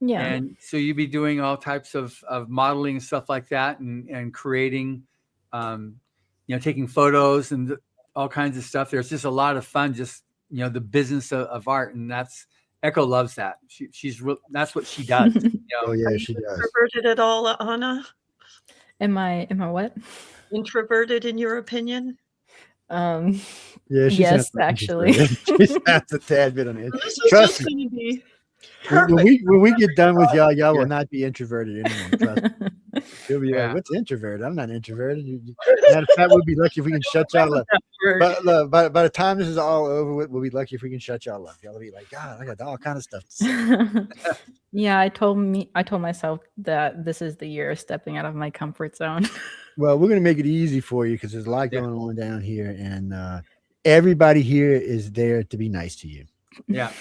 Yeah. And so you'll be doing all types of modeling and stuff like that and creating, taking photos and all kinds of stuff. There's just a lot of fun, just, the business of art. And Echo loves that. That's what she does. Oh yeah, she does. Introverted at all, Anna? Am I what? Introverted in your opinion? Yeah, yes, actually. She sounds a tad bit on it. This is Trust just me. going to be When we get done with y'all will not be introverted anymore. Trust me. You'll be like, what's introverted? I'm not introverted. Matter of fact, we'll be lucky if we can shut y'all up. By the time this is all over with, we'll be lucky if we can shut y'all up. Y'all will be like, God, I got all kind of stuff to say. Yeah, I told myself that this is the year of stepping out of my comfort zone. Well, we're going to make it easy for you because there's a lot going on down here, and everybody here is there to be nice to you. Yeah.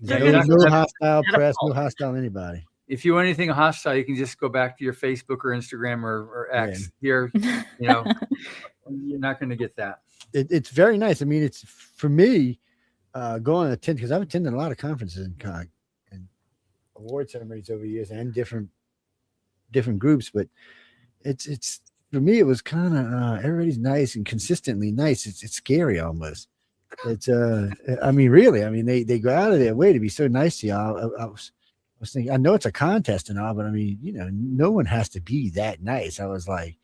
No hostile press, no hostile anybody. If you want anything hostile, you can just go back to your Facebook or Instagram or X. Here, you're not going to get that. It's very nice. I mean, it's for me going to attend because I've attended a lot of conferences and award ceremonies over the years and different groups, but it's for me it was kind of everybody's nice and consistently nice. It's scary almost. It's I mean really, I mean they go out of their way to be so nice to y'all. I was thinking, I know it's a contest and all, but I mean, no one has to be that nice. I was like,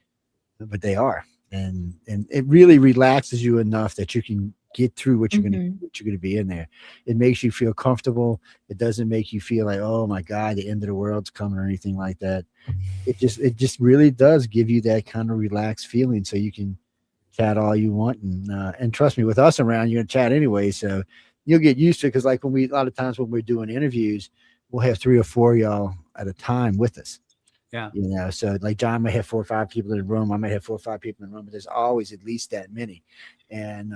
but they are, and it really relaxes you enough that you can get through what you're gonna be in there. It makes you feel comfortable. It doesn't make you feel like, oh my God, the end of the world's coming or anything like that. It just really does give you that kind of relaxed feeling, so you can chat all you want, and trust me, with us around, you're gonna chat anyway, so you'll get used to it. Because like a lot of times when we're doing interviews, we'll have 3 or 4 y'all at a time with us. Yeah. So like John may have 4 or 5 people in the room. I may have 4 or 5 people in the room, but there's always at least that many. And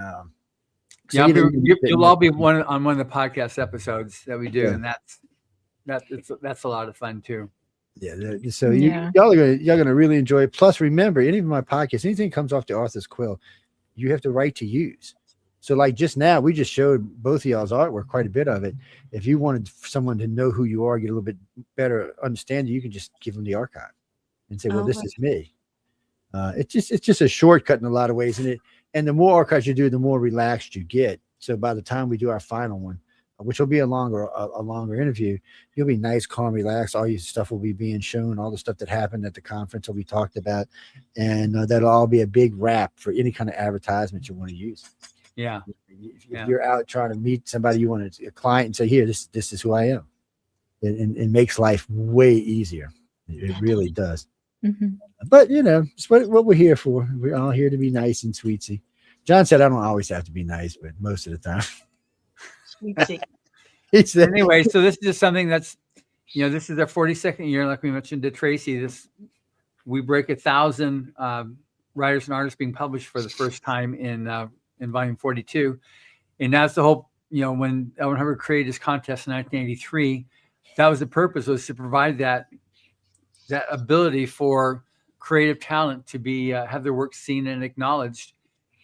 so you'll all be on one of the podcast episodes that we do, and that's a lot of fun too. Yeah. So y'all are gonna really enjoy it. Plus, remember, any of my podcasts, anything that comes off the author's quill, you have the right to use. So like just now, we just showed both of y'all's artwork, quite a bit of it. If you wanted someone to know who you are, get a little bit better understanding, you can just give them the archive and say, well, this is me. It's just a shortcut in a lot of ways. And the more archives you do, the more relaxed you get. So by the time we do our final one, which will be a longer interview, you'll be nice, calm, relaxed. All your stuff will be being shown. All the stuff that happened at the conference will be talked about. And that'll all be a big wrap for any kind of advertisement you want to use. Yeah. If you're out trying to meet somebody, you want a client and say, here, this is who I am. It makes life way easier. It really does. But it's what we're here for. We're all here to be nice and sweetsy. John said I don't always have to be nice, but most of the time. Sweetsy. Anyway, so this is just something that's, this is our 42nd year, like we mentioned to Tracy. We break 1,000 writers and artists being published for the first time in volume 42. And that's the whole, when Elvin Hubbard created his contest in 1983, that was the purpose, was to provide that ability for creative talent to be have their work seen and acknowledged.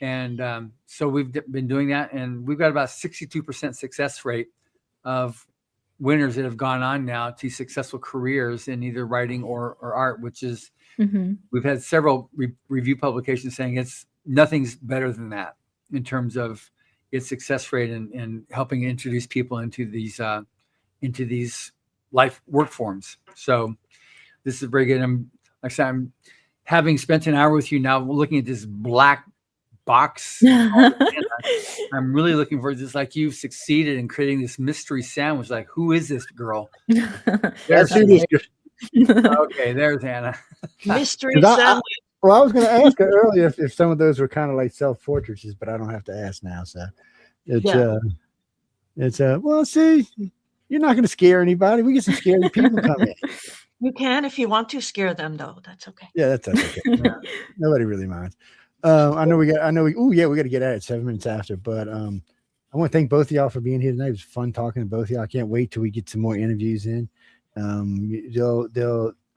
And so we've been doing that, and we've got about 62% success rate of winners that have gone on now to successful careers in either writing or art, which is we've had several review publications saying nothing's better than that in terms of its success rate and helping introduce people into these life work forms. So this is very good. I'm having spent an hour with you now, looking at this black box. I'm really looking for this. Like, you've succeeded in creating this mystery sandwich. Like, who is this girl? There's okay, there's Anna. Mystery sandwich. Well, I was going to ask her earlier if some of those were kind of like self-portraits, but I don't have to ask now. So well, see, you're not going to scare anybody. We get some scary people come in. You can if you want to scare them, though. That's okay. Yeah, that's okay. Nobody really minds. I know we got to get at it 7 minutes after, but I want to thank both of y'all for being here tonight. It was fun talking to both of y'all. I can't wait till we get some more interviews in. I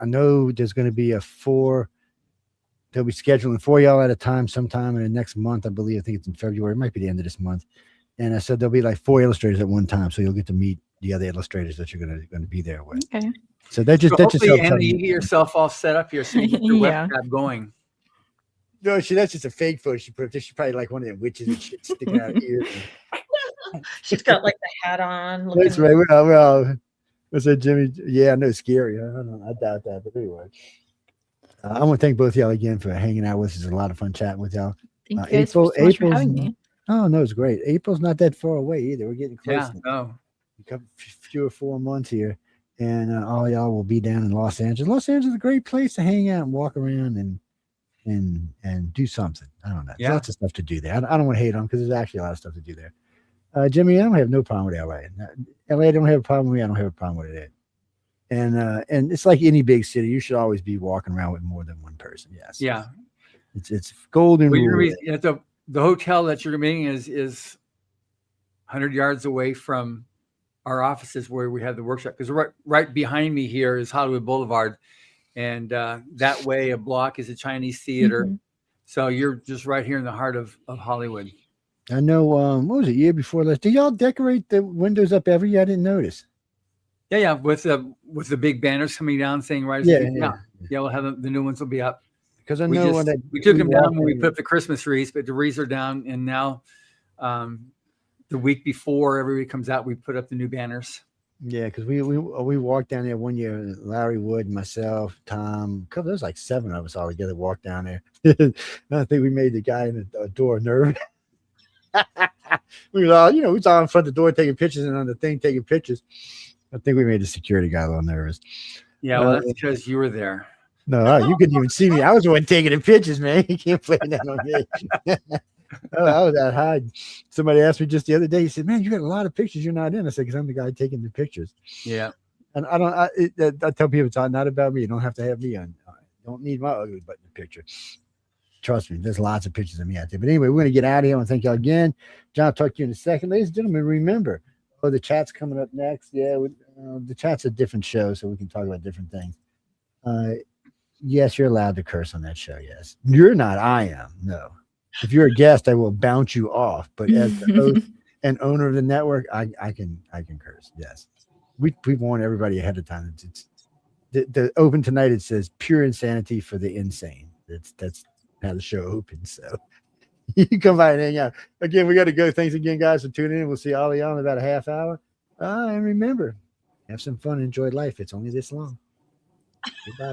know there's going to be they'll be scheduling 4 y'all at a time sometime in the next month. I believe. I think it's in February. It might be the end of this month. And I said there'll be like 4 illustrators at one time, so you'll get to meet the other illustrators that you're going to be there with. Okay. So that just hopefully, Anna, you get yourself all set up here so you get your webcam going. No, that's just a fake photo she put up there. She's probably like one of them witches and shit sticking out of ears. She's got like the hat on. That's right. Well, what's that, Jimmy? Yeah, I know, scary. I doubt that, but anyway. I want to thank both of y'all again for hanging out with us. It's a lot of fun chatting with y'all. Thank you guys so much for having me. Oh, no, it's great. April's not that far away either. We're getting close. Yeah, no. A few or 4 months here, and all y'all will be down in Los Angeles. Los Angeles is a great place to hang out and walk around, and and do something. I don't know. There's Yeah. lots of stuff to do there. I don't want to hate on because there's actually a lot of stuff to do there. Jimmy, I don't have no problem with LA. LA don't have a problem with me. I don't have a problem with it. And it's like any big city. You should always be walking around with more than one person. Yes. Yeah. It's golden rule. At the hotel that you're meeting is 100 yards away from our offices where we have the workshop, because right behind me here is Hollywood Boulevard, and that way a block is a Chinese theater. Mm-hmm. So you're just right here in the heart of Hollywood. I know. What was it, year before last? Did y'all decorate the windows up every year? I didn't notice. Yeah, with the big banners coming down saying "Writers." Yeah. We'll have the new ones will be up. Because I know we took them down when we put up the Christmas wreaths, but the wreaths are down, and now the week before every week comes out, we put up the new banners. Yeah, because we walked down there one year. Larry Wood, myself, Tom, there was like 7 of us all together walked down there. I think we made the guy in the door nervous. We was all, we was all in front of the door taking pictures and on the thing taking pictures. I think we made the security guy a little nervous. Yeah, well, that's because you were there. No, you couldn't even see me. I was the one taking the pictures, man. You can't play that on me. I was that high. Somebody asked me just the other day. He said, "Man, you got a lot of pictures you're not in." I said, "Because I'm the guy taking the pictures." Yeah. And I tell people it's not about me. You don't have to have me on. I don't need my ugly butt in the picture. Trust me, there's lots of pictures of me out there. But anyway, we're going to get out of here. I want to thank y'all again. John, I'll talk to you in a second. Ladies and gentlemen, remember, the chat's coming up next. Yeah, the chat's a different show, so we can talk about different things. Yes, you're allowed to curse on that show. Yes. You're not. I am. No. If you're a guest, I will bounce you off. But as the host and owner of the network, I can curse. Yes. We warn everybody ahead of time. It's the open tonight. It says pure insanity for the insane. That's how the show opens. So you can come by and hang out. Again, we got to go. Thanks again, guys, for tuning in. We'll see all of y'all in about a half hour. And remember, have some fun. Enjoy life. It's only this long. Goodbye.